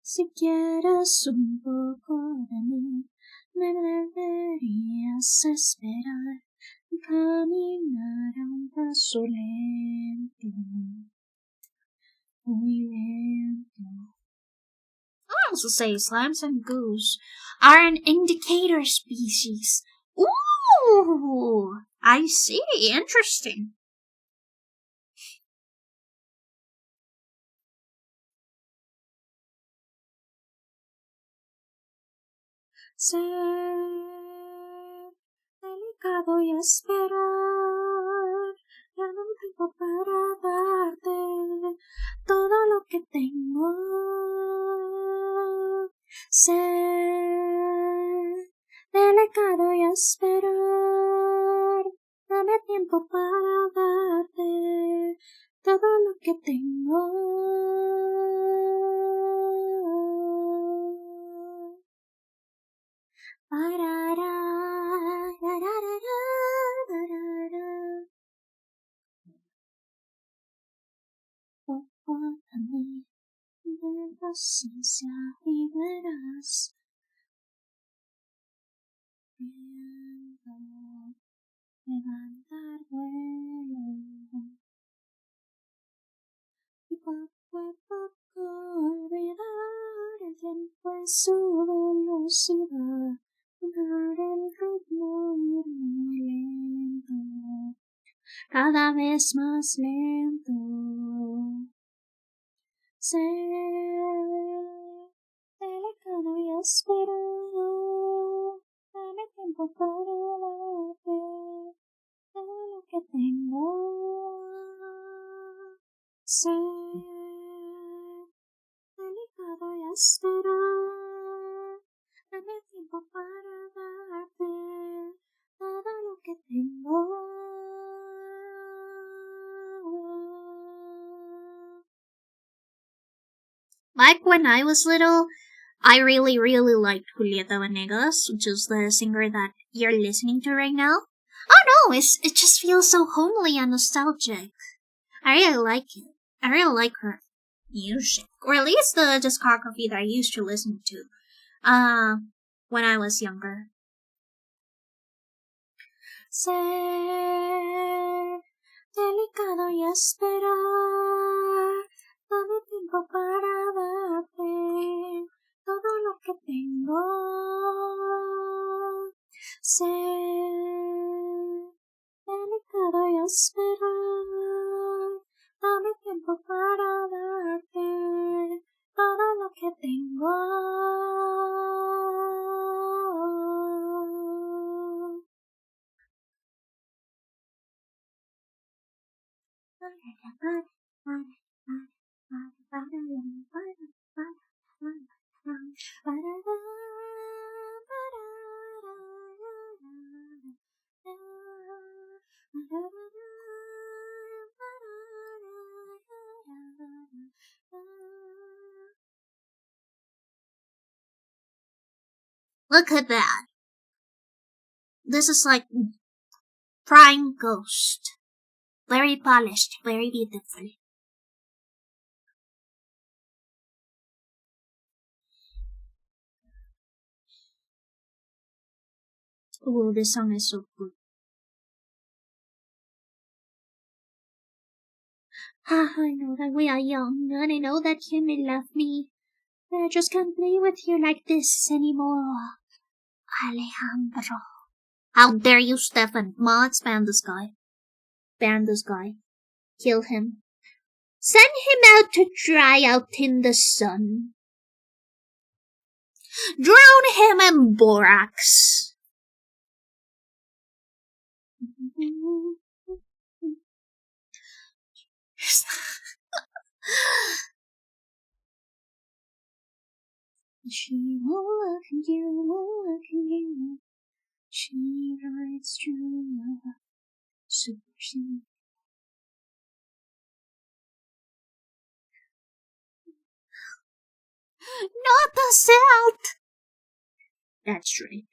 Si quieres un poco de mí, me deberías esperar y caminar a un paso lento, muy lento. I also say slams and goose are an indicator species. Ooh, I see. Interesting. Ser delicado y esperar, ya no tengo para darte todo lo que tengo. Ser delicado y esperar, dame tiempo para darte todo lo que tengo. Poco a mí, de paciencia y verás. Viendo levantar vuelo y poco a poco olvidar el tiempo en su velocidad, dar el ritmo ir muy lento, cada vez más lento. Ser delicado y esperar, dame tiempo para darte todo lo que tengo. Ser delicado y esperar, dame tiempo para darte todo lo que tengo. Like when I was little, I really liked Julieta Venegas, which is the singer that you're listening to right now. Oh no, it just feels so homely and nostalgic. I really like it. I really like her music, or at least the discography that I used to listen to, when I was younger. Ser delicado y esperar, dame tiempo para darte todo lo que tengo. Ser delicado y esperar, dame tiempo para darte todo lo que tengo. Look at that. This is like prime ghost. Very polished, very beautiful. Oh, this song is so good. I know that we are young, and I know that you may love me, but I just can't play with you like this anymore. Alejandro. How dare you, Stefan? Mods, ban this guy. Ban this guy. Kill him. Send him out to dry out in the sun. Drown him in borax. She won't look at you, won't look at you. She rides through love, super she. Not the South! That's right.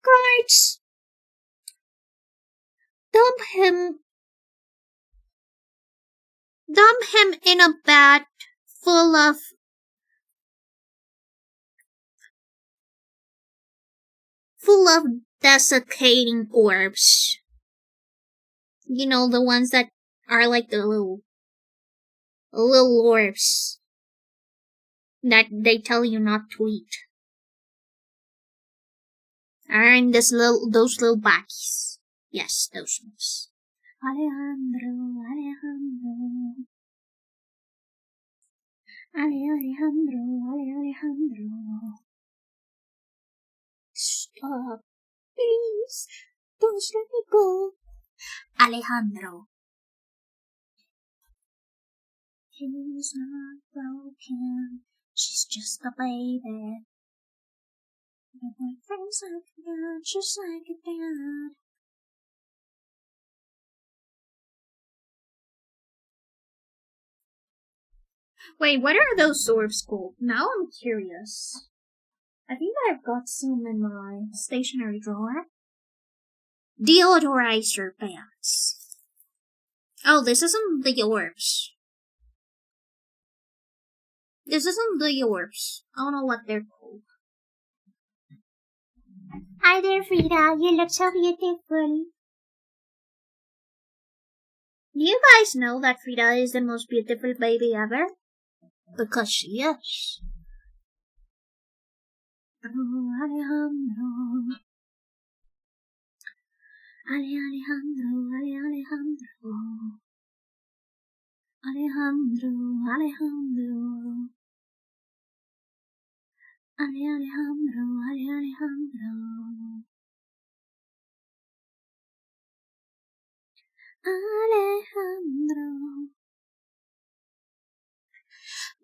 Guards! Dump him in a vat full of desiccating orbs. You know, the ones that are like the little orbs that they tell you not to eat. Are in those little baggies. Yes, those ones. Alejandro. Stop. Please. Don't let me go. Alejandro. She's not broken. She's just a baby. But my friends like that, just like a dad. Wait, what are those swords called? Now I'm curious. I think I've got some in my stationery drawer. Deodorizer pants. Oh, this isn't the orbs. This isn't the orbs. I don't know what they're called. Hi there, Frida. You look so beautiful. Do you guys know that Frida is the most beautiful baby ever? Because she is. Alejandro.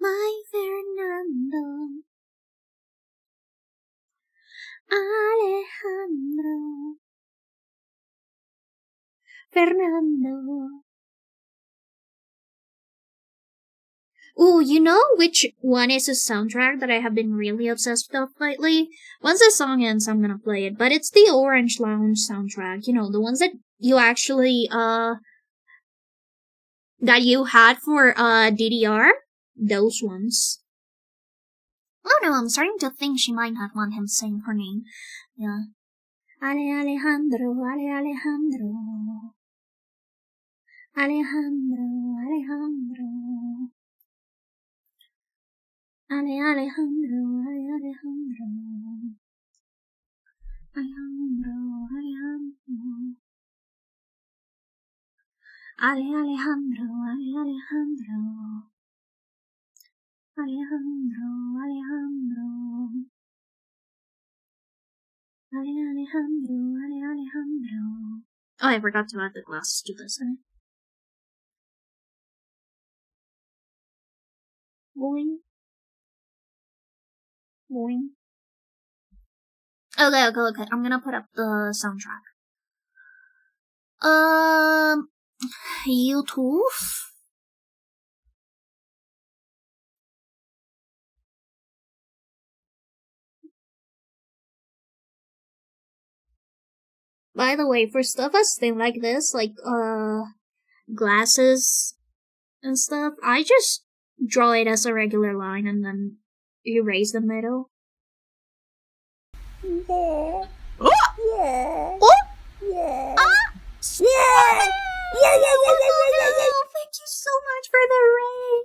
My Fernando. Alejandro. Fernando. Ooh, you know which one is a soundtrack that I have been really obsessed with lately? Once the song ends, I'm gonna play it, but it's the Orange Lounge soundtrack. You know, the ones that you actually, that you had for, DDR? Those ones. Oh no, I'm starting to think she might not want him saying her name. Yeah. Alejandro. Alejandro. Alejandro. Oh, I forgot to add the glasses to this. Boing. Okay. I'm gonna put up the soundtrack. YouTube. By the way, for stuff as thin like this, like, glasses and stuff, I just draw it as a regular line and then erase the middle. Yeah. Oh! Yeah. Oh! Yeah. Ah! Yeah! Thank you so much for the raid!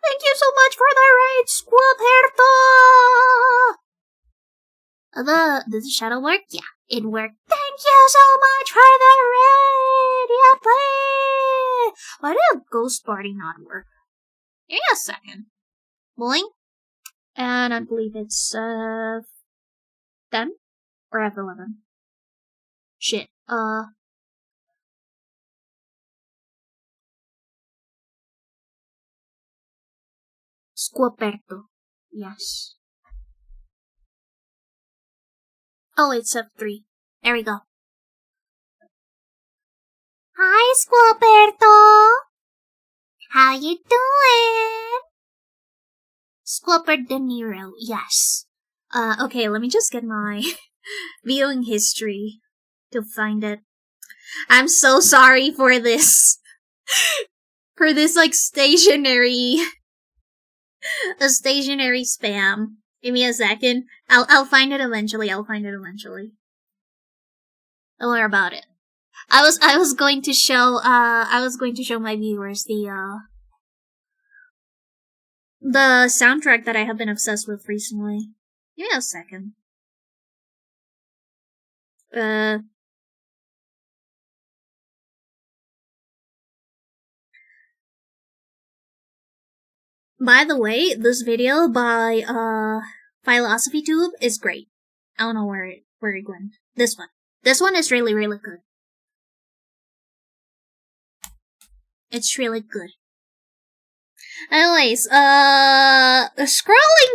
Thank you so much for the raid, Squaperto! Did the shadow work? Yeah, it worked. Thank you so much for the raid! Yeah, please! Why did a ghost party not work? Give me a second. Boing. And I believe it's, 10? Or F11? Shit, Squaperto. Yes. Oh, it's F3. There we go. Hi, Squaperto! How you doing? Squapper De Niro, yes. Okay, let me just get my viewing history to find it. I'm so sorry for this. For this, like, stationery spam. Give me a second. I'll find it eventually. Don't worry about it. I was going to show my viewers the soundtrack that I have been obsessed with recently. Give me a second. By the way, this video by Philosophy Tube is great. I don't know where it went. This one is really, really good. It's really good. Anyways, scrolling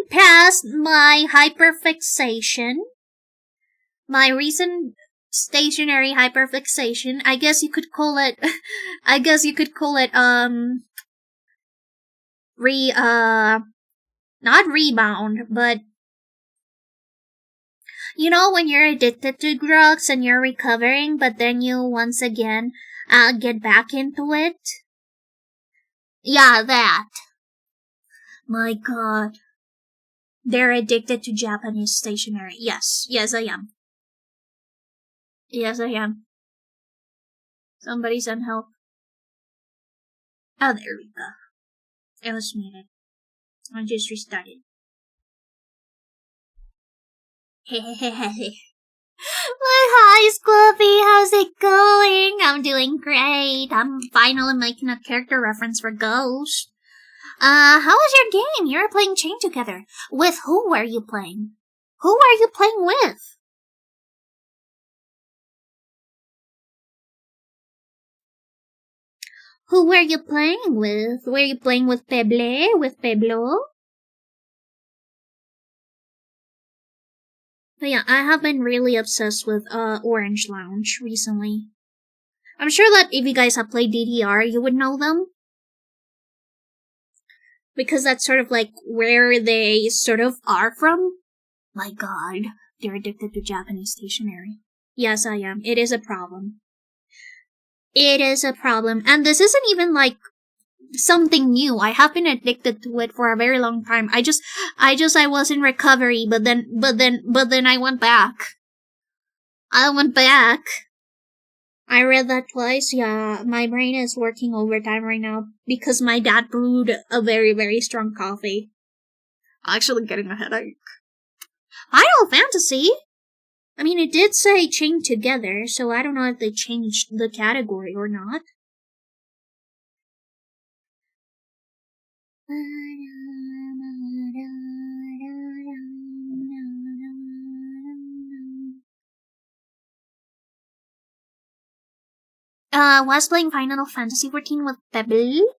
past my hyperfixation, my recent stationary hyperfixation, I guess you could call it, not rebound, but, you know, when you're addicted to drugs and you're recovering, but then you once again, get back into it? Yeah, that. My god. They're addicted to Japanese stationery. Yes, I am. Somebody send help. Oh, there we go. It was muted. I just restarted. Hehehe. Hi, Scruffy, how's it going? I'm doing great. I'm finally making a character reference for Ghost. How was your game? You were playing Chain together. With who were you playing? Who are you playing with? Who were you playing with? Were you playing with Peble? With Peblo? But yeah, I have been really obsessed with Orange Lounge recently. I'm sure that if you guys have played DDR, you would know them. Because that's sort of like where they sort of are from. My god, they're addicted to Japanese stationery. Yes, I am. It is a problem. And this isn't even like something new. I have been addicted to it for a very long time. I was in recovery, but then I went back. I read that twice. Yeah, my brain is working overtime right now because my dad brewed a very, very strong coffee. Actually getting a headache. Final Fantasy? I mean, it did say Chain Together, so I don't know if they changed the category or not. Was playing Final Fantasy 14 with Pebble,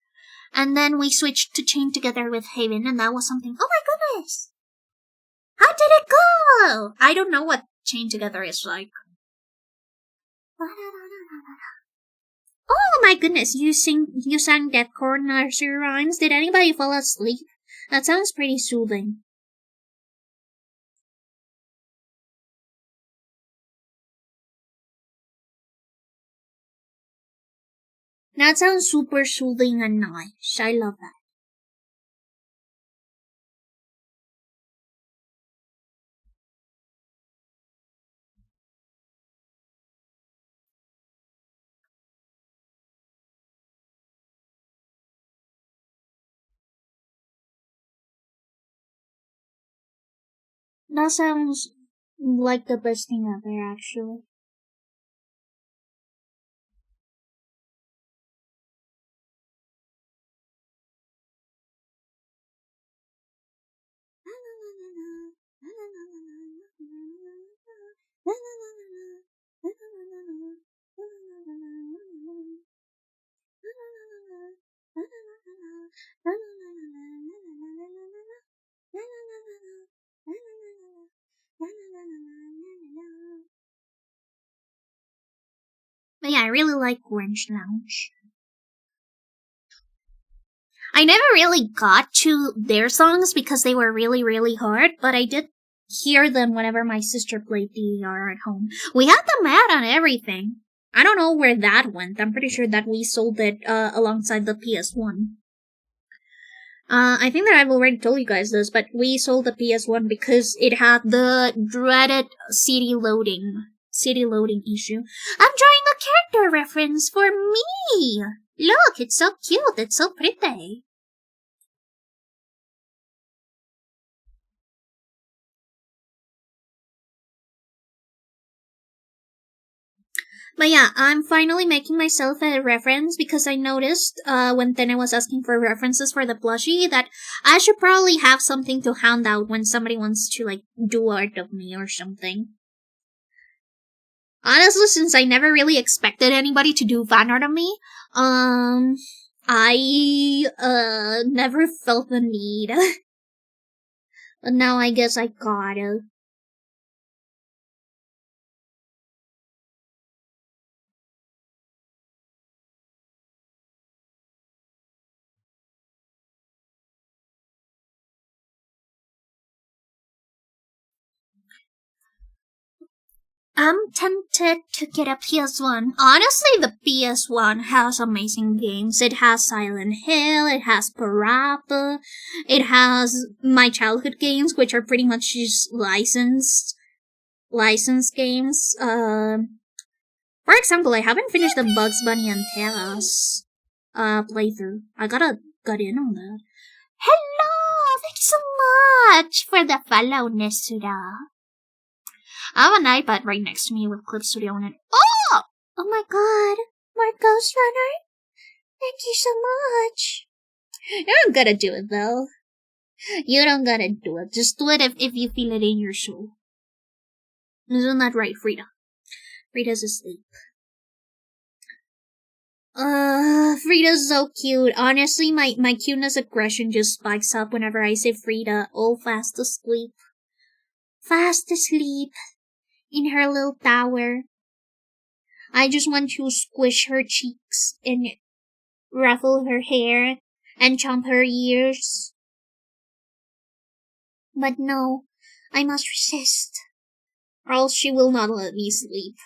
and then we switched to Chain Together with Haven, and that was something. Oh my goodness! How did it go? I don't know what Chain Together is like. Oh my goodness, you sang deathcore nursery rhymes? Did anybody fall asleep? That sounds pretty soothing. That sounds super soothing and nice. I love that. That sounds like the best thing ever, actually. But yeah, I really like Orange Lounge. I never really got to their songs because they were really, really hard, but I did hear them whenever my sister played DDR at home. We had the mat and everything. I don't know where that went. I'm pretty sure that we sold it alongside the PS1. I think that I've already told you guys this, but we sold the PS1 because it had the dreaded CD loading issue. I'm drawing a character reference for me! Look, it's so cute, it's so pretty. But yeah, I'm finally making myself a reference because I noticed when Tene was asking for references for the plushie that I should probably have something to hand out when somebody wants to like do art of me or something. Honestly, since I never really expected anybody to do fan art of me, I never felt the need. But now I guess I gotta. I'm tempted to get a PS1. Honestly, the PS1 has amazing games. It has Silent Hill, it has Parappa, it has my childhood games, which are pretty much just licensed games. For example, I haven't finished the Bugs Bunny and Terrace playthrough. I gotta get in on that. Hello! Thank you so much for the follow, Nesura. I have an iPad right next to me with Clip Studio on it. Oh! Oh my god! More Ghost Runner? Thank you so much. You don't gotta do it though. You don't gotta do it. Just do it if you feel it in your soul. Isn't that right, Frida? Frida's asleep. Frida's so cute. Honestly, my cuteness aggression just spikes up whenever I say Frida. Oh, fast asleep. Fast asleep. In her little tower. I just want to squish her cheeks and ruffle her hair and chomp her ears. But no, I must resist, or else she will not let me sleep.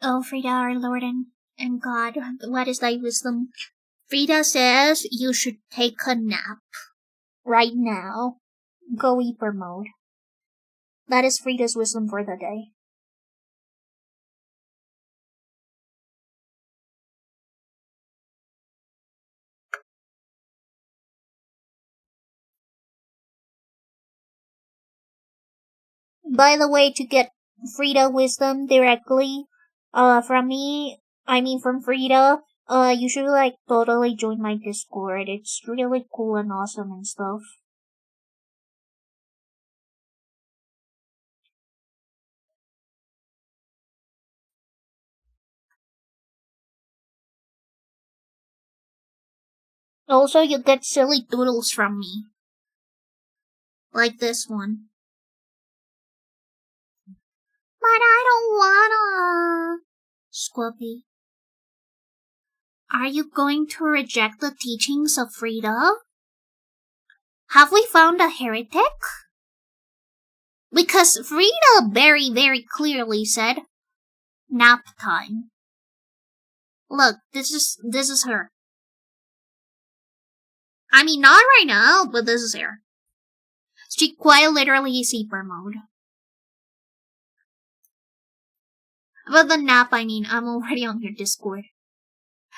Oh, Frida, our Lord and God, what is thy wisdom? Frida says you should take a nap. Right now. Go hyper mode. That is Frida's wisdom for the day. By the way, to get Frida wisdom directly, from me, I mean from Frida, you should like totally join my Discord. It's really cool and awesome and stuff. Also, you get silly doodles from me. Like this one. But I don't wanna. Squubby. Are you going to reject the teachings of Frida? Have we found a heretic? Because Frida very, very clearly said, nap time. Look, this is her. I mean, not right now, but this is her. She quite literally is hyper mode. But the nap, I mean, I'm already on your Discord.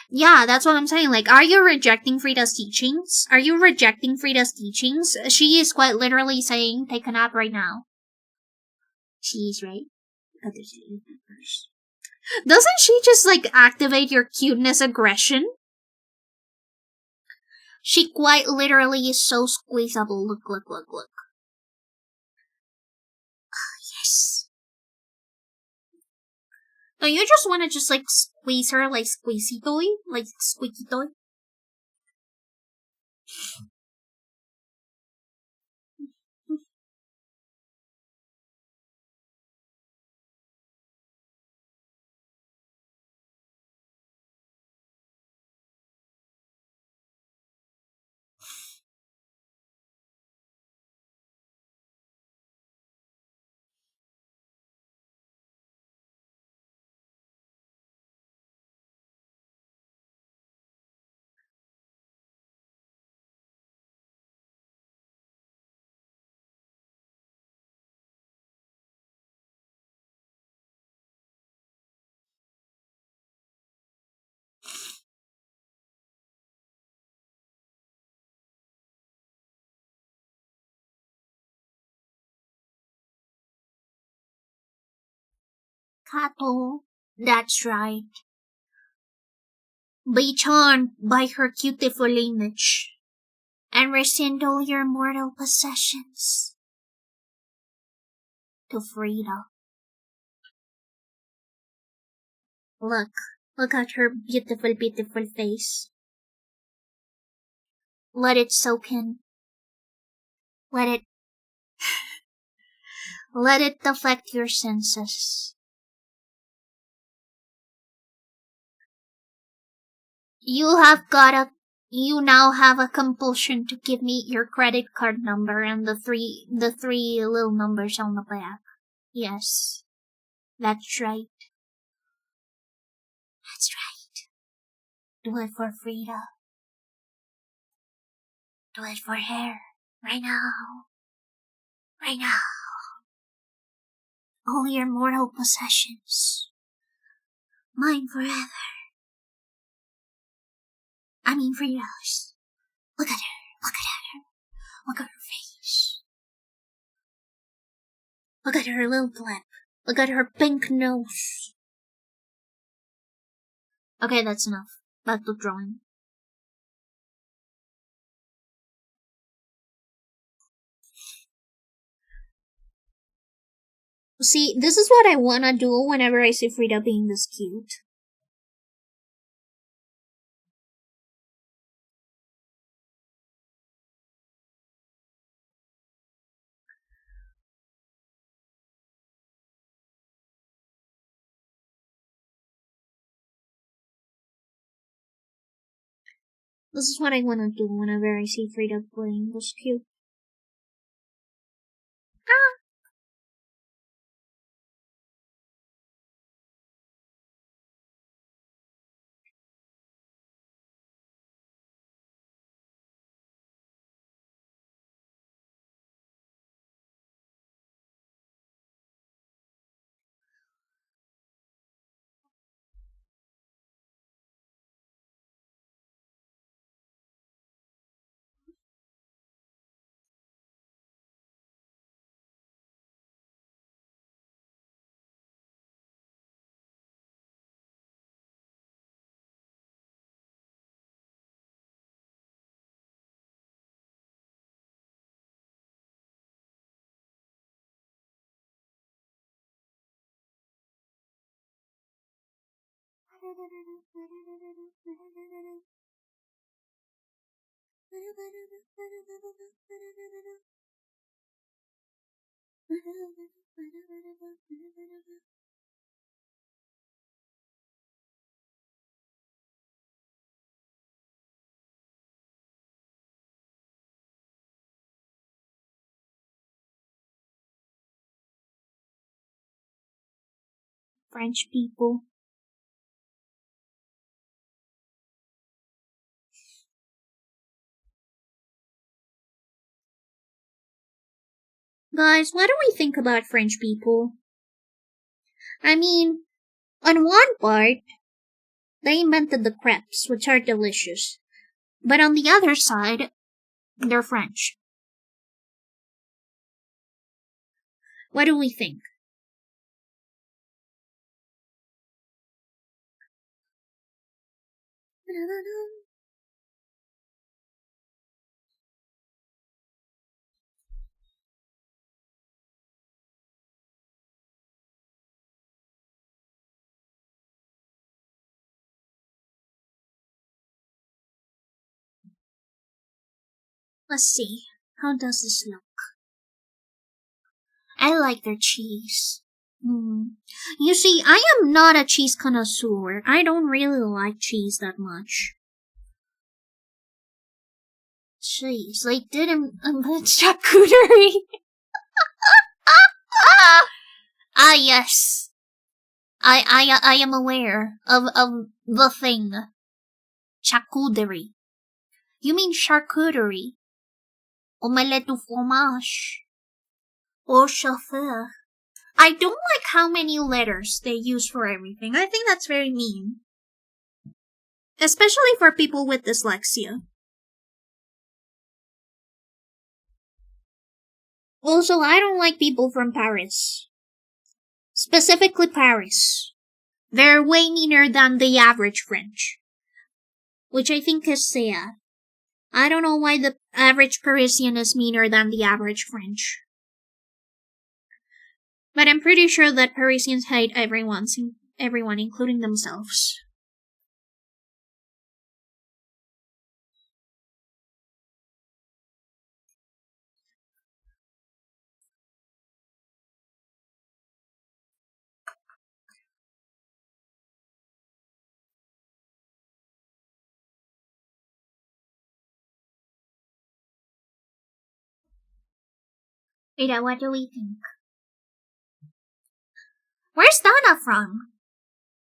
Yeah, that's what I'm saying. Like, are you rejecting Frida's teachings? Are you rejecting Frida's teachings? She is quite literally saying, take a nap right now. She is, right? Doesn't she just, like, activate your cuteness aggression? She quite literally is so squeezable. Look. Yes. Don't you just want to just, like, squeeze her like squeezy toy? Like, squeaky toy? Kato, that's right. Be charmed by her beautiful image, and rescind all your mortal possessions. To Frida. Look at her beautiful, beautiful face. Let it soak in. Let it affect your senses. You now have a compulsion to give me your credit card number and the three little numbers on the back. Yes, that's right. That's right. Do it for Frida. Do it for her. Right now. Right now. All your mortal possessions. Mine forever. I mean Frida's. Look at her. Look at her. Look at her face. Look at her little lip. Look at her pink nose. Okay, that's enough. Back to drawing. See, this is what I wanna do whenever I see Frida being this cute. This is what I wanna do whenever I see Frida playing this cute. French people. Guys, what do we think about French people? I mean, on one part, they invented the crepes, which are delicious. But on the other side, they're French. What do we think? Let's see. How does this look? I like their cheese. You see, I am not a cheese connoisseur. I don't really like cheese that much. Cheese, they didn't invent charcuterie. Yes. I am aware of the thing. Charcuterie. You mean charcuterie? Omelette au fromage. Or chauffeur. I don't like how many letters they use for everything. I think that's very mean. Especially for people with dyslexia. Also, I don't like people from Paris. Specifically Paris. They're way meaner than the average French. Which I think is sad. I don't know why the average Parisian is meaner than the average French. But I'm pretty sure that Parisians hate everyone, including themselves. Ida, what do we think? Where's Donna from?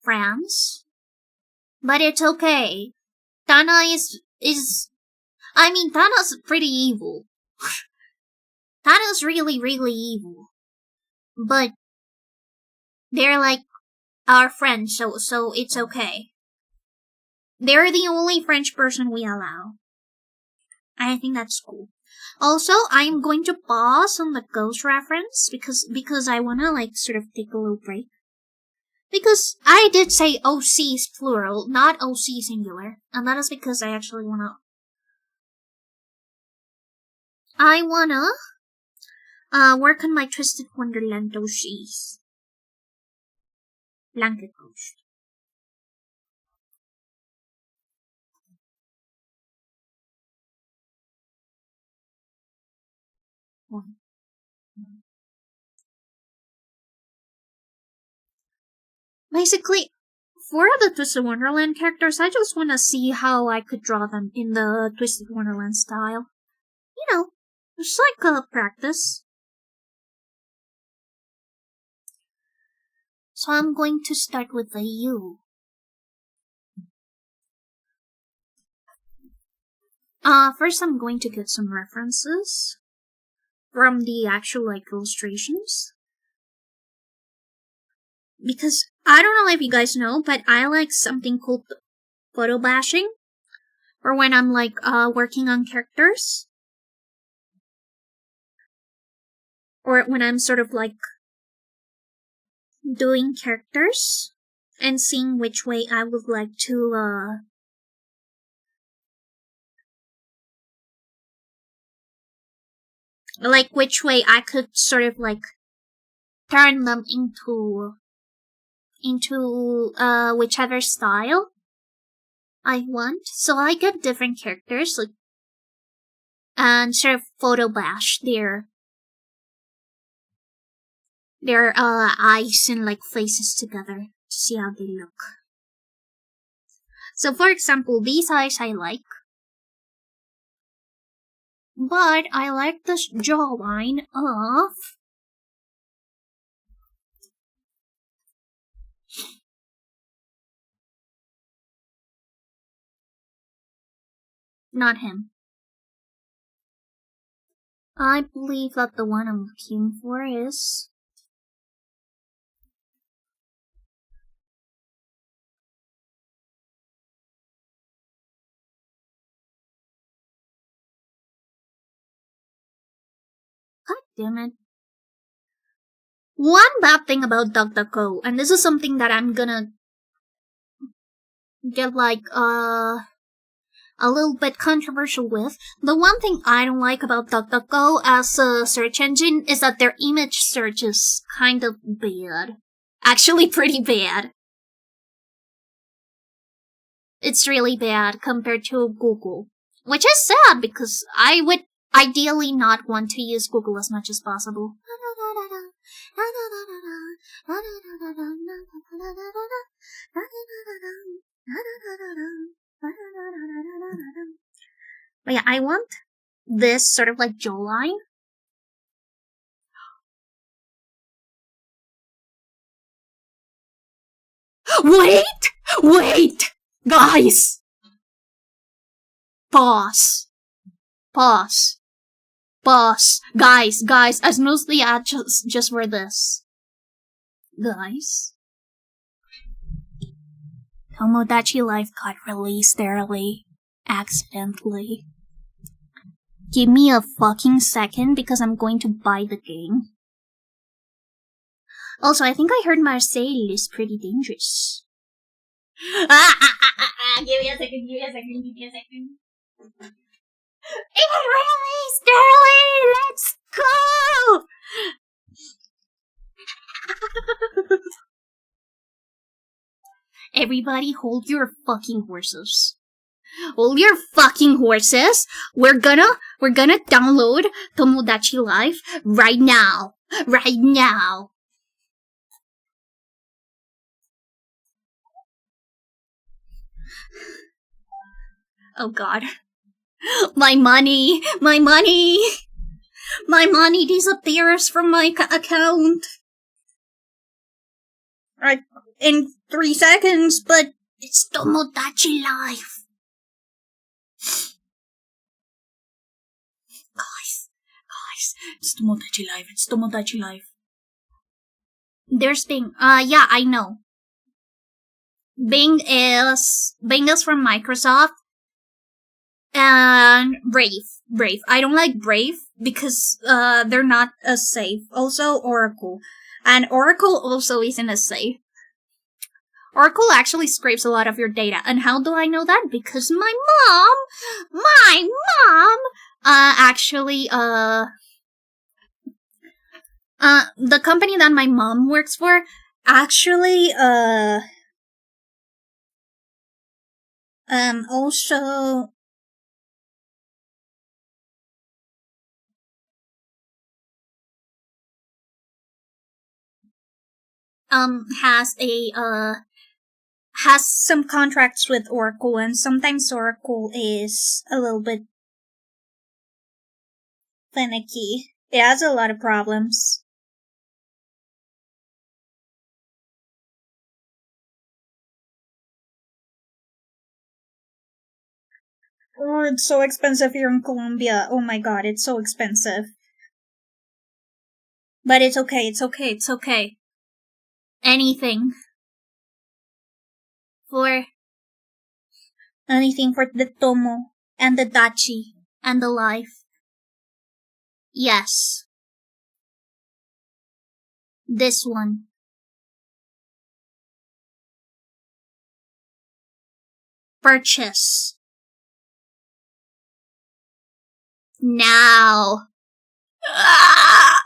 France? But it's okay. Donna Dana's pretty evil. Dana's really, really evil. But they're like our friends, so it's okay. They're the only French person we allow. I think that's cool. Also, I'm going to pause on the ghost reference because I wanna sort of take a little break. Because I did say OCs plural, not OC singular, and that is because I actually wanna work on my Twisted Wonderland OCs. Blanket Ghost. Basically, for the Twisted Wonderland characters, I just want to see how I could draw them in the Twisted Wonderland style. You know, it's like a practice. So I'm going to start with the U. First I'm going to get some references from the actual illustrations. Because I don't know if you guys know, but I like something called photo bashing. Or when I'm working on characters. Or when I'm sort of doing characters and seeing which way I would like to which way I could sort of turn them into whichever style I want. So I get different characters and sort of photo bash their eyes and faces together to see how they look. So for example, these eyes I like. But I like the jawline of not him. I believe that the one I'm looking for is God damn it. One bad thing about DuckDuckGo, and this is something that I'm gonna get a little bit controversial with. The one thing I don't like about DuckDuckGo as a search engine is that their image search is kind of bad. Actually pretty bad. It's really bad compared to Google. Which is sad because I would ideally not want to use Google as much as possible. But yeah, I want this sort of jawline. Wait! Guys! Pause. Guys, as mostly just for this. Guys. Tomodachi Life got released early. Accidentally. Give me a fucking second because I'm going to buy the game. Also, I think I heard Marseille is pretty dangerous. Give me a second. It released early! Let's go! Everybody hold your fucking horses. Hold your fucking horses. We're gonna download Tomodachi Life right now. Right now. Oh god. My money disappears from my account. Right, in 3 seconds, but it's Tomodachi Life. Guys, it's Tomodachi Life. There's Bing. Yeah, I know. Bing is from Microsoft. And Brave. I don't like Brave because they're not as safe. Also Oracle. And Oracle also isn't as safe. Oracle actually scrapes a lot of your data. And how do I know that? Because my mom actually the company that my mom works for actually also has some contracts with Oracle, and sometimes Oracle is a little bit finicky. It has a lot of problems. Oh, it's so expensive here in Colombia. Oh my god, it's so expensive. But it's okay. Anything for the Tomo and the Dachi and the life. Yes. This one. Purchase. Now. Ah!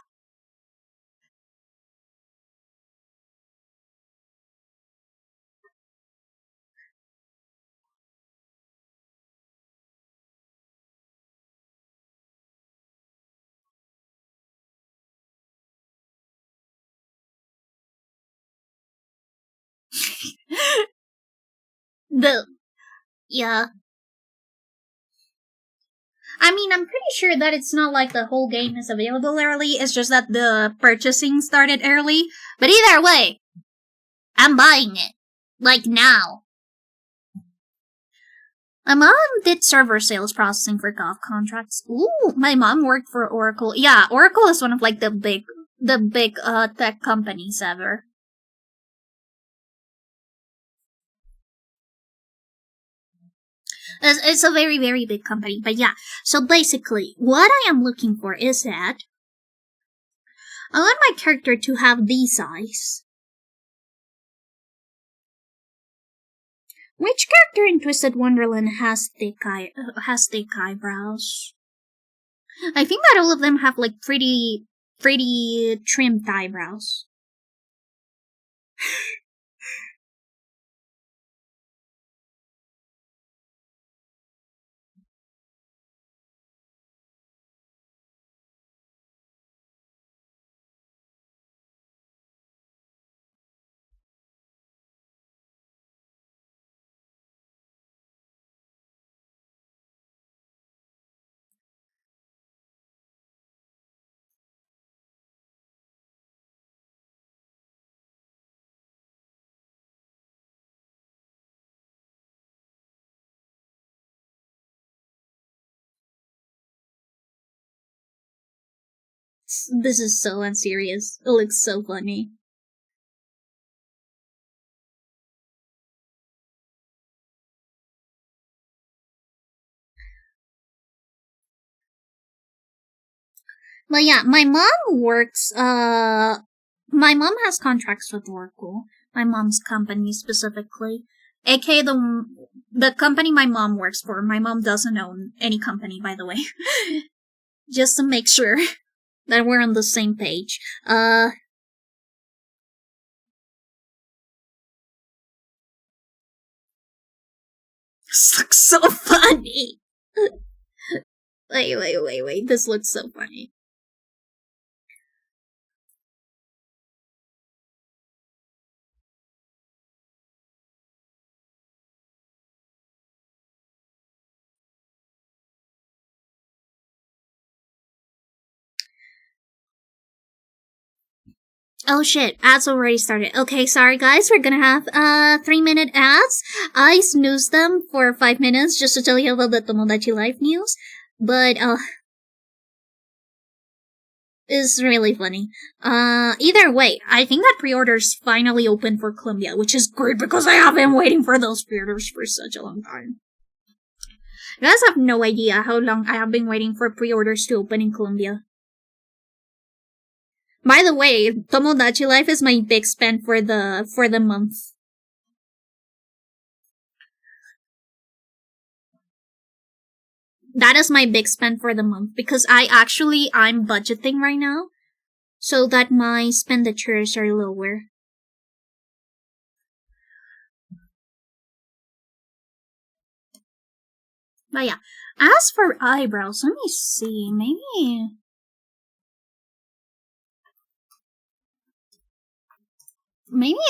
Yeah. I mean, I'm pretty sure that it's not like the whole game is available early, it's just that the purchasing started early. But either way, I'm buying it. Like now. My mom did server sales processing for golf contracts. Ooh, my mom worked for Oracle. Yeah, Oracle is one of like the big tech companies ever. It's a very, very big company. But yeah, so basically, what I am looking for is that I want my character to have these eyes. Which character in Twisted Wonderland has thick eyebrows? I think that all of them have like pretty trimmed eyebrows. This is so unserious. It looks so funny. But yeah, my mom works My mom has contracts with Oracle. My mom's company specifically. aka the company my mom works for. My mom doesn't own any company, by the way. Just to make sure that we're on the same page. This looks so funny. Wait. This looks so funny. Oh shit, ads already started. Okay, sorry guys, we're gonna have 3-minute ads. I snoozed them for 5 minutes just to tell you about the Tomodachi Life news. But it's really funny. Either way, I think that pre-orders finally open for Columbia, which is great because I have been waiting for those pre-orders for such a long time. You guys have no idea how long I have been waiting for pre-orders to open in Columbia. By the way, Tomodachi Life is my big spend for the month. That is my big spend for the month because I'm budgeting right now so that my expenditures are lower. But yeah, as for eyebrows, let me see, maybe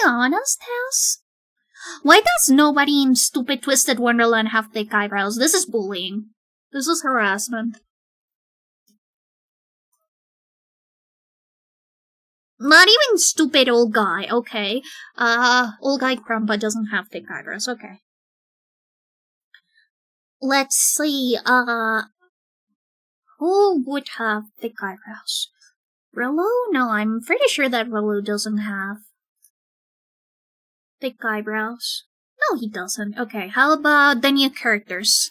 Honest has? Why does nobody in stupid Twisted Wonderland have thick eyebrows? This is bullying. This is harassment. Not even stupid old guy, okay. Old guy Grandpa doesn't have thick eyebrows, okay. Let's see, who would have thick eyebrows? Rolo? No, I'm pretty sure that Rolo doesn't have thick eyebrows. No, he doesn't. Okay, how about the new characters?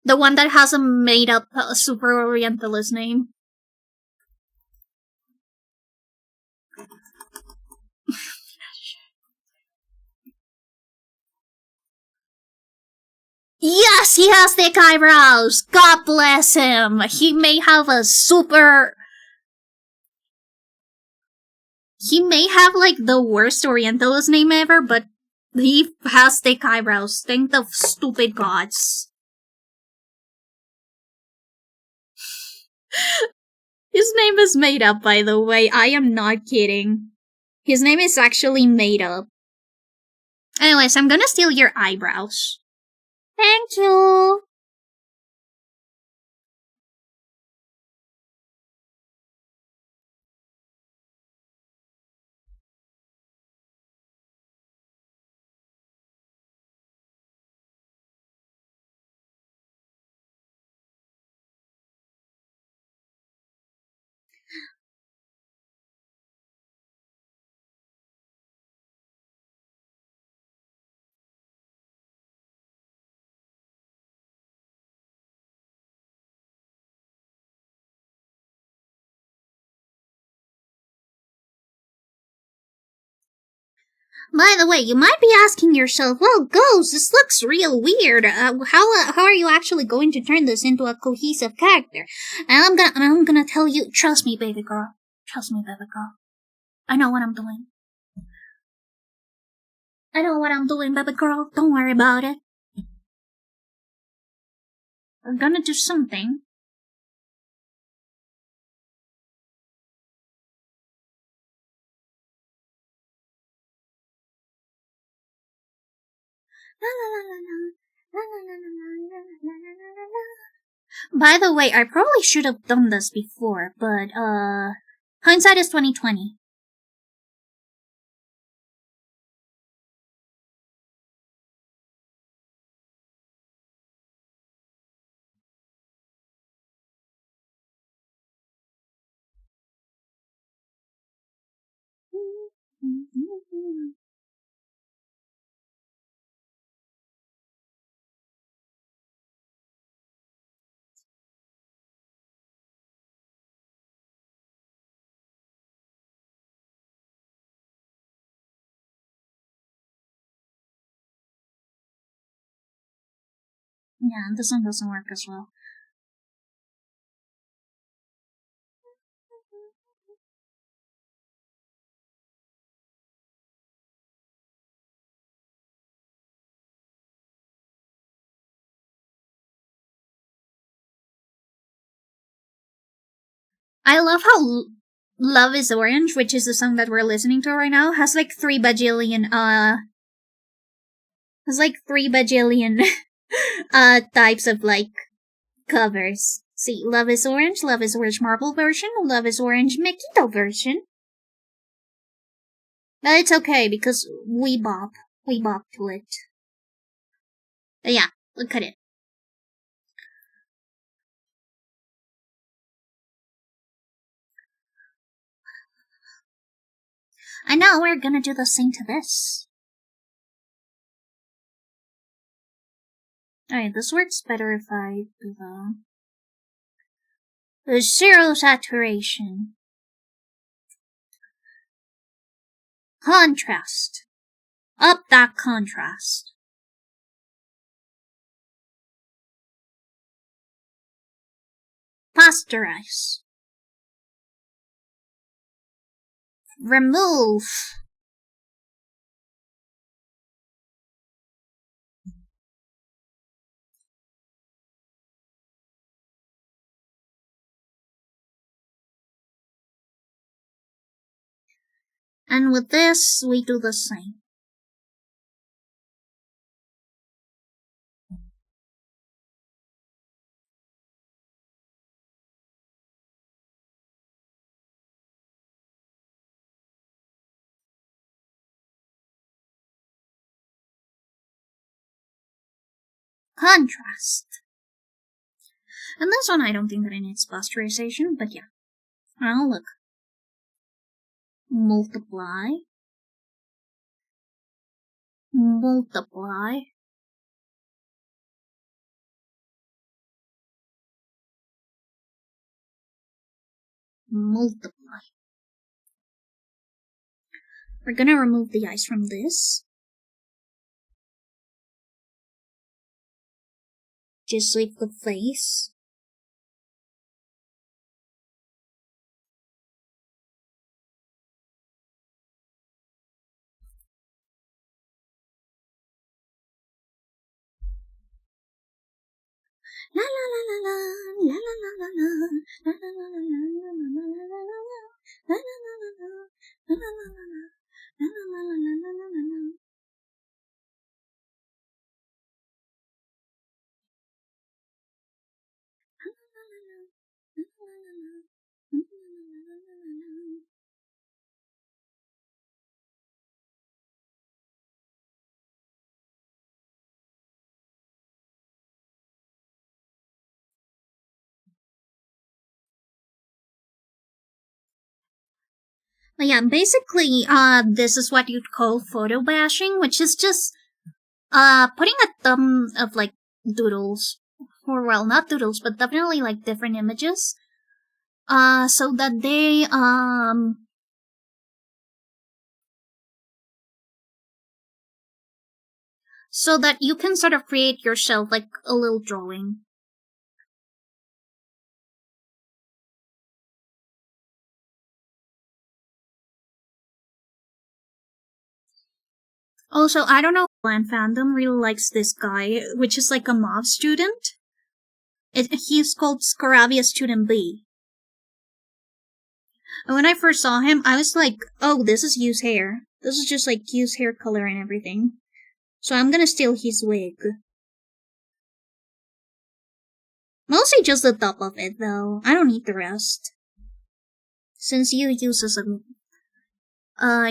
The one that has a made-up super Orientalist name. Yes, he has thick eyebrows! God bless him! He may have He may have, like, the worst Orientalist name ever, but he has thick eyebrows. Thank the stupid gods. His name is made up, by the way. I am not kidding. His name is actually made up. Anyways, I'm gonna steal your eyebrows. Thank you! By the way, you might be asking yourself, well, Ghost, this looks real weird. How are you actually going to turn this into a cohesive character? And I'm gonna tell you, trust me, baby girl. Trust me, baby girl. I know what I'm doing. I know what I'm doing, baby girl. Don't worry about it. We're gonna do something. By the way, I probably should have done this before, but hindsight is 2020. Yeah, this one doesn't work as well. I love how Love is Orange, which is the song that we're listening to right now, has like 3 bajillion, types of like covers. See, Love is Orange Marble version, Love is Orange Mojito version. But it's okay because we bop to it. But yeah, look at it. And now we're gonna do the same to this. Alright, this works better if I do the zero saturation. Contrast. Up that contrast. Posterize. Remove. And with this, we do the same. Contrast. And this one I don't think that it needs posterization, but yeah. Now look. Multiply. Multiply. Multiply. We're gonna remove the ice from this. Just like the face. La la la la la la la la la la la la la la la la la. But yeah, basically, this is what you'd call photo bashing, which is just, putting a thumb of, like, doodles, or, well, not doodles, but definitely, like, different images, so that they, so that you can sort of create yourself, like, a little drawing. Also, I don't know if Plan Fandom really likes this guy, which is like a mob student. He's called Scarabia Student B. And when I first saw him, I was like, oh, this is Yu's hair. This is just like Yu's hair color and everything. So I'm gonna steal his wig. Mostly just the top of it, though. I don't need the rest. Since Yu uses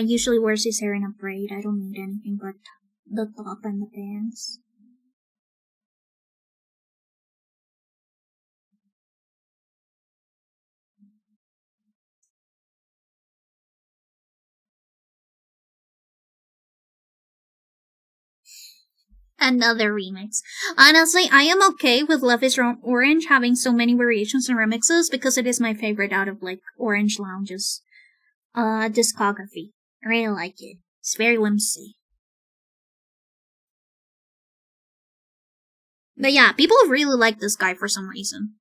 usually wears his hair in a braid, I don't need anything but the top and the pants. Another remix. Honestly, I am okay with Love is Orange having so many variations and remixes because it is my favorite out of, like, Orange Lounge's discography. I really like it. It's very whimsy. But yeah, people really like this guy for some reason.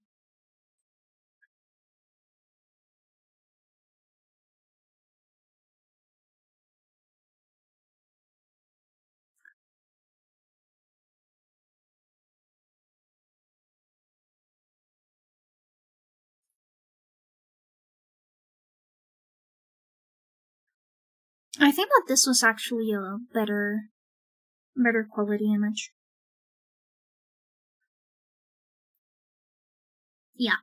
I think that this was actually a better quality image. Yeah.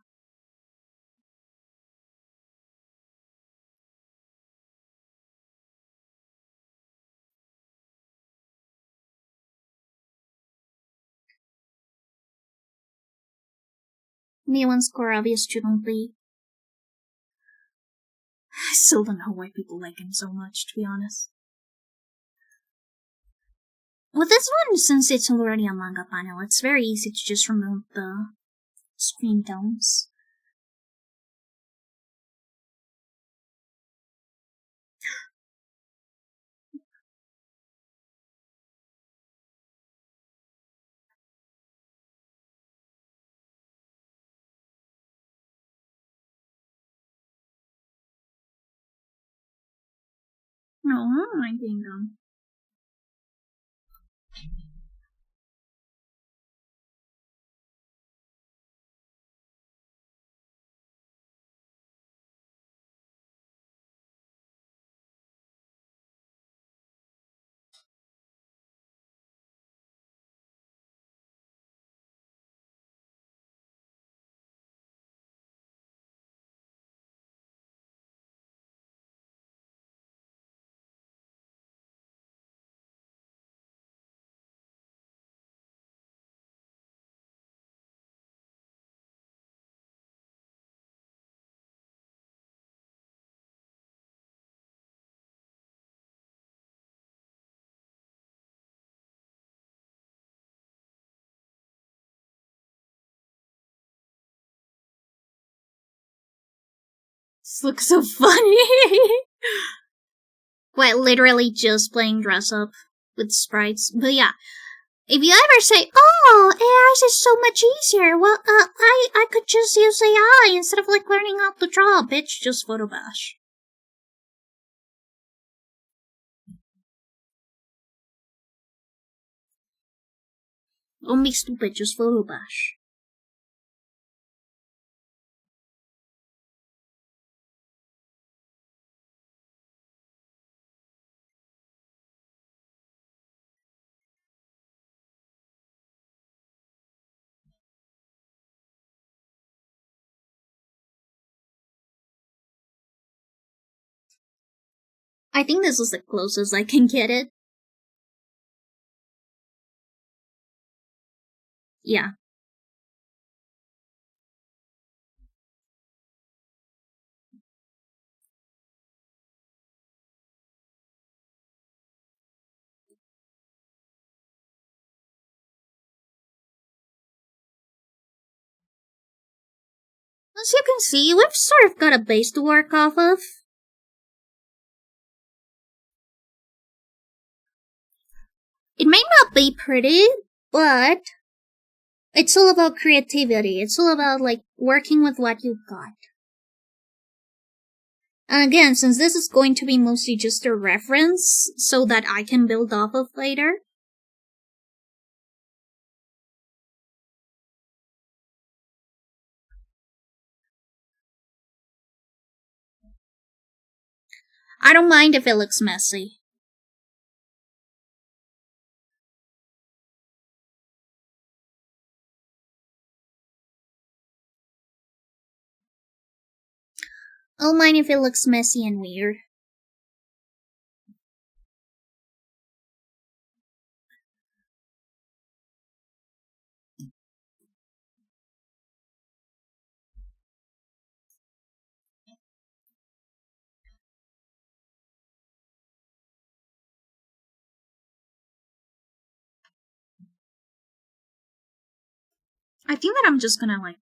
Neon score obvious student B. I still don't know why people like him so much, to be honest. With this one, since it's already a manga panel, it's very easy to just remove the screen tones. No, I don't mind being done. This looks so funny. Well, literally just playing dress up with sprites. But yeah, if you ever say, "Oh, AI is so much easier," well, I could just use AI instead of like learning how to draw. Bitch, just photo bash. Don't be stupid, just photo bash. I think this is the closest I can get it. Yeah. As you can see, we've sort of got a base to work off of. It may not be pretty, but it's all about creativity. It's all about, like, working with what you've got. And again, since this is going to be mostly just a reference so that I can build off of later, I don't mind if it looks messy. I don't mind if it looks messy and weird. I think that I'm just gonna, like,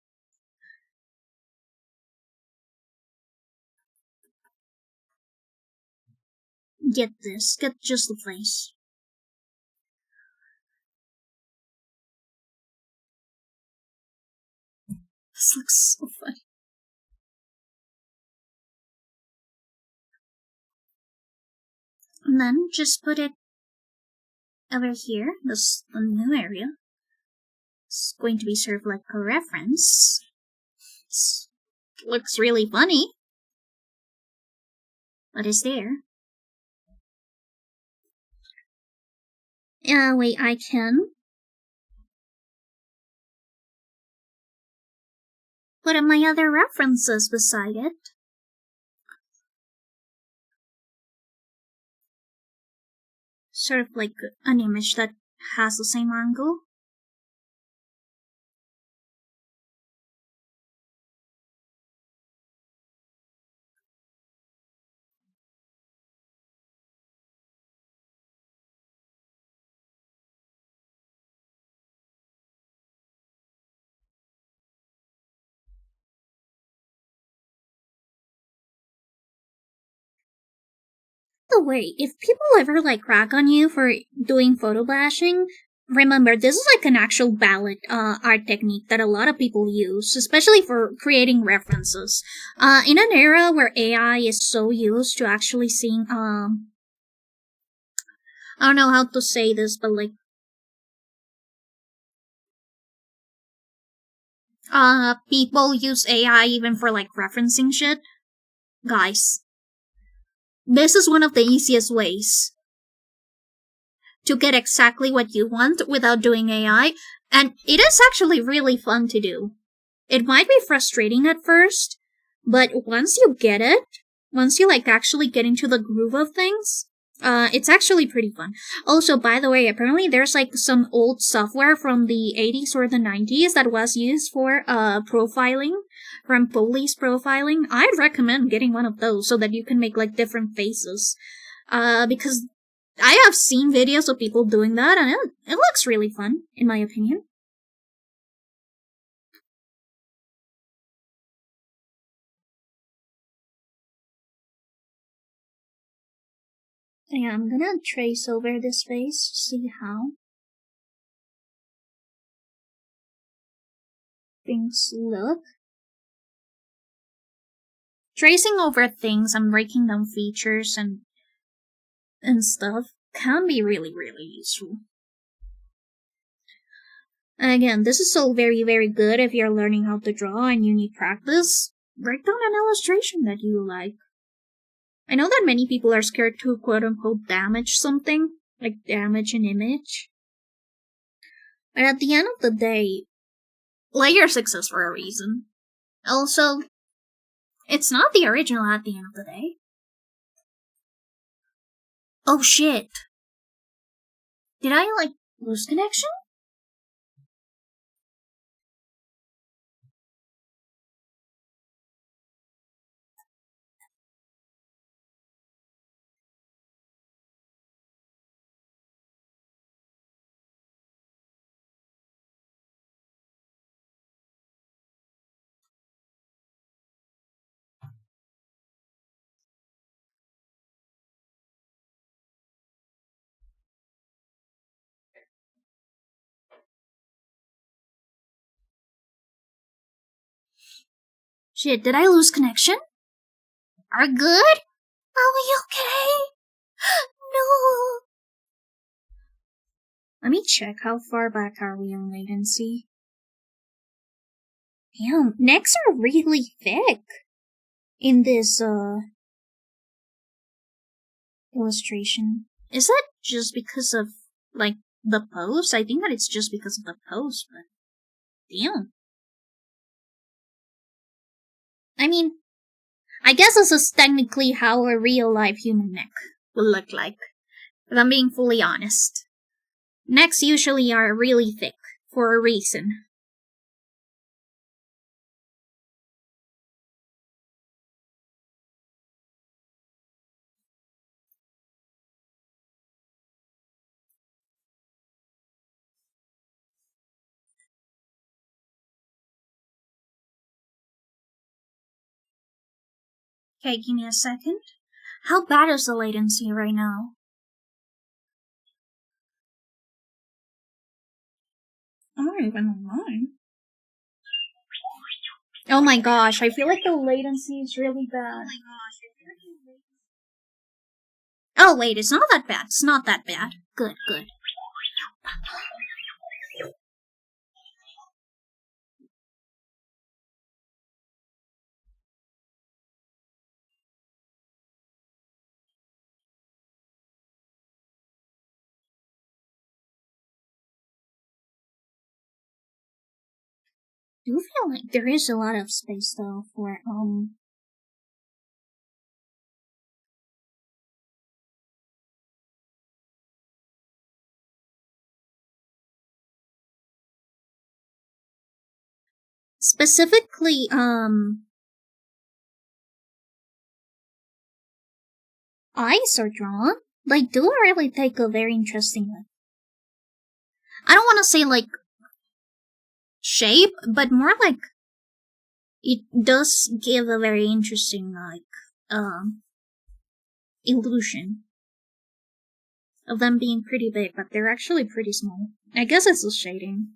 get just the face. This looks so funny. And then just put it over here, this the new area. It's going to be served like a reference. It looks really funny. What is there? Wait, I can put in my other references beside it. Sort of like an image that has the same angle. By the way, if people ever like rag on you for doing photo bashing, remember this is like an actual valid art technique that a lot of people use, especially for creating references. In an era where AI is so used to actually seeing I don't know how to say this, but like people use AI even for like referencing shit. Guys, this is one of the easiest ways to get exactly what you want without doing AI, and it is actually really fun to do. It might be frustrating at first, but once you get it, once you like actually get into the groove of things, it's actually pretty fun. Also, by the way, apparently there's like some old software from the 80s or the 90s that was used for profiling, from police profiling. I'd recommend getting one of those so that you can make like different faces. Because I have seen videos of people doing that, and it looks really fun, in my opinion. Yeah, I'm gonna trace over this face to see how things look. Tracing over things and breaking down features and stuff can be really, really useful. Again, this is all very, very good if you're learning how to draw and you need practice. Break down an illustration that you like. I know that many people are scared to quote-unquote damage something, like damage an image. But at the end of the day, layer 6 is for a reason. Also, it's not the original at the end of the day. Oh shit. Did I, like, lose connection? Shit, did I lose connection? Are we good? Are we okay? No. Let me check how far back are we on latency. Damn, necks are really thick in this illustration. Is that just because of like the pose? I think that it's just because of the pose, but damn. I mean, I guess this is technically how a real life human neck will look like, if I'm being fully honest. Necks usually are really thick, for a reason. Okay, give me a second. How bad is the latency right now? I'm not even online. Oh my gosh, I feel like the latency is really bad. Oh wait, it's not that bad. It's not that bad. Good, good. I do feel like there is a lot of space though for specifically eyes are drawn. They do really take a very interesting look. I don't want to say like shape, but more like it does give a very interesting like illusion of them being pretty big, but they're actually pretty small. I guess it's the shading.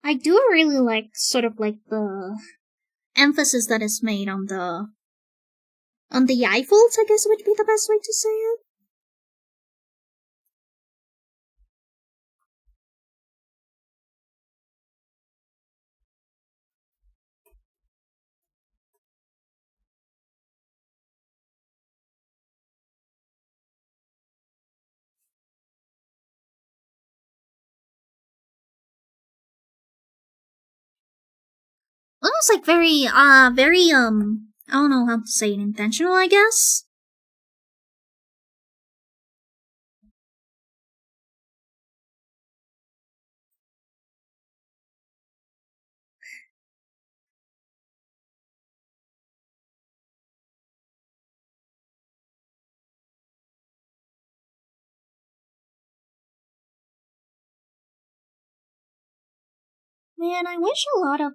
I do really like sort of like the emphasis that is made on the eye folds, I guess would be the best way to say it. Almost like very I don't know how to say it, intentional, I guess. Man, I wish a lot of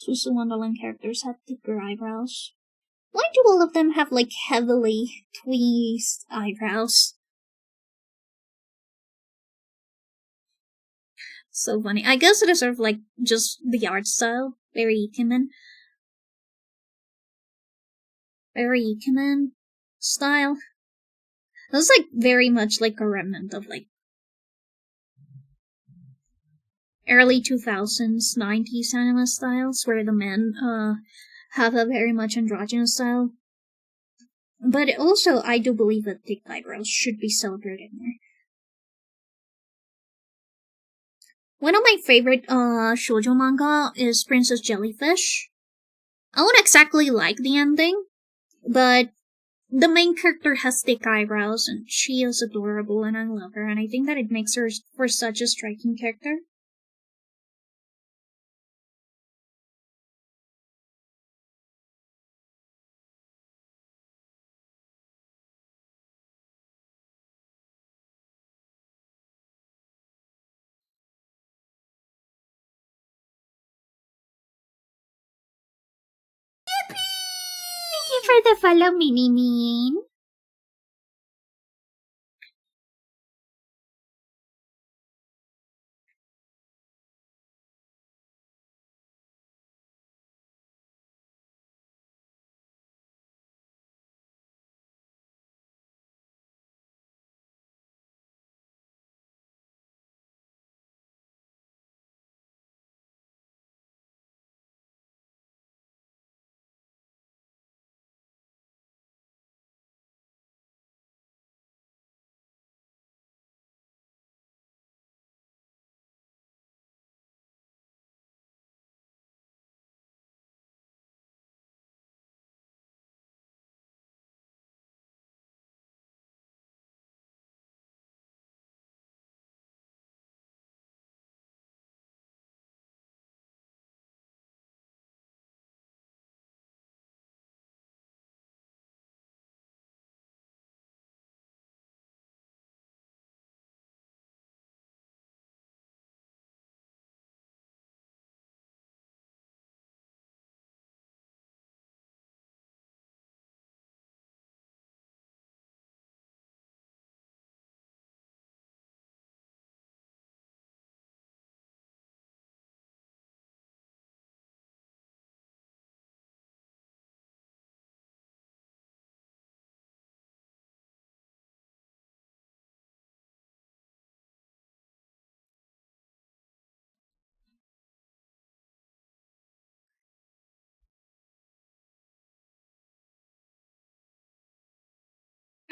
Tusu Wonderland characters had thicker eyebrows. Why do all of them have like heavily tweezed eyebrows? So funny. I guess it is sort of like just the art style. Very Ikemen. Very Ikemen style. That's like very much like a remnant of like early 2000s, 90s anime styles where the men have a very much androgynous style. But also, I do believe that thick eyebrows should be celebrated more. One of my favorite shoujo manga is Princess Jellyfish. I don't exactly like the ending, but the main character has thick eyebrows and she is adorable and I love her, and I think that it makes her for such a striking character. Thank you for the follow, Mini Mean.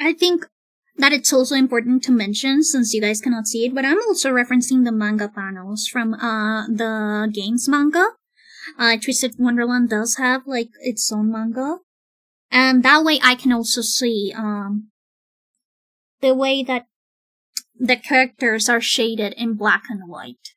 I think that it's also important to mention, since you guys cannot see it, but I'm also referencing the manga panels from the games manga. Twisted Wonderland does have like its own manga, and that way I can also see the way that the characters are shaded in black and white.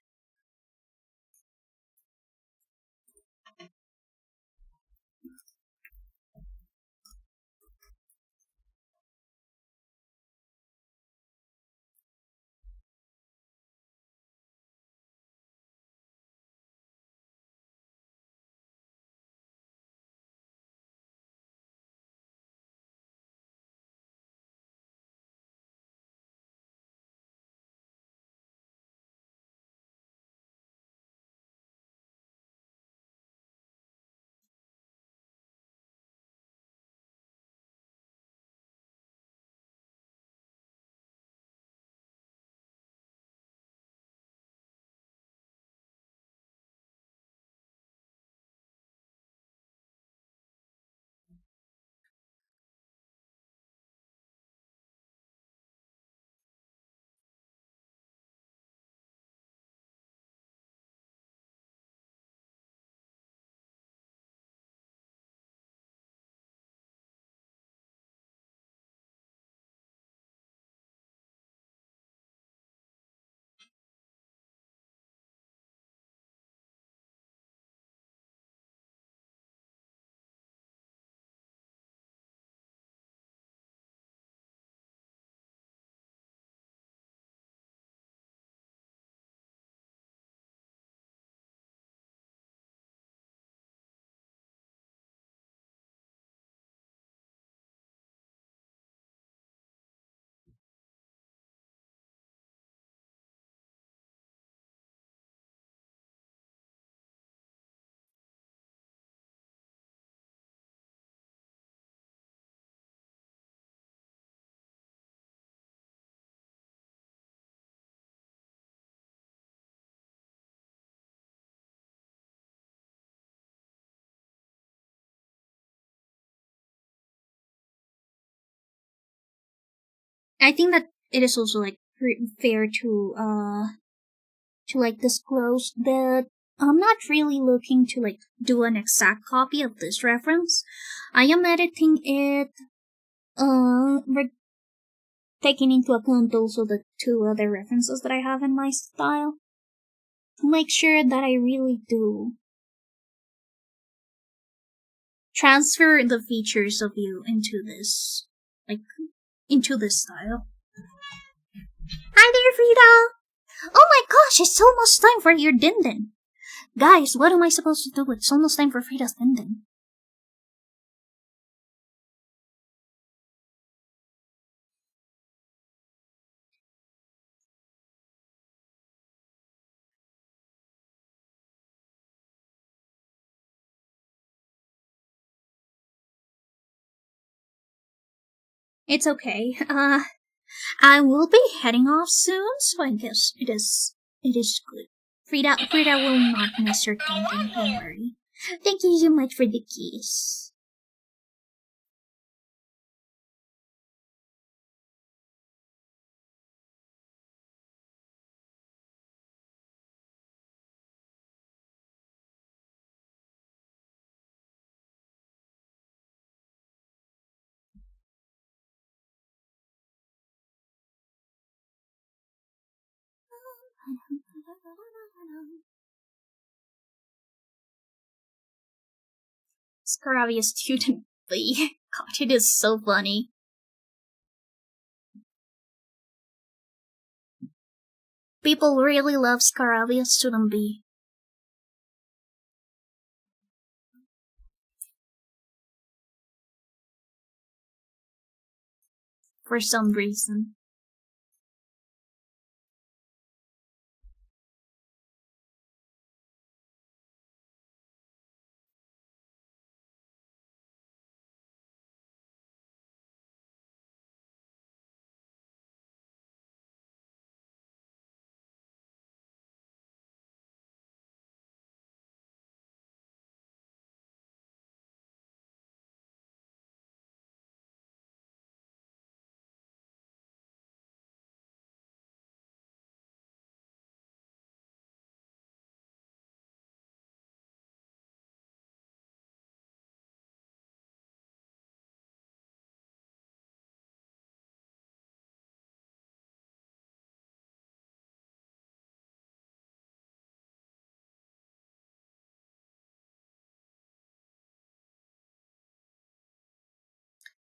I think that it is also like fair to like disclose that I'm not really looking to like do an exact copy of this reference. I am editing it, taking into account also the two other references that I have in my style to make sure that I really do transfer the features of you into this, like, into this style. Hi there, Frida! Oh my gosh, it's almost time for your din din. Guys, what am I supposed to do? It's almost time for Frida's din din. It's okay. I will be heading off soon, so I guess it is good. Frida will not miss your din, don't worry. Thank you so much for the kiss. Scaravia student B. God, it is so funny. People really love Scaravia student B. For some reason.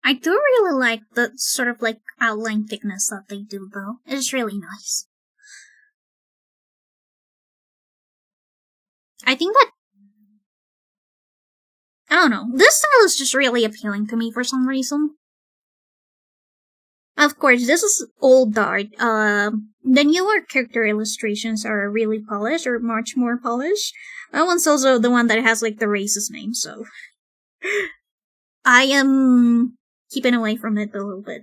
I do really like the sort of like outline thickness that they do, though. It's really nice. I think that, I don't know, this style is just really appealing to me for some reason. Of course, this is old art. The newer character illustrations are really polished, or much more polished. That one's also the one that has like the racist name, so I am keeping away from it a little bit.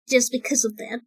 Just because of that.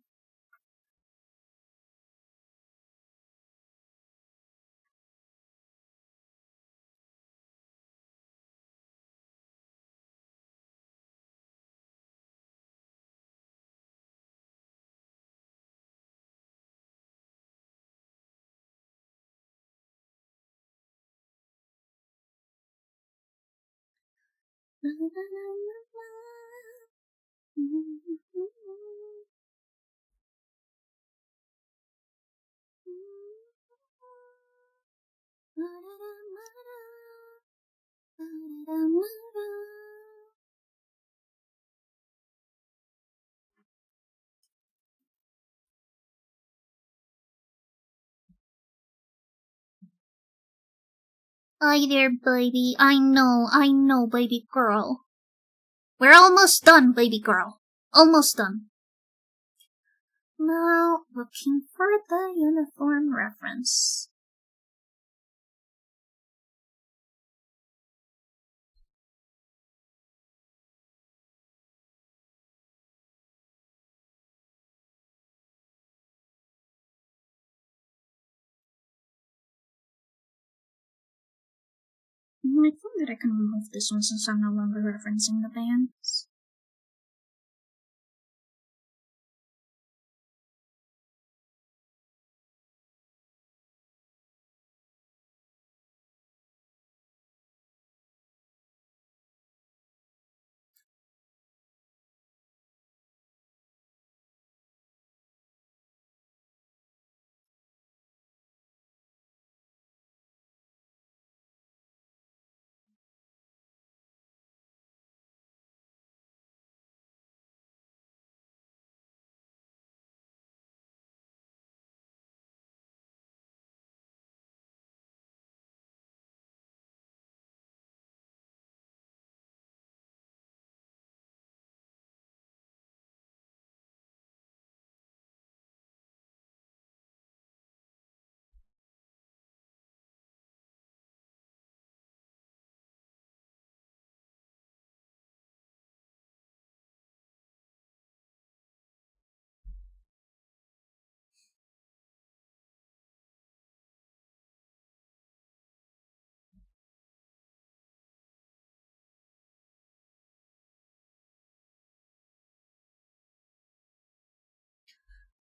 Hi there, baby. I know, baby girl. We're almost done, baby girl. Almost done. Now, looking for the uniform reference. I think that I can remove this one since I'm no longer referencing the bands.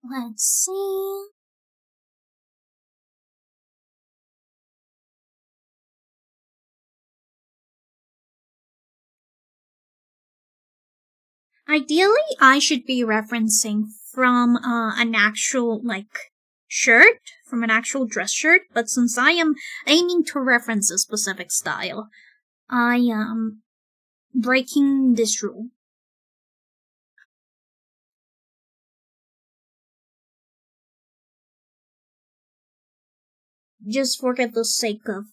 Let's see. Ideally, I should be referencing from an actual, shirt, from an actual dress shirt, but since I am aiming to reference a specific style, I am breaking this rule. Just for the sake of,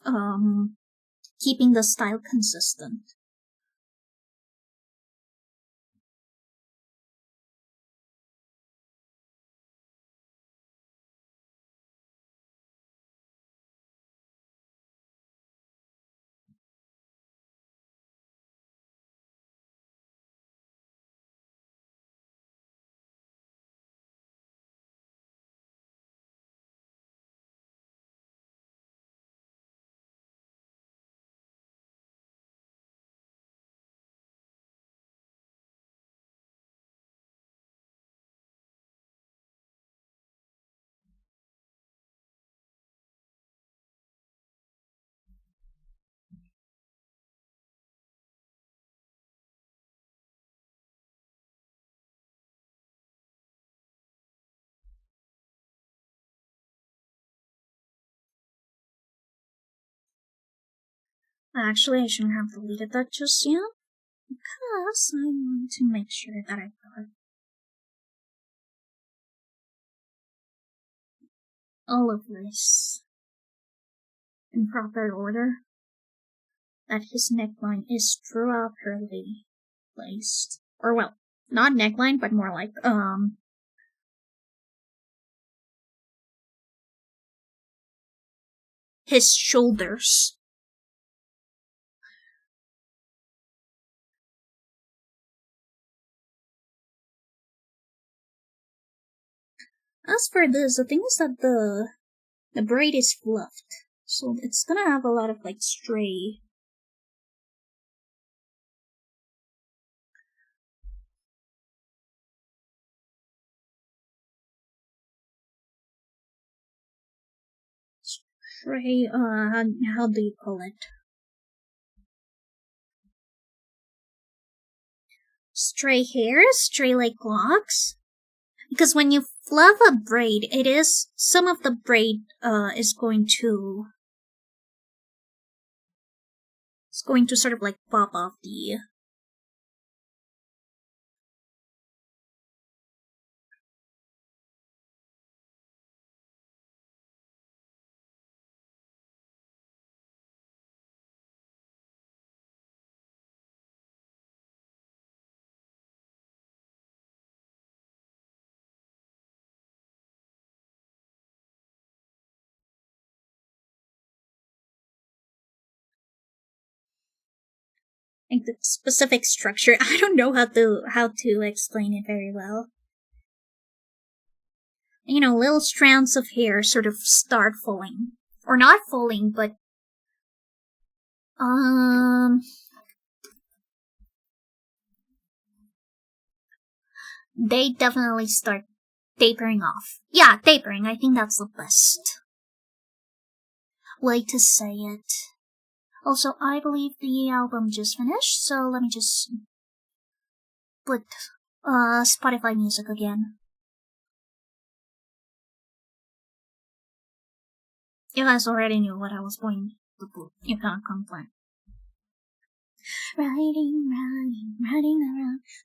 keeping the style consistent. Actually, I shouldn't have deleted that just yet, because I want to make sure that I got all of this in proper order. That his neckline is properly placed. Or, well, not neckline, but more like, his shoulders. As for this, the thing is that the braid is fluffed, so it's gonna have a lot of, like, stray how do you call it? Stray hairs? Stray, like, locks? Because when you fluff a braid, some of the braid, is going to sort of, like, pop off the... like, the specific structure. I don't know how to explain it very well. You know, little strands of hair sort of start falling. Or not falling, but... They definitely start tapering off. Yeah, tapering. I think that's the best way to say it. Also, I believe the album just finished, so let me just put Spotify music again. You guys already knew what I was going to put. You can't complain. Riding around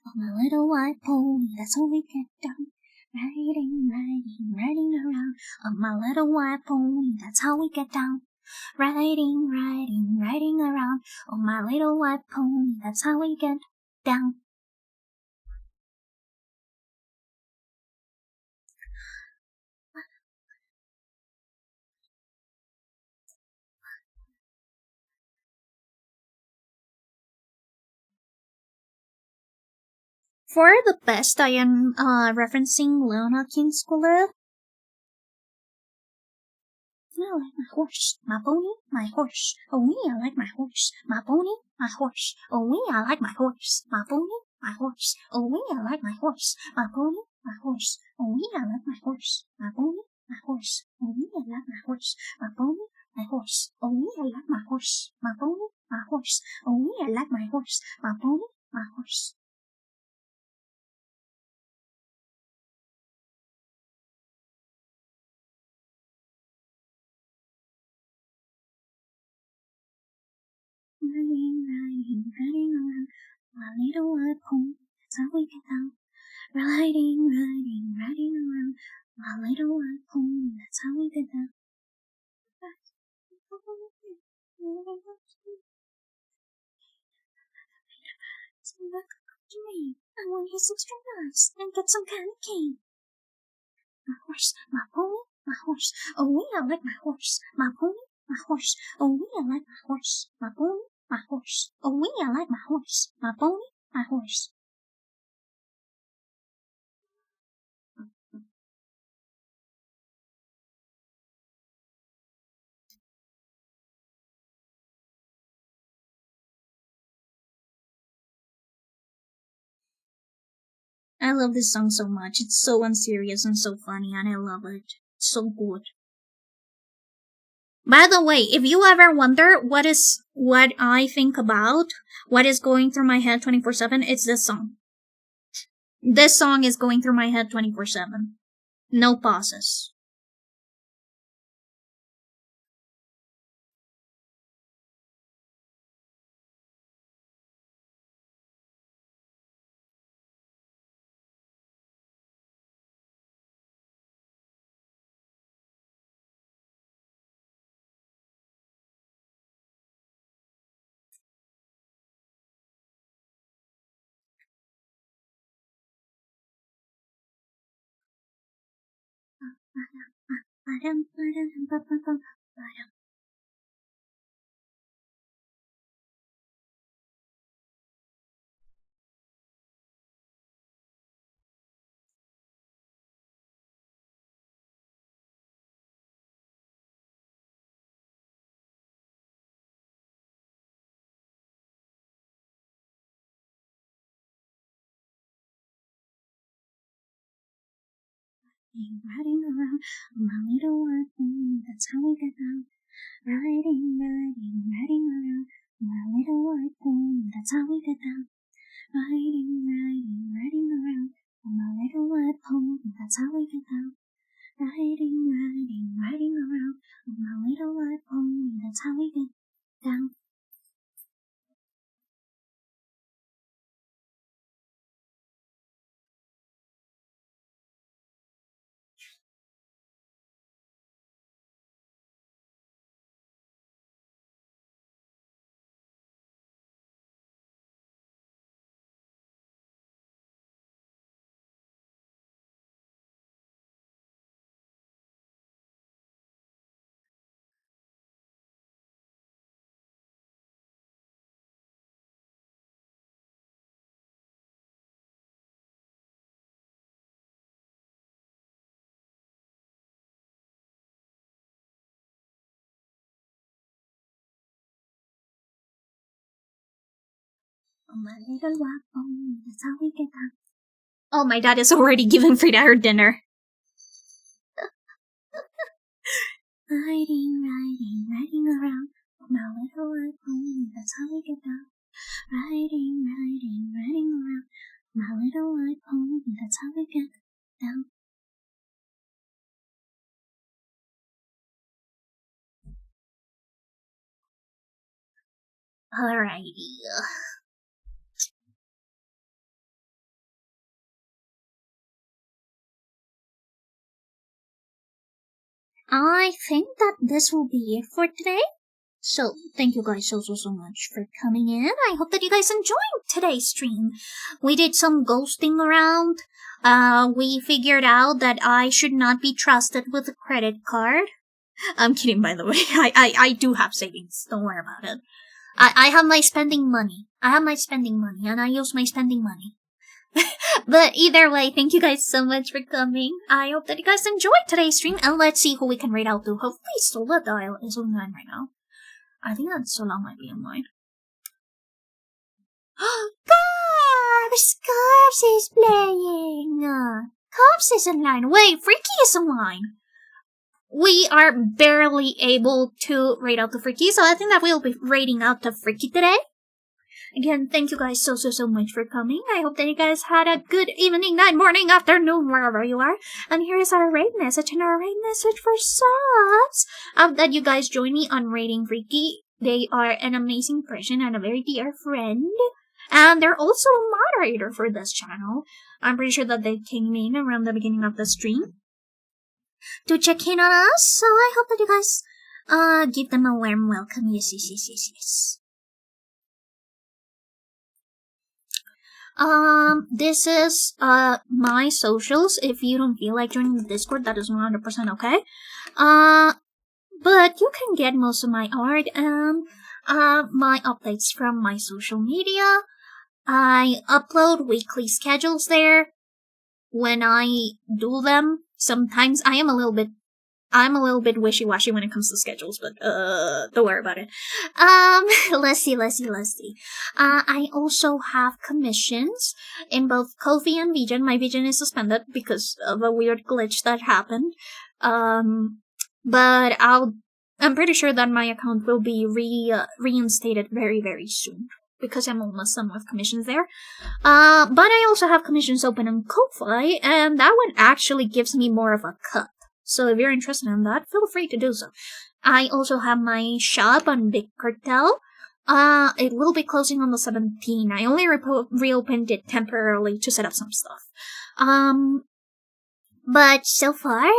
on my little white pony, that's how we get down. Riding around on my little white pony, that's how we get down. Riding around on my little white pony, that's how we get down. For the best, I am referencing Leona Kingscooler. I like my horse, my pony, my horse. Oh me, I like my horse, my pony, my horse. Oh me, I like my horse, my pony, my horse. Oh me, I like my horse, my pony, my horse. Oh me, I like my horse, my pony, my horse. Oh me, I like my horse, my pony, my horse. Oh me, I like my horse, my pony, my horse. Oh me, I like my horse, my pony, my horse. Riding around my little white pony, that's how we get down. Riding around my little white pony, that's how we get down. I want his extra nuts and get some candy cane. My horse, my pony, my horse. Oh, we I like my horse, my pony, my horse. Oh, we I like my horse, my pony, my horse. Oh, we I like my horse, my pony, my horse. I love this song so much. It's so unserious and so funny, and I love it. It's so good. By the way, if you ever wonder what I think about, what is going through my head 24/7, it's this song. This song is going through my head 24/7. No pauses. Riding around my little white pony, that's how we get down. Riding around my little white pony, that's how we get down. Riding around my little white pony, that's how we get down. Riding around my little white pony, that's how we get down. My little white pony, that's how we get down. Oh, my dad is already giving Frida her dinner. Riding around my little white pony, that's how we get down. Riding around my little white pony, that's how we get down. Alrighty. I think that this will be it for today. So, thank you guys so much for coming in. I hope that you guys enjoyed today's stream. We did some ghosting around. We figured out that I should not be trusted with a credit card. I'm kidding, by the way. I do have savings. Don't worry about it. I have my spending money. And I use my spending money. But either way, thank you guys so much for coming. I hope that you guys enjoyed today's stream, and let's see who we can raid out to. Hopefully Soladile is online right now. I think that Sola might be online. Carbs is playing! Carbs is online. Wait, Freaky is online. We are barely able to raid out to Freaky, so I think that we'll be raiding out to Freaky today. Again, thank you guys so much for coming. I hope that you guys had a good evening, night, morning, afternoon, wherever you are. And here is our raid message and our raid message for subs. That you guys join me on raiding Freaky. They are an amazing person and a very dear friend. And they're also a moderator for this channel. I'm pretty sure that they came in around the beginning of the stream to check in on us. So I hope that you guys give them a warm welcome. Yes. This is, my socials. If you don't feel like joining the Discord, that is 100% okay. But you can get most of my art and, my updates from my social media. I upload weekly schedules there. When I do them, sometimes I am a little bit wishy-washy when it comes to schedules, but, don't worry about it. Let's see. I also have commissions in both Ko-fi and Vision. My Vision is suspended because of a weird glitch that happened. But I'm pretty sure that my account will be reinstated very soon, because I'm almost done with commissions there. But I also have commissions open on Ko-fi, and that one actually gives me more of a cut. So if you're interested in that, feel free to do so. I also have my shop on Big Cartel. It will be closing on the 17th. I only reopened it temporarily to set up some stuff. But so far,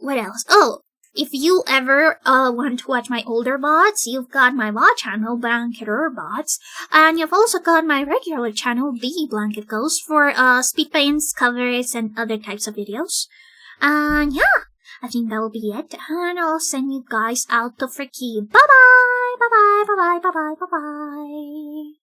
what else? Oh, if you ever want to watch my older VODs, you've got my VOD channel, Blanketer Bots, and you've also got my regular channel, The Blanket Ghost, for speed paints, covers, and other types of videos. And yeah, I think that will be it. And I'll send you guys out to Freaky. Bye-bye! Bye-bye! Bye-bye! Bye-bye! Bye-bye!